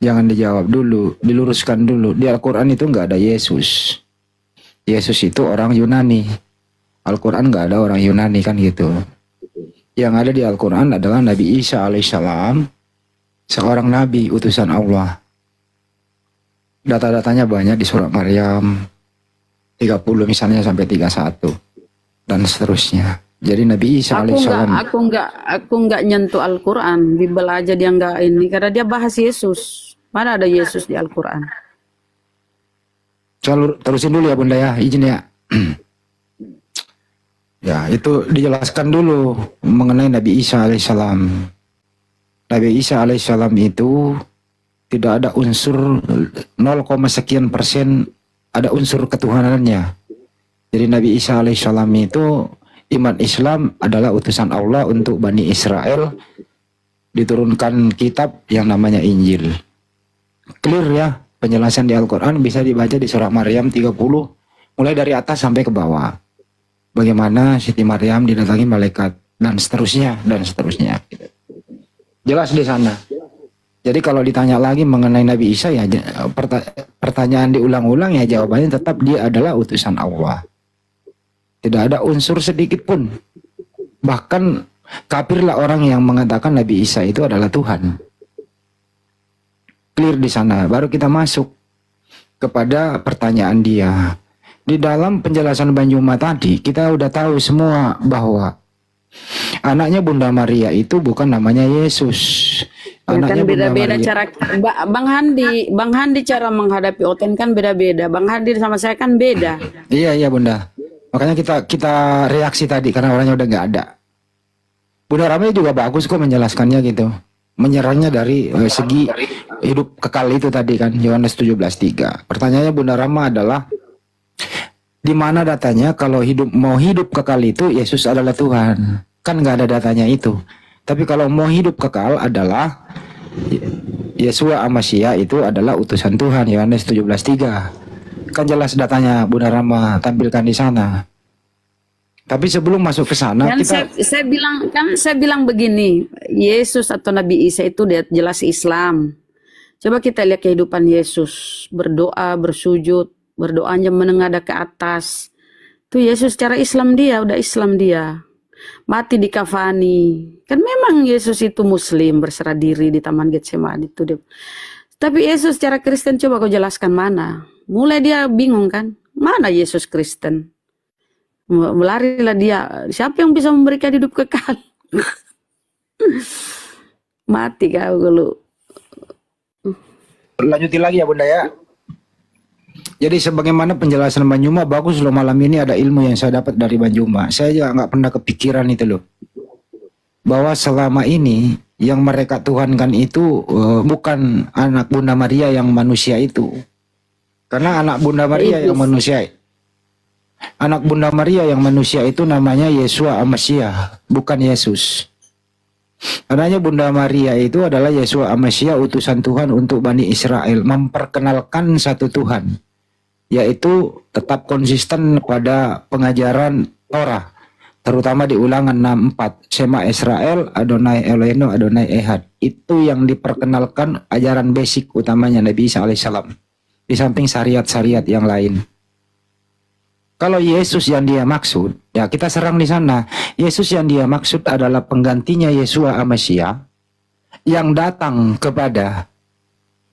jangan dijawab dulu, diluruskan dulu. Di Al-Quran itu nggak ada Yesus. Yesus itu orang Yunani. Al-Quran nggak ada orang Yunani kan gitu. Yang ada di Al-Quran adalah Nabi Isa alaihissalam, seorang nabi utusan Allah. Data-datanya banyak di surat Maryam 30 misalnya sampai 31 dan seterusnya. Jadi Nabi Isa alaihissalam. Aku nggak nyentuh Al-Quran, Bibel aja dia nggak ini karena dia bahas Yesus. Mana ada Yesus di Al-Quran? Terusin dulu ya Bunda ya, izin ya. Ya, itu dijelaskan dulu mengenai Nabi Isa alaihissalam. Nabi Isa alaihissalam itu tidak ada unsur 0, sekian% ada unsur ketuhanannya. Jadi Nabi Isa alaihissalam itu iman Islam adalah utusan Allah untuk Bani Israel, diturunkan kitab yang namanya Injil. Clear ya, penjelasan di Al-Quran bisa dibaca di surah Maryam 30, mulai dari atas sampai ke bawah. Bagaimana Siti Maryam didatangi malaikat dan seterusnya jelas di sana. Jadi kalau ditanya lagi mengenai Nabi Isa ya pertanyaan diulang-ulang ya jawabannya tetap dia adalah utusan Allah. Tidak ada unsur sedikit pun. Bahkan kafirlah orang yang mengatakan Nabi Isa itu adalah Tuhan. Clear di sana. Baru kita masuk kepada pertanyaan dia. Di dalam penjelasan Bang Juma tadi, kita udah tahu semua bahwa anaknya Bunda Maria itu bukan namanya Yesus. Anaknya kan beda-beda cara Bang Handi cara menghadapi Oten kan beda-beda. Bang Handi sama saya kan beda. Iya Bunda. Makanya kita reaksi tadi karena orangnya udah nggak ada. Bunda Rame juga bagus kok menjelaskannya gitu. Menyerangnya dari segi hidup kekal itu tadi kan, Yohanes 17:3. Pertanyaannya Bunda Rama adalah di mana datanya kalau mau hidup kekal itu Yesus adalah Tuhan? Kan nggak ada datanya itu. Tapi kalau mau hidup kekal adalah Yesua Amasya itu adalah utusan Tuhan, Yohanes 17:3. Kan jelas datanya Bunda Rama tampilkan di sana. Tapi sebelum masuk ke sana saya bilang begini, Yesus atau Nabi Isa itu dia jelas Islam. Coba kita lihat kehidupan Yesus, berdoa, bersujud, berdoanya menengadah ke atas. Itu Yesus secara Islam dia, udah Islam dia. Mati di kafani. Kan memang Yesus itu muslim, berserah diri di Taman Getsemani itu dia. Tapi Yesus secara Kristen coba kau jelaskan mana? Mulai dia bingung kan? Mana Yesus Kristen? Melarilah dia. Siapa yang bisa memberikan hidup kekal? Mati kau kalau. Lanjutin lagi ya Bunda ya. Jadi sebagaimana penjelasan Bang Juma bagus loh, malam ini ada ilmu yang saya dapat dari Bang Juma. Saya juga nggak pernah kepikiran itu loh. Bahwa selama ini yang mereka tuhankan itu bukan anak Bunda Maria yang manusia itu. Karena anak Bunda Maria yang manusia. Anak Bunda Maria yang manusia itu namanya Yesua Amasya, bukan Yesus. Adanya Bunda Maria itu adalah Yesua Amasya, utusan Tuhan untuk Bani Israel, memperkenalkan satu Tuhan, yaitu tetap konsisten pada pengajaran Torah, terutama di Ulangan 6:4, Shema Israel, Adonai Eloheinu, Adonai Ehad. Itu yang diperkenalkan ajaran basic utamanya Nabi Isa alaihissalam, di samping syariat-syariat yang lain. Kalau Yesus yang dia maksud, ya kita serang di sana. Yesus yang dia maksud adalah penggantinya Yesua Amasya yang datang kepada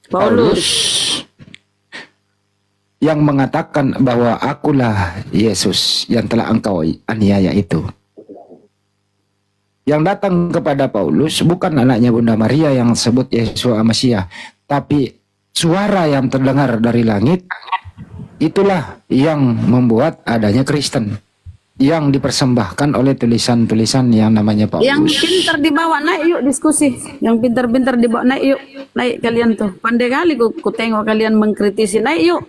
Paulus yang mengatakan bahwa akulah Yesus yang telah engkau aniaya itu. Yang datang kepada Paulus bukan anaknya Bunda Maria yang sebut Yesua Amasya, tapi suara yang terdengar dari langit. Itulah yang membuat adanya Kristen yang dipersembahkan oleh tulisan-tulisan yang namanya Paulus. Yang pintar dibawa naik yuk diskusi. Yang pintar-pintar dibawa naik yuk. Naik kalian tuh. Pandai kali ku tengok kalian mengkritisi. Naik yuk.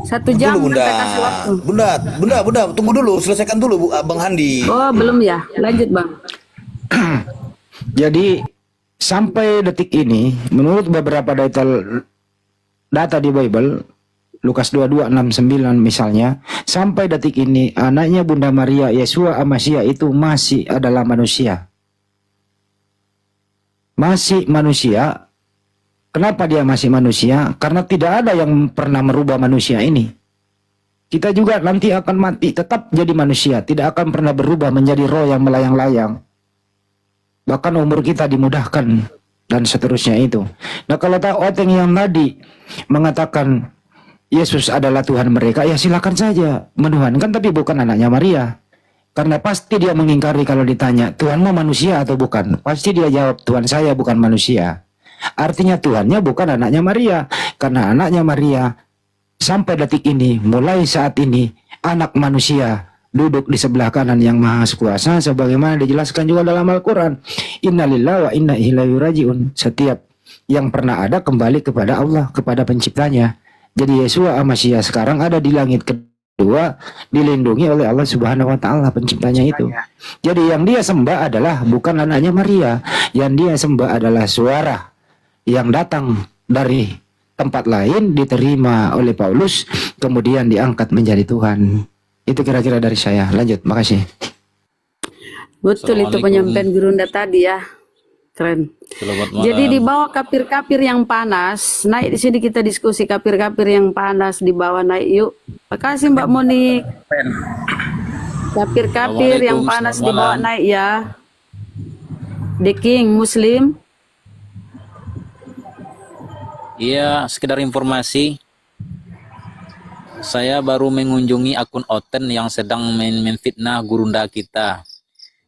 1 jam dulu, Bunda. kasih waktu. Bunda, tunggu dulu, selesaikan dulu Bang Handi. Oh, belum ya. Lanjut, Bang. Jadi sampai detik ini menurut beberapa data di Bible, Lukas 22:69 misalnya, sampai detik ini anaknya Bunda Maria Yesua Amasya itu masih adalah manusia. Masih manusia. Kenapa dia masih manusia? Karena tidak ada yang pernah merubah manusia ini. Kita juga nanti akan mati, tetap jadi manusia, tidak akan pernah berubah menjadi roh yang melayang-layang. Bahkan umur kita dimudahkan dan seterusnya itu. Nah, kalau Oteng yang tadi mengatakan Yesus adalah Tuhan mereka, ya silakan saja menuhankan, tapi bukan anaknya Maria. Karena pasti dia mengingkari kalau ditanya, Tuhanmu manusia atau bukan? Pasti dia jawab, Tuhan saya bukan manusia. Artinya Tuhannya bukan anaknya Maria. Karena anaknya Maria sampai detik ini, mulai saat ini, anak manusia duduk di sebelah kanan yang maha kuasa, sebagaimana dijelaskan juga dalam Al-Quran. Innalillahi wa inna ilaihi rajiun. Setiap yang pernah ada kembali kepada Allah, kepada penciptanya. Jadi Yesua Masya sekarang ada di langit kedua, dilindungi oleh Allah Subhanahu wa taala, penciptanya itu. Jadi yang dia sembah adalah bukan anaknya Maria, yang dia sembah adalah suara yang datang dari tempat lain, diterima oleh Paulus, kemudian diangkat menjadi Tuhan. Itu kira-kira dari saya. Lanjut, makasih. Betul itu penyampaian Gurunda tadi ya. Keren. Jadi di bawah kapir-kapir yang panas, naik di sini kita diskusi kapir-kapir yang panas di bawah, naik yuk. Makasih Mbak Monik. Kapir-kapir yang panas di bawah naik ya. The King Muslim. Iya, sekedar informasi. Saya baru mengunjungi akun Oten yang sedang memfitnah Gurunda kita.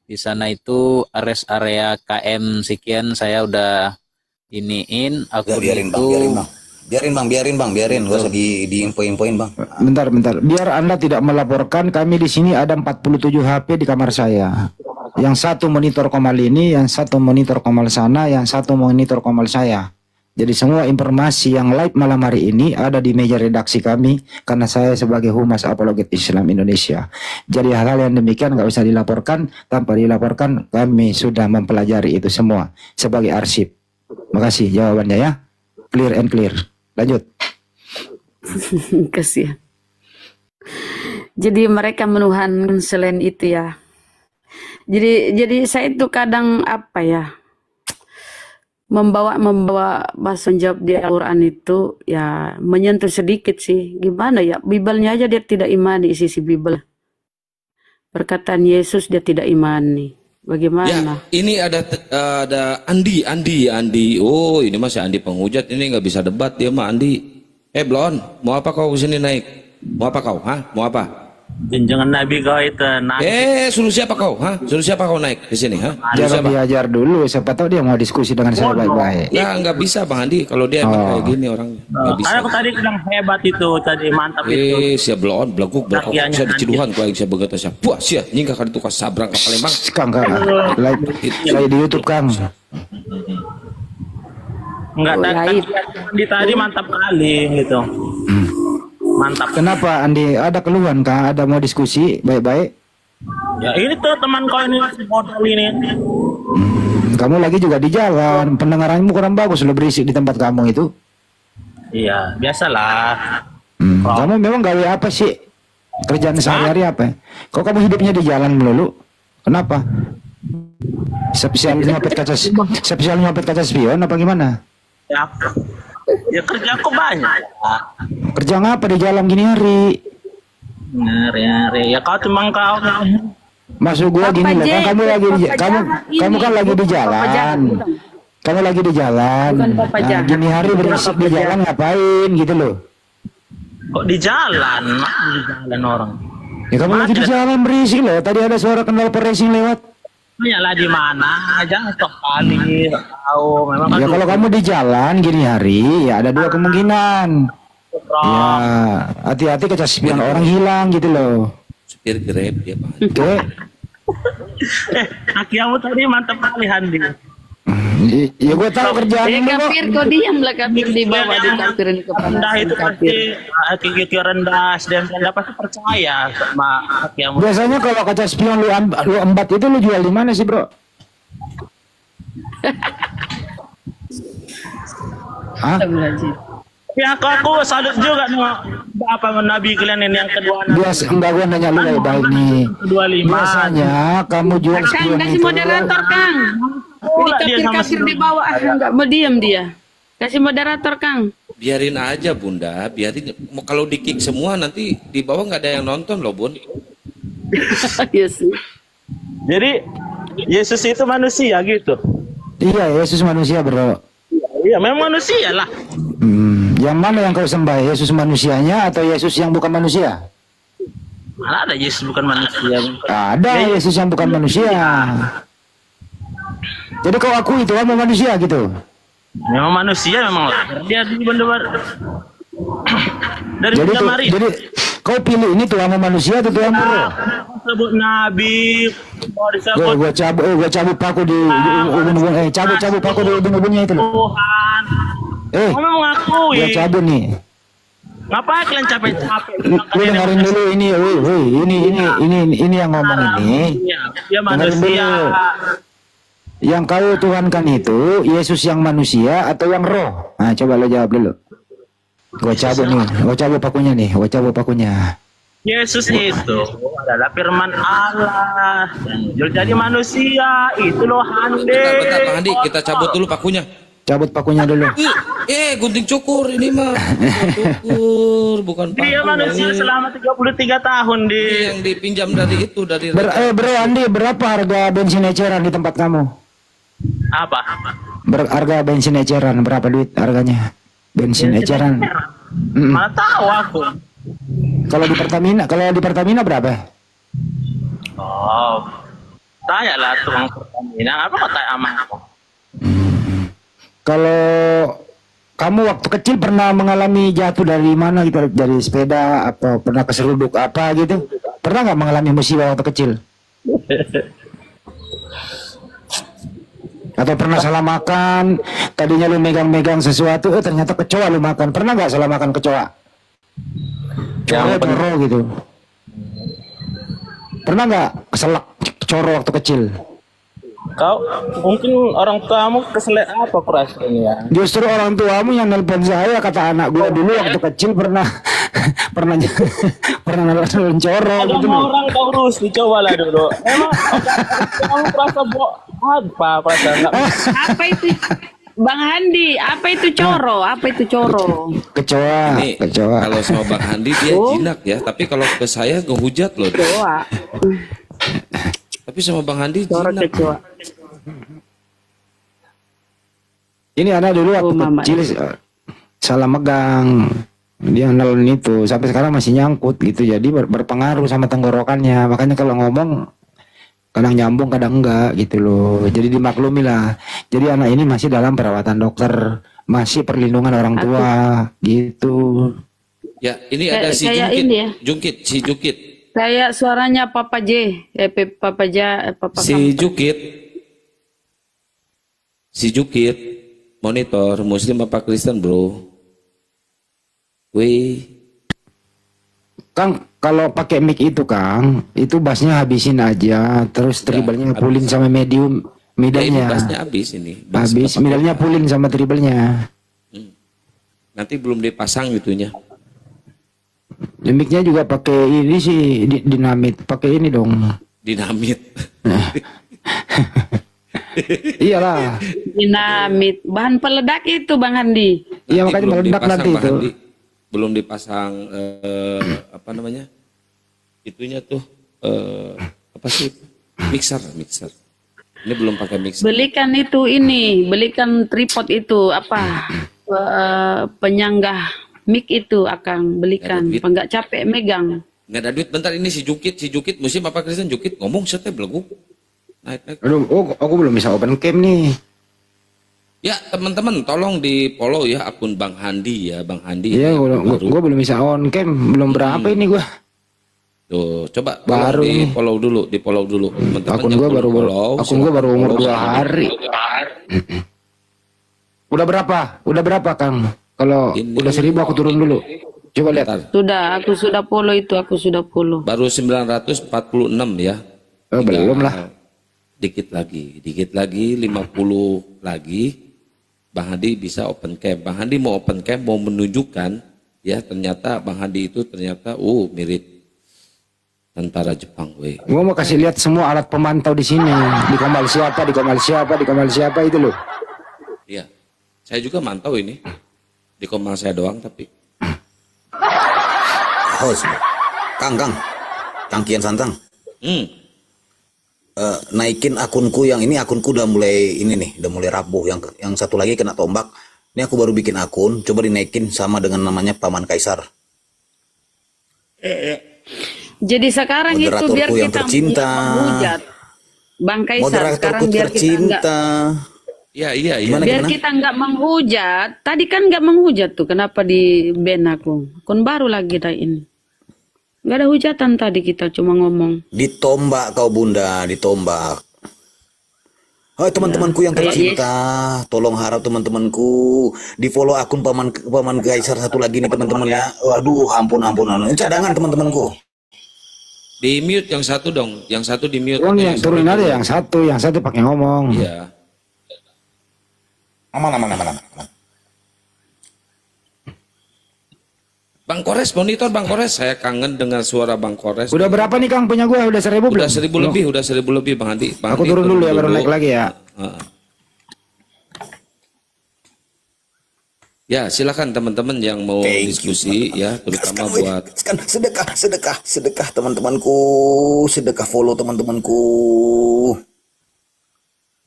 Di sana itu rest area KM sekian, saya udah iniin akun biarin, itu. Biarin bang, gak usah diinfo-infoin bang. Bentar. Biar Anda tidak melaporkan, kami di sini ada 47 HP di kamar saya. Yang satu monitor komal ini, yang satu monitor komal sana, yang satu monitor komal saya. Jadi semua informasi yang live malam hari ini ada di meja redaksi kami, karena saya sebagai Humas Apologet Islam Indonesia. Jadi hal-hal yang demikian nggak usah dilaporkan. Tanpa dilaporkan, kami sudah mempelajari itu semua sebagai arsip. Makasih jawabannya ya. Clear and clear. Lanjut. Kasihan. Jadi mereka menuhankan selain itu ya. Jadi saya itu kadang apa ya, membawa bahasa jawab di Al-Quran itu ya menyentuh sedikit sih. Gimana ya, Bibelnya aja dia tidak imani, isi Bibel. Perkataan Yesus dia tidak imani. Bagaimana? Ya, ini ada Andi. Oh, ini masih Andi penghujat, ini nggak bisa debat dia mah Andi. Blon, mau apa kau kesini naik? Mau apa kau? Mau apa? Junjungan Nabi kau itu naik. Suruh siapa kau? Suruh siapa kau naik di sini? Jangan diajar dulu, siapa tahu dia mau diskusi dengan saya baik-baik. Ya nggak bisa Bang Andi, kalau dia emang kayak gini orangnya. Nggak bisa. Aku tadi bilang hebat itu, tadi mantap itu. Siap belon, belakuk, saya diciduhan, saya begitu saya puas ya, nyingkah kali itu sabrang ke Palembang. Kang, saya di YouTube Kang. Enggak, tadi mantap kali gitu. Mantap. Kenapa Andi? Ada keluhan kah? Ada mau diskusi baik-baik? Ya ini tuh teman kau ini modal ini. Kamu lagi juga di jalan, pendengaranmu kurang bagus, lo berisik di tempat kamu itu. Iya, biasalah. Kamu memang gawe apa sih? Kerjaan sehari-hari apa? Kok kamu hidupnya di jalan melulu? Kenapa? Spesial nyopet kaca spion apa gimana? Ya kerjaku banyak. Kerja ngapa di jalan gini hari? Ya kau cuma kau. Maksud gua gini lah, kan kamu lagi kamu kan lagi di jalan. Kamu lagi di jalan. Nah, gini hari berisik di jalan ngapain gitu loh? Kok di jalan? Di jalan orang. Ya kamu lagi di jalan berisik loh. Tadi ada suara knalpot racing lewat. Lah di mana? Jangan sok kali tahu. Memang kan ya kalau kamu di jalan gini hari, ya ada dua kemungkinan. Ya, hati-hati kaca spion orang hilang gitu loh. Supir Grab dia Bang. Oke. Kaki kamu tadi mantap kali Handi. Ya gue tahu kerjaan lu kok. Kapir kau diam lah, kapir di bawah di kapirin ke rendah itu pasti kaki rendah, dan rendah pasti percaya sama kaki kamu. Biasanya kalau kaca spion lu embat itu lu jual di mana sih bro? Hah? Ya aku salut juga apa Nabi kalian ini yang kedua. Enggak, gua nanya lu baik-baik nih. 25. Biasanya kamu jual spion itu. Kasih moderator Kang. Ini kapir di bawah enggak mau diam dia. Kasih moderator Kang. Biarin aja Bunda, biarin. Kalau di kick semua nanti di bawah nggak ada yang nonton loh Bun. Yes. Jadi Yesus itu manusia gitu. Iya, Yesus manusia bro. Iya, memang manusia lah. Yang mana yang kau sembah? Yesus manusianya atau Yesus yang bukan manusia? Mana ada Yesus bukan manusia? Ada Yesus yang bukan manusia. Jadi kau akui itu kamu manusia gitu? Memang manusia memang lah. Dia di benar dari jadi Kau pilih ini Tuhanmu manusia atau Tuhanmu roh? Sebut nabi, mau disebut Gua cabut paku di ubun-ubun, cabut paku di ubun-ubunnya itu loh. Tuhan. Kamu mengakui. Gua cabut nih. Ngapain kalian capek-capek? Lu dengerin dulu ini, ini yang ngomong ini. Dia manusia. Yang kau tuhankan itu Yesus yang manusia atau yang roh? Nah, coba lo jawab dulu. Gua cabut nih, gua cabut pakunya. Yesus itu adalah firman Allah yang jadi manusia. Itu loh Hande. Bentar Bang Handi, kita cabut dulu pakunya. Cabut pakunya dulu. Gunting cukur ini mah. Cukur, bukan paku. Dia manusia selama 33 tahun yang dipinjam dari itu dari Bro Andi, berapa harga bensin eceran di tempat kamu? Apa? Harga bensin eceran berapa duit harganya? Bensin eceran. Mana tahu aku. Kalau di Pertamina berapa? Oh. Tanyalah tukang Pertamina, apa kata sama aku? Kalau kamu waktu kecil pernah mengalami jatuh dari mana gitu, dari sepeda atau pernah keseruduk apa gitu? Pernah nggak mengalami musibah waktu kecil? Atau pernah salah makan? Tadinya lu megang-megang sesuatu, ternyata kecoa lu makan. Pernah nggak salah makan kecoa? Coro gitu. Pernah nggak keselak coro waktu kecil? Kau mungkin orang tuamu keselak apa perasaan ya? Justru orang tuamu yang nelpon saya, kata anak gua dulu waktu kecil pernah nelpon coro ada gitu. orang kau urus, dicoba lah dulu. Emang kamu merasa apa perasaan? Apa itu Bang Handi? Apa itu coro? Kecoa. Kalau sama Bang Handi dia jinak ya, tapi kalau ke saya ngehujat loh. Kecoa. Tapi sama Bang Handi jinak. Ini ada dulu waktu kecil salah megang, dia nelen itu sampai sekarang masih nyangkut gitu, jadi berpengaruh sama tenggorokannya. Makanya kalau ngomong kadang nyambung kadang enggak gitu loh, jadi dimaklumi lah. Jadi anak ini masih dalam perawatan dokter, masih perlindungan orang tua gitu. Ya ini ada si Jungkit, si Jukit. Kayak suaranya Papa J, Papa Si Jukit monitor Muslim apa Kristen bro? Kang, kalau pakai mic itu Kang, itu bassnya habisin aja, terus treble-nya pulin sama middle-nya. Bassnya habis ini. Habis, middle-nya pulin sama treble-nya. Nanti belum dipasang itunya. Mic-nya juga pakai ini sih, dinamit, pakai ini dong. Dinamit. Iyalah. Dinamit, bahan peledak itu Bang Handi. Iya makanya meledak nanti itu. Belum dipasang apa namanya? Itunya tuh apa sih? Mixer. Ini belum pakai mixer. Belikan tripod itu apa? Penyanggah mic itu akan belikan. Enggak capek megang. Nggak ada duit. Bentar, ini si Jukit Muslim apa Kristen? Jukit ngomong setnya belegu. Naik. Aduh, aku belum bisa open cam nih. Ya teman-teman tolong di follow ya akun Bang Handi ya, Bang Handi. Iya, gua belum bisa on cam, belum berapa ini gua. Tuh, coba baru di follow dulu, teman-teman. Akun gua baru umur 2 hari. Udah berapa Kang? Kalau udah 1000 aku turun dulu. Coba lihat. Aku sudah follow. Baru 946 ya. Belum lah. Dikit lagi 50 lagi Bang Handi bisa open cam. Bang Handi mau open cam, mau menunjukkan ya, ternyata Bang Handi itu ternyata mirip tentara Jepang Gua mau kasih lihat semua alat pemantau di sini. Di komal siapa itu loh. Iya. Saya juga mantau ini. Di komal saya doang tapi. Host. Kang Kian Santang. Naikin akunku yang ini, akunku udah mulai rapuh, yang satu lagi kena tombak. Ini aku baru bikin akun, coba dinaikin sama dengan namanya Paman Kaisar. Jadi sekarang itu biar yang kita tercinta, menghujat Bang Kaisar, sekarang biar tercinta. Iya. Biar kita nggak menghujat. Tadi kan nggak menghujat tuh, kenapa di ban aku? Akun baru lagi dah ini. Nggak ada hujatan tadi, kita cuma ngomong. Ditombak kau bunda, ditombak. Hai teman-temanku yang Kayak tercinta, tolong harap teman-temanku di follow akun paman Kaisar satu lagi nih teman-teman ya. Waduh, ampun. Ini cadangan teman-temanku. Di mute yang satu dong, yang satu di mute. Yang turunin aja yang satu pakai ngomong. Iya. Aman. Bang Kores, monitor Bang Kores, saya kangen dengan suara Bang Kores. Udah berapa nih Kang punya gue? Udah 1.000 belum? Udah 1.000 lebih Bang Andi. Aku turun dulu ya, baru naik lagi ya. Ya, silakan teman-teman yang mau diskusi ya, terutama buat sedekah teman-temanku, sedekah follow teman-temanku.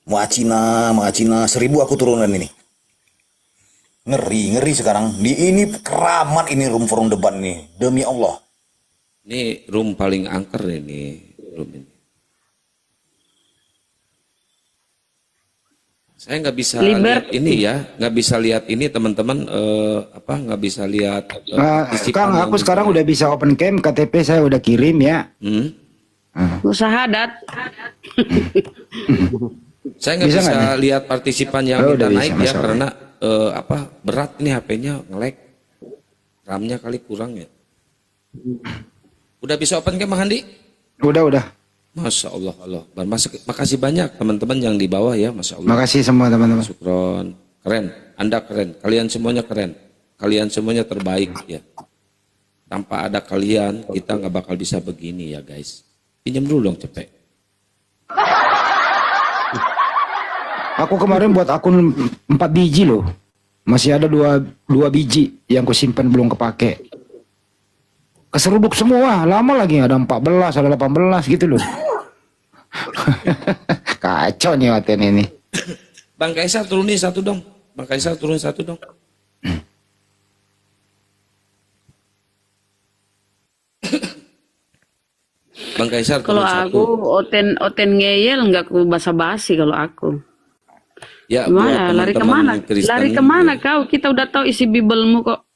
Muacina 1.000 aku turunan ini. Ngeri sekarang. Ini keramat ini room forum debat nih, demi Allah. Ini room paling angker ini, room ini. Saya nggak bisa lihat ini ya, nggak bisa lihat ini teman-teman, nggak bisa lihat. Kang, aku sekarang udah bisa open cam, KTP saya udah kirim ya. Syahadat. Saya nggak bisa lihat partisipan yang minta naik ya, karena berat ini HP-nya nge-lag, RAM-nya kali kurang ya. Udah bisa open cam Bang Handi? Udah. Masya Allah, makasih banyak teman-teman yang di bawah ya, Masya Allah. Makasih semua teman-teman. Syukron, keren, Anda keren, kalian semuanya keren, kalian semuanya terbaik ya. Tanpa ada kalian kita nggak bakal bisa begini ya guys. Pinjam dulu dong cepet. Aku kemarin buat akun 4 biji loh. Masih ada 2 biji yang kusimpan belum kepake. Keseruduk semua, lama lagi ada 14, ada 18 gitu loh. Kacau nih Waten ini. Bang Kaisar turunin satu dong. Bang Kaisar turun satu dong. Bang Kaisar kalau aku oten ngeyel nggak aku basa-basi kalau aku. Ya, gimana? Lari kemana? Lari kemana kau? Kita udah tahu isi Bibelmu kok.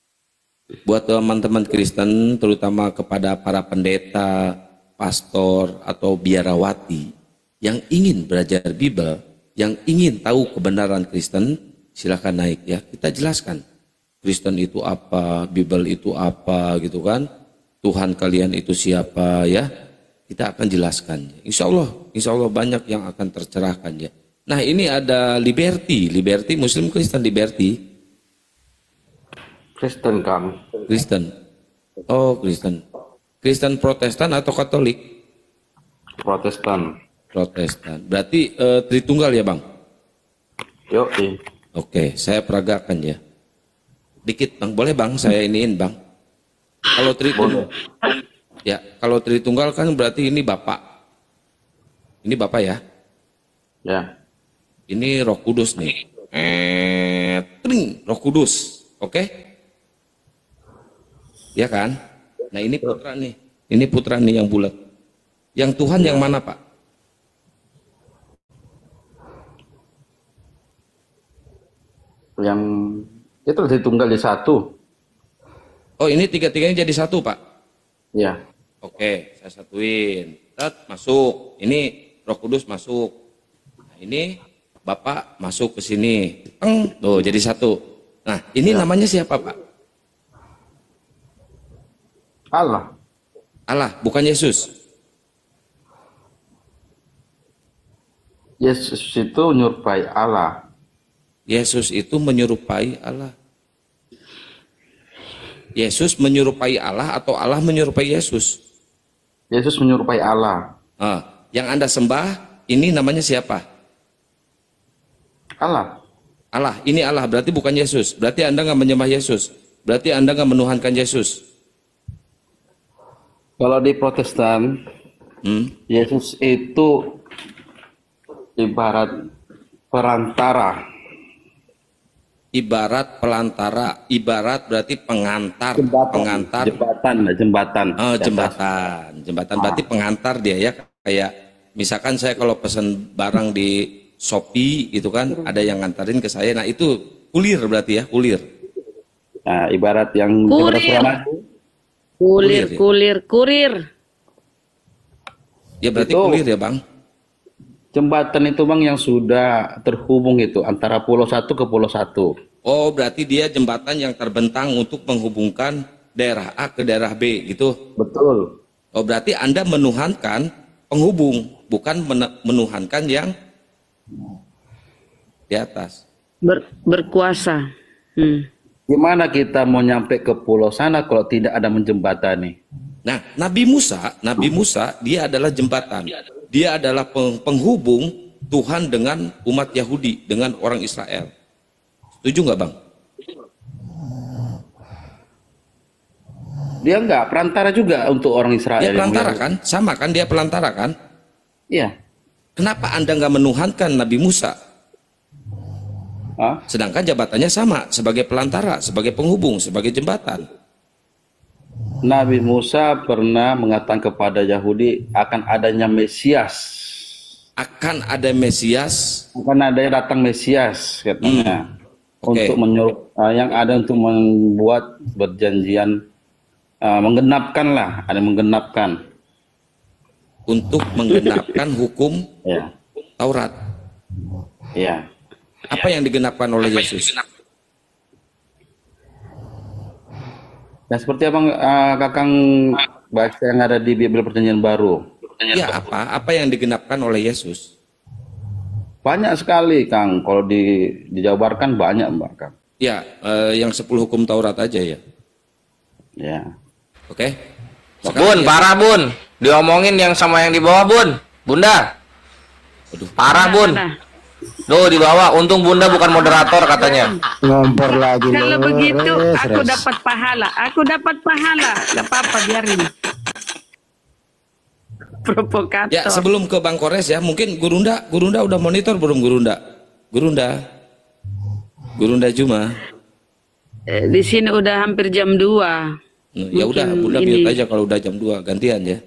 Buat teman-teman Kristen, terutama kepada para pendeta, pastor, atau biarawati yang ingin belajar Bible, yang ingin tahu kebenaran Kristen, silahkan naik ya. Kita jelaskan Kristen itu apa, Bible itu apa gitu kan. Tuhan kalian itu siapa ya. Kita akan jelaskan. Insya Allah banyak yang akan tercerahkan ya. Nah ini ada Liberty Muslim Kristen Liberty. Kristen kami. Kristen. Oh Kristen. Kristen Protestan atau Katolik? Protestan. Berarti Tritunggal ya Bang? Yoi. Oke, saya peragakan ya. Dikit Bang, boleh Bang saya iniin Bang. Kalau Tritunggal. Ya, kalau Tritunggal kan berarti ini Bapak. Ini Bapak ya? Ya. Ini Roh Kudus nih. Roh Kudus. Oke? Ya kan? Nah ini putra nih. Ini putra nih yang bulat. Yang Tuhan yang mana Pak? Yang itu ditunggal di satu. Oh ini tiga-tiganya jadi satu Pak? Ya. Oke, saya satuin. Masuk. Ini Roh Kudus masuk. Nah, ini Bapak masuk ke sini. Tuh jadi satu. Nah, ini namanya siapa, Pak? Allah. Allah, bukan Yesus. Yesus itu menyerupai Allah. Yesus itu menyerupai Allah. Yesus menyerupai Allah atau Allah menyerupai Yesus? Yesus menyerupai Allah. Yang Anda sembah ini namanya siapa? Allah. Allah, ini Allah, berarti bukan Yesus. Berarti Anda nggak menyembah Yesus. Berarti Anda nggak menuhankan Yesus. Kalau di Protestan, Yesus itu ibarat perantara. Ibarat pelantara, ibarat berarti pengantar, jembatan. Jembatan berarti pengantar dia ya. Kayak misalkan saya kalau pesan barang di Shopee gitu kan, ada yang ngantarin ke saya. Nah itu kulir berarti ya, kulir. Nah, ibarat yang kurir. Kurir. Ya berarti Itu kulir ya Bang. jembatan itu Bang yang sudah terhubung itu antara pulau satu ke pulau satu. Oh berarti dia jembatan yang terbentang untuk menghubungkan daerah A ke daerah B gitu. Betul. Oh berarti Anda menuhankan penghubung, bukan menuhankan yang di atas. Berkuasa. Gimana kita mau nyampe ke pulau sana kalau tidak ada menjembatani? Nah, Nabi Musa dia adalah jembatan. Dia adalah penghubung Tuhan dengan umat Yahudi, dengan orang Israel. Setuju nggak Bang? Dia enggak perantara juga untuk orang Israel. Dia pelantara kan? Sama kan dia pelantara kan? Iya. Kenapa Anda nggak menuhankan Nabi Musa? Sedangkan jabatannya sama, sebagai pelantara, sebagai penghubung, sebagai jembatan. Nabi Musa pernah mengatakan kepada Yahudi akan adanya Mesias. Akan ada Mesias. Akan ada yang datang Mesias katanya. Oke. Untuk menyuruh yang ada untuk membuat perjanjian menggenapkan lah, ada yang menggenapkan. Untuk menggenapkan hukum Taurat. Ya. Apa yang digenapkan oleh Yesus? Nah, seperti abang Kakang baca yang ada di Bible Perjanjian Baru. Ya apa yang digenapkan oleh Yesus? Banyak sekali Kang, kalau dijabarkan banyak Mbak Kang. Ya, yang 10 hukum Taurat aja ya. Ya. Oke. Bun, parah Bun. Diomongin yang sama yang di bawah Bun. Bunda. Parah Bun. Tuh di bawah, untung Bunda bukan moderator katanya. Ngompor lagi. Kalau begitu aku dapat pahala. Gak apa-apa, biarin. Provokator. Ya, sebelum ke Bang Kores ya, mungkin Gurunda udah monitor belum Gurunda Juma. Di sini udah hampir jam 2. Ya udah, Bunda mute aja kalau udah jam 2, gantian ya.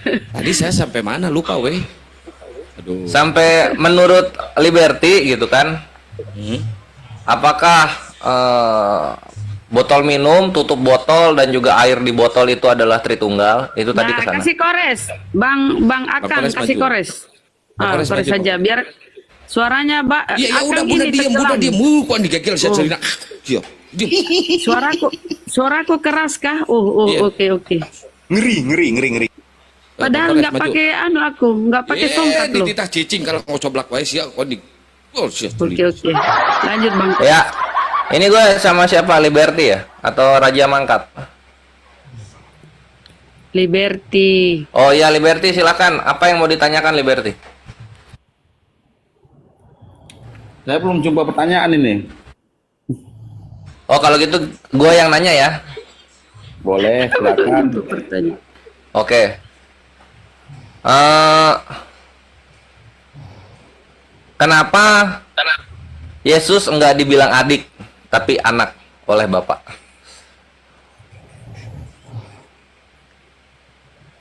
Tadi saya sampai mana lupa weh. Aduh. Sampai menurut Liberty gitu kan. Apakah botol minum, tutup botol dan juga air di botol itu adalah Tritunggal? Itu tadi kesana. Kasih Kores, Bang Akan kasih Kores. Kores saja biar suaranya ya udah Bunda diam. Kok digegel saya cerita. Diam. Suaraku keras kah? Oke. Ngeri. Padahal nggak pakai nggak pakai tongkat loh. Dititah cicing kalau mau coblak wae sia kok di. Oke. Lanjut Bang. Ya. Ini gue sama siapa? Liberty ya? Atau Raja Mangkat? Liberty. Oh iya Liberty, silakan. Apa yang mau ditanyakan Liberty? Saya belum jumpa pertanyaan ini. Oh kalau gitu gue yang nanya ya. Boleh, silakan. Oke. Kenapa Yesus enggak dibilang adik tapi anak oleh Bapak?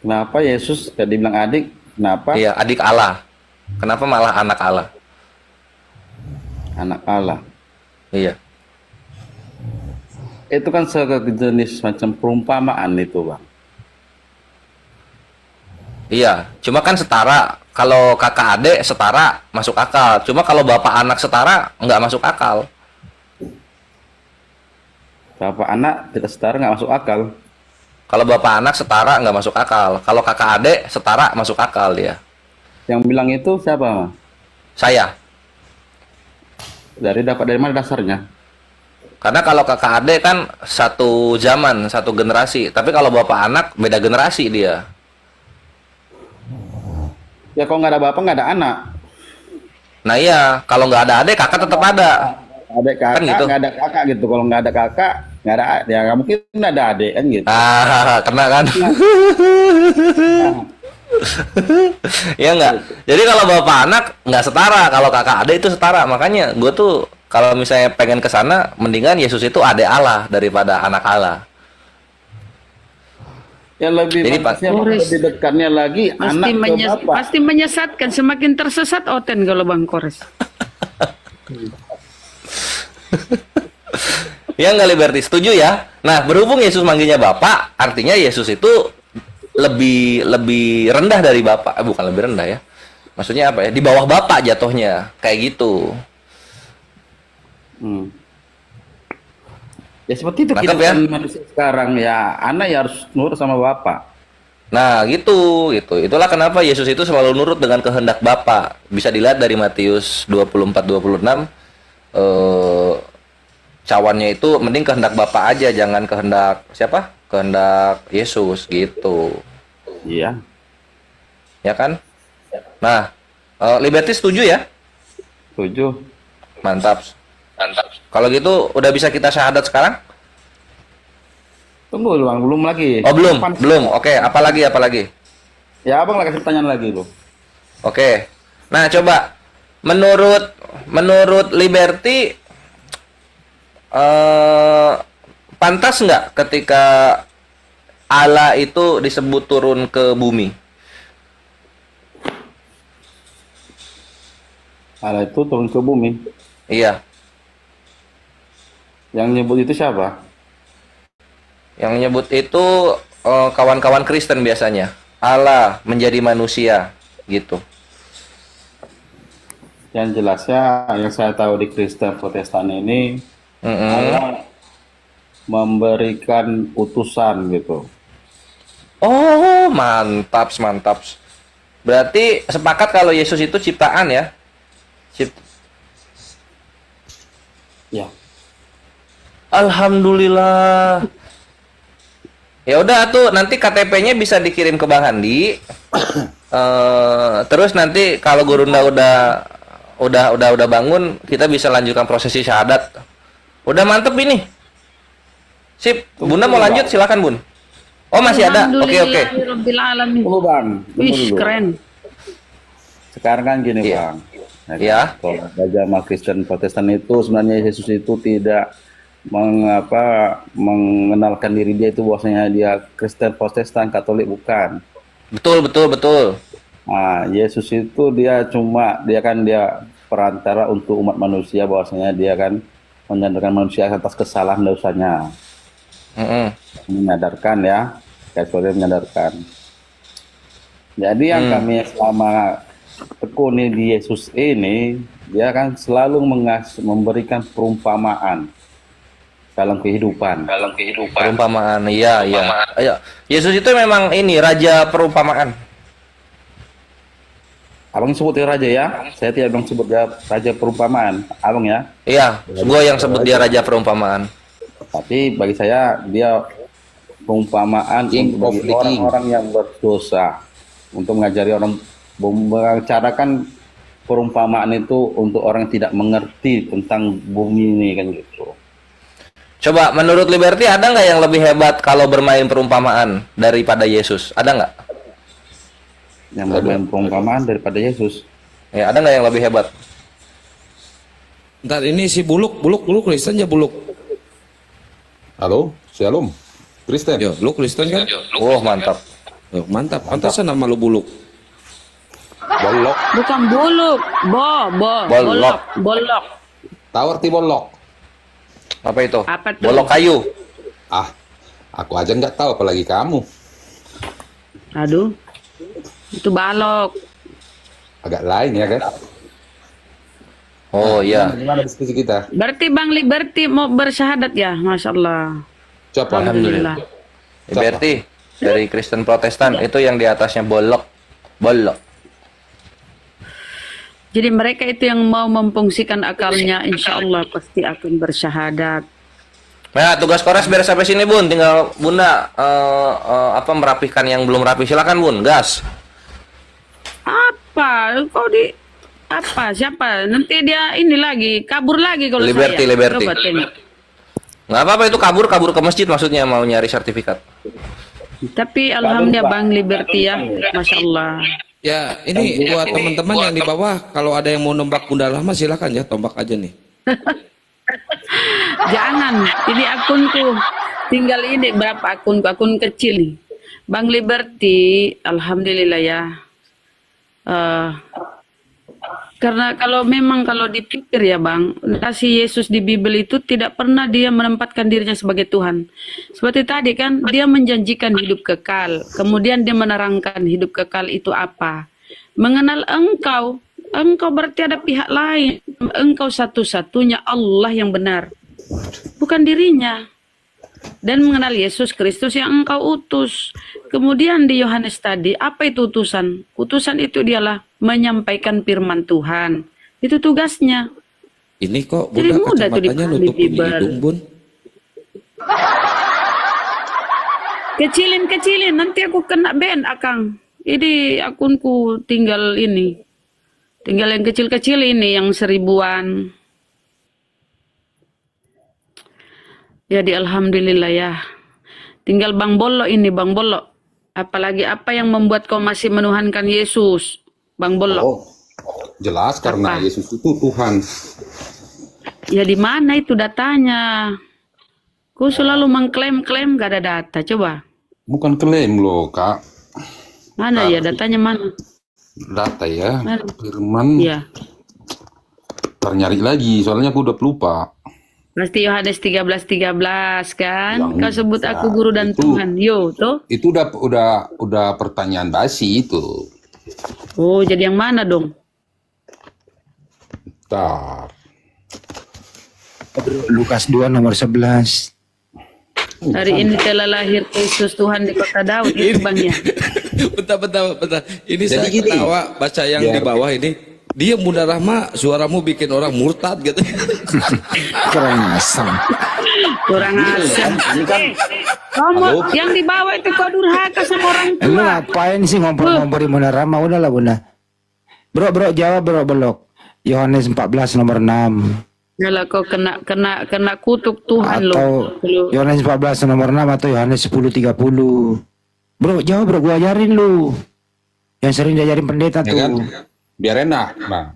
Kenapa Yesus enggak dibilang adik? Kenapa? Iya, adik Allah. Kenapa malah anak Allah? Anak Allah. Iya. Itu kan sejenis macam perumpamaan itu, Bang. Iya, cuma kan setara. Kalau kakak adik setara masuk akal. Cuma kalau bapak anak setara nggak masuk akal. Bapak anak tidak setara nggak masuk akal. Kalau bapak anak setara nggak masuk akal. Kalau kakak adik setara masuk akal dia. Yang bilang itu siapa, Mas? Saya. Dapat dari mana dasarnya? Karena kalau kakak adik kan satu zaman, satu generasi. Tapi kalau bapak anak beda generasi dia. Ya kalau nggak ada bapak nggak ada anak. Nah iya, kalau nggak ada adik kakak tetap ada. Adik kakak Kan gitu. nggak ada kakak gitu. Kalau nggak ada kakak nggak ada, ya nggak mungkin ada adik kan gitu. Kena kan? Ya nggak. Jadi kalau bapak anak nggak setara, kalau kakak adik itu setara. Makanya gue tuh kalau misalnya pengen ke sana, mendingan Yesus itu adik Allah daripada anak Allah. Yang lebih lebih dekatnya lagi anak ke bapak. Pasti menyesatkan, semakin tersesat Oten kalau Bang Kores. Ya nggak Liberty, setuju ya? Nah, berhubung Yesus manggilnya Bapak, artinya Yesus itu lebih rendah dari Bapak. Bukan lebih rendah ya. Maksudnya apa ya? Di bawah Bapak jatuhnya, kayak gitu. Ya seperti itu kehidupan manusia sekarang ya. Anak ya harus nurut sama bapak. Nah, gitu. Itulah kenapa Yesus itu selalu nurut dengan kehendak Bapa. Bisa dilihat dari Matius 24-26. Cawannya itu mending kehendak Bapa aja, jangan kehendak siapa? Kehendak Yesus gitu. Iya. Ya kan? Nah, Liberty setuju ya? Setuju. Mantap. Kalau gitu udah bisa kita syahadat sekarang? Tunggu Bang, belum lagi. Oh, belum. Oke, apa lagi? Ya, Abang lagi pertanyaan lagi, Bro. Oke. Nah, coba menurut Liberty pantas nggak ketika Allah itu disebut turun ke bumi? Allah itu turun ke bumi. Iya. Yang nyebut itu siapa? Yang nyebut itu kawan-kawan Kristen biasanya. Allah menjadi manusia gitu. Yang jelasnya yang saya tahu di Kristen Protestan ini Allah memberikan utusan gitu. Oh, mantap. Berarti sepakat kalau Yesus itu ciptaan ya? Ya. Alhamdulillah. Ya udah tuh, nanti KTP-nya bisa dikirim ke Bang Handi. Terus nanti kalau Gurunda udah bangun, kita bisa lanjutkan prosesi syahadat. Udah mantep ini. Sip, Bunda mau lanjut silakan Bun. Oh, masih ada. Oke. Tunggu Bang. Wih, keren. Sekarang kan gini Bang. Ya. Kalau agama Kristen Protestan itu sebenarnya Yesus itu tidak mengenalkan diri dia itu bahwasanya dia Kristen Protestan Katolik, bukan. Betul. Nah, Yesus itu dia perantara untuk umat manusia, bahwasanya dia kan menyadarkan manusia atas kesalahan dosanya. Menyadarkan ya, kayak menyadarkan. Jadi yang kami selama tekuni di Yesus ini, dia kan selalu memberikan perumpamaan dalam kehidupan. Perumpamaan, iya. Yesus itu memang ini raja perumpamaan. Abang sebut raja ya, saya tidak bilang sebut raja perumpamaan, abang ya. Iya, gua yang sebut dia raja perumpamaan. Tapi bagi saya dia perumpamaan untuk bagi orang-orang yang berdosa, untuk mengajari orang, membicarakan perumpamaan itu untuk orang yang tidak mengerti tentang bumi ini kan gitu. Coba menurut Liberty ada nggak yang lebih hebat kalau bermain perumpamaan daripada Yesus? Ada nggak? Yang bermain perumpamaan daripada Yesus? Ya, ada nggak yang lebih hebat? Ntar ini si Buluk Kristen ya Buluk. Halo, Shalom. Kristen. Yo, lu Kristen kan? Oh, mantap. Oh, mantap. Pantasan nama lu Buluk. Bolok. Bukan buluk, bolok. Tahu arti bolok? Apa itu? Apa tuh? Bolok kayu. Ah, aku aja nggak tahu, apalagi kamu. Aduh, itu balok. Agak lain ya kan? Oh iya. Gimana diskusi kita? Berarti Bang Liberty mau bersyahadat ya, Masya Allah. Coba. Alhamdulillah. Liberty dari Kristen Protestan itu yang di atasnya bolok. Jadi mereka itu yang mau memfungsikan akalnya, insya Allah pasti akan bersyahadat. Nah, tugas Kores biar sampai sini Bun, tinggal Bunda merapihkan yang belum rapi. Silakan Bun, gas. Apa? Kau siapa? Nanti dia ini lagi, kabur lagi kalau Liberty. Coba tengok. Nggak apa-apa itu kabur ke masjid maksudnya, mau nyari sertifikat. Tapi alhamdulillah Bang Liberty ya, Masya Allah. Ya, ini buat teman-teman yang di bawah, kalau ada yang mau nembak Bunda Lama silakan ya, tombak aja nih. Jangan, ini akunku. Tinggal ini berapa akun kecil nih. Bang Liberty, alhamdulillah ya. Karena kalau dipikir ya Bang, kasih Yesus di Bible itu tidak pernah dia menempatkan dirinya sebagai Tuhan. Seperti tadi kan, dia menjanjikan hidup kekal. Kemudian dia menerangkan hidup kekal itu apa. Mengenal engkau berarti ada pihak lain. Engkau satu-satunya Allah yang benar. Bukan dirinya. Dan mengenal Yesus Kristus yang engkau utus. Kemudian di Yohanes tadi, apa itu utusan? Utusan itu dialah menyampaikan firman Tuhan. Itu tugasnya. Ini kok Jadi Bunda mudah tuh kacamatanya dipahami nutupin Bible. hidung, Bun. Kecilin, nanti aku kena ban, Akang. Ini akunku tinggal ini. Tinggal yang kecil-kecil ini, yang 1000-an. Jadi alhamdulillah ya. Tinggal Bang Bolo ini, Bang Bolo. Apalagi apa yang membuat kau masih menuhankan Yesus, Bang Bolo? Oh, jelas karena Yesus itu Tuhan. Ya di mana itu datanya? Kau selalu mengklaim-klaim gak ada data, coba. Bukan klaim loh, Kak. Mana ya datanya mana? Data ya. Mana? Firman. Iya. Ternyari lagi, soalnya aku udah lupa. Pasti Yohanes 13:13 kan? Yang Kau sebut aku guru dan itu, Tuhan. Yo, tuh. Itu udah pertanyaan basi itu. Oh, jadi yang mana dong? Bentar. Lukas 2 nomor 11. Hari ini telah lahir Yesus Tuhan di kota Daud. Itu Bang ya. Bentar. Ini Jadi saya gini, ketawa baca yang di bawah ini. Dia Bunda Rahma, suaramu bikin orang murtad gitu. Kurang asam. Kurang asam. Ini kan Kamu yang di bawah itu kau durhaka sama orang tua. Lu ngapain sih ngompor-ngomporin Bunda Rama? Udahlah Bunda. Bro, jawab bro, belok. Yohanes 14 nomor 6. Yalah kau kena kutuk Tuhan Atau lo. Yohanes 14 nomor 6 atau Yohanes 10:30. Bro, jawab bro, gua ajarin lu. Yang sering diajarin pendeta ya tuh. kan? Biar enak, Bang.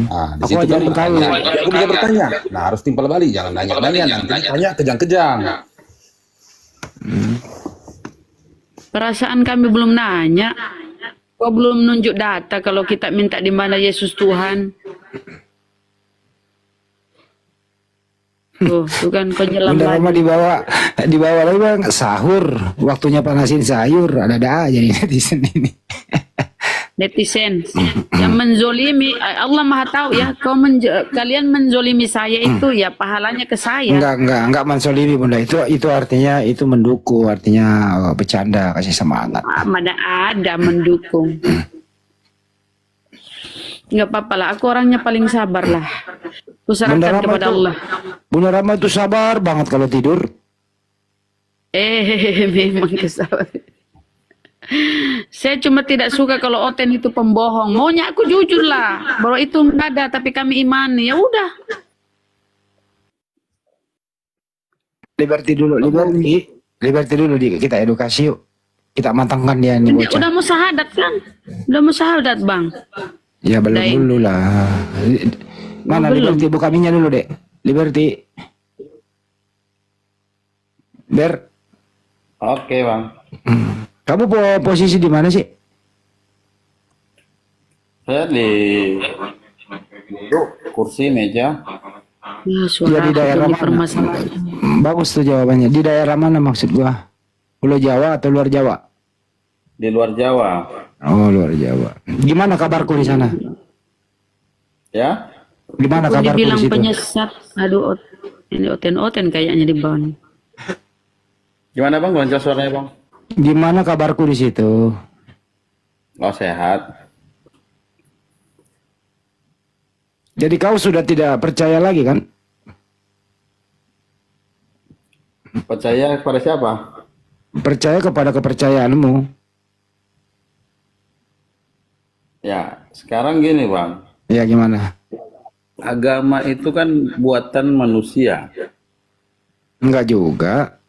Nah, di Aku situ kan ajarin kau. aku bisa bertanya. Nah, harus timpal balik, jangan nanya-nanya, nanti tanya kejang-kejang. Perasaan kami belum nanya. Kau belum nunjuk data kalau kita minta di mana Yesus Tuhan. Tuh kan kau nyelam Bunda Rama lagi. di bawah lagi bang, sahur. Waktunya panasin sayur, ada aja nih di sini. Netizen yang menzolimi, Allah Maha tahu ya. Kalian menzolimi saya itu ya pahalanya ke saya. Enggak mensolimi Bunda. Itu artinya itu mendukung, artinya bercanda, kasih semangat. Mana ada mendukung. Enggak apa-apa lah, aku orangnya paling sabar lah. Aku serahkan kepada Allah. Bunda Rama itu sabar banget kalau tidur. Memang kesabar. Saya cuma tidak suka kalau Oten itu pembohong. Maunya aku jujur lah bahwa itu enggak ada, tapi kami imani. Ya udah. Liberty dulu kita edukasi yuk. Kita matangkan dia nih Ini bocah. udah mau syahadat kan? Udah mau syahadat Bang. Ya belum Daeng. dulu lah. Mana Belum. Liberty, buka minyak dulu dek. Liberty. Ber. Oke, Bang. Kamu posisi di mana sih? Saya di duduk, kursi, meja. Ya, Ya suara di daerah aku mana? permasalahan. Bagus tuh jawabannya. Di daerah mana maksud gua? Pulau Jawa atau luar Jawa? Di luar Jawa. Oh, luar Jawa. Gimana kabarku di sana? Ya? Gimana Aku kabarku di dibilang situ? penyesat. Aduh, ini Oten kayaknya di bawah nih. Gimana, Bang? Goncal suaranya, Bang? Gimana kabarku di situ? Oh, sehat. Jadi kau sudah tidak percaya lagi kan? Percaya kepada siapa? Percaya kepada kepercayaanmu. Ya, sekarang gini, Bang. Ya gimana? Agama itu kan buatan manusia. Enggak juga.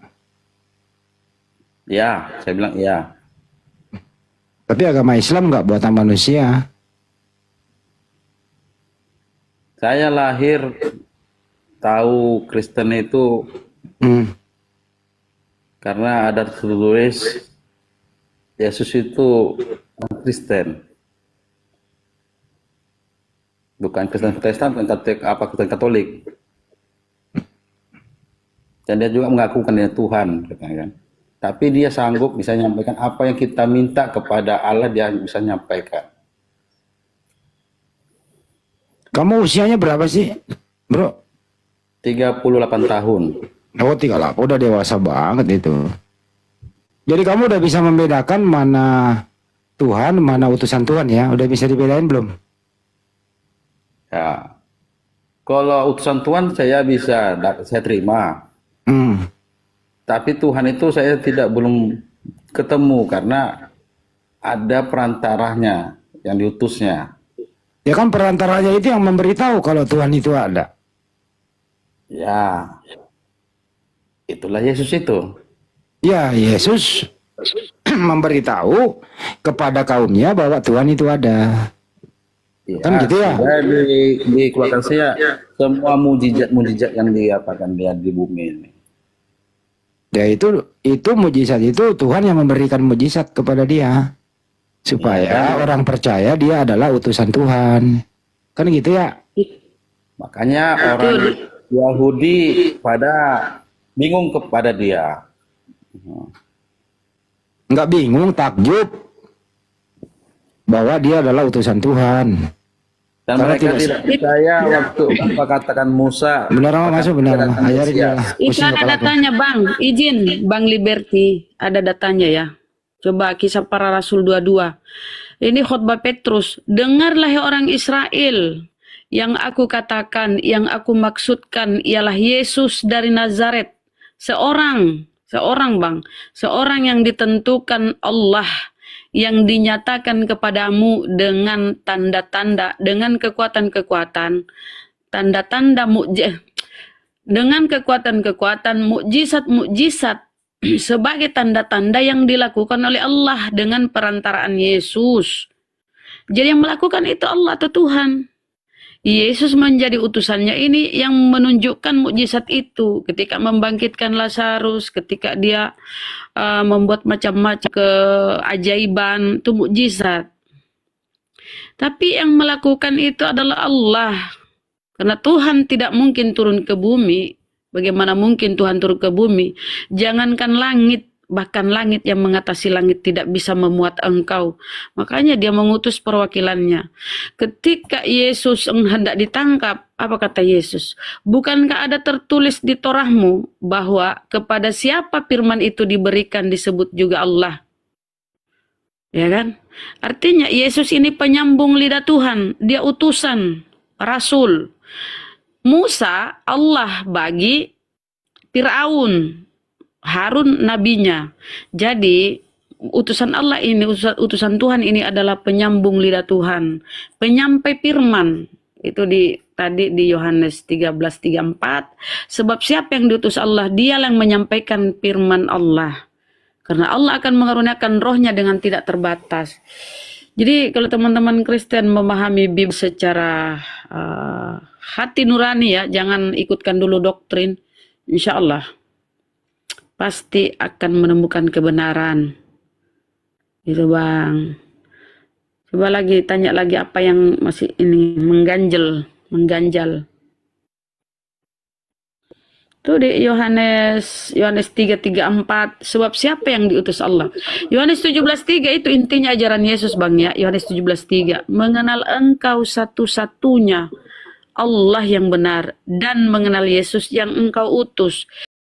Ya, saya bilang ya. Tapi agama Islam enggak buatan manusia. Saya lahir tahu Kristen itu karena ada tertulis Yesus itu Kristen. bukan Kristen Protestan, bukan Kristen Katolik. Dan dia juga mengakukan dia Tuhan, kan. Tapi dia sanggup bisa menyampaikan apa yang kita minta kepada Allah, dia bisa menyampaikan. Kamu usianya berapa sih, bro? 38 tahun. Oh, 38, udah dewasa banget itu. Jadi kamu udah bisa membedakan mana Tuhan, mana utusan Tuhan ya? Udah bisa dibedain belum? Ya, kalau utusan Tuhan saya bisa, saya terima. Tapi Tuhan itu saya belum ketemu karena ada perantaranya yang diutusnya. Ya kan perantaranya itu yang memberitahu kalau Tuhan itu ada. Ya, itulah Yesus itu. Ya, Yesus memberitahu kepada kaumnya bahwa Tuhan itu ada. Ya, kan gitu ya? Di keluarga saya semua mujizat yang diapakan dia di bumi ini. Ya itu mujizat itu Tuhan yang memberikan mujizat kepada dia supaya orang percaya dia adalah utusan Tuhan. Kan gitu ya? Makanya orang Yahudi pada bingung kepada dia. Enggak bingung, takjub bahwa dia adalah utusan Tuhan. Dan karena mereka tidak percaya waktu apa katakan Musa. Benar masuk benar. Itu ada datanya Bang, izin Bang Liberty, ada datanya ya. Coba Kisah Para Rasul 22. Ini khotbah Petrus. Dengarlah orang Israel, yang aku katakan, yang aku maksudkan ialah Yesus dari Nazaret. Seorang Bang, seorang yang ditentukan Allah, yang dinyatakan kepadamu dengan tanda-tanda, dengan kekuatan-kekuatan, tanda-tanda dengan kekuatan-kekuatan, mukjizat-mukjizat sebagai tanda-tanda yang dilakukan oleh Allah dengan perantaraan Yesus. Jadi yang melakukan itu Allah atau Tuhan. Yesus menjadi utusannya ini yang menunjukkan mukjizat itu ketika membangkitkan Lazarus, ketika dia membuat macam-macam keajaiban, itu mukjizat. Tapi yang melakukan itu adalah Allah. Karena Tuhan tidak mungkin turun ke bumi. Bagaimana mungkin Tuhan turun ke bumi? Jangankan langit, bahkan langit yang mengatasi langit tidak bisa memuat engkau. Makanya dia mengutus perwakilannya. Ketika Yesus hendak ditangkap, apa kata Yesus? Bukankah ada tertulis di Torahmu bahwa kepada siapa firman itu diberikan disebut juga Allah? Ya kan? Artinya Yesus ini penyambung lidah Tuhan. Dia utusan, rasul. Musa Allah bagi Fir'aun, Harun nabinya. Jadi utusan Allah ini, utusan Tuhan ini adalah penyambung lidah Tuhan, penyampai firman. Itu tadi di Yohanes 13:34. Sebab siapa yang diutus Allah, dia yang menyampaikan firman Allah. Karena Allah akan mengaruniakan rohnya dengan tidak terbatas. Jadi kalau teman-teman Kristen memahami Bible secara hati nurani ya, jangan ikutkan dulu doktrin, insya Allah pasti akan menemukan kebenaran. Itu Bang. Coba lagi, tanya lagi apa yang masih ini mengganjal. Itu di Yohanes 3:34. Sebab siapa yang diutus Allah? Yohanes 17:3 itu intinya ajaran Yesus Bang ya. Yohanes 17:3. Mengenal engkau satu-satunya Allah yang benar dan mengenal Yesus yang engkau utus.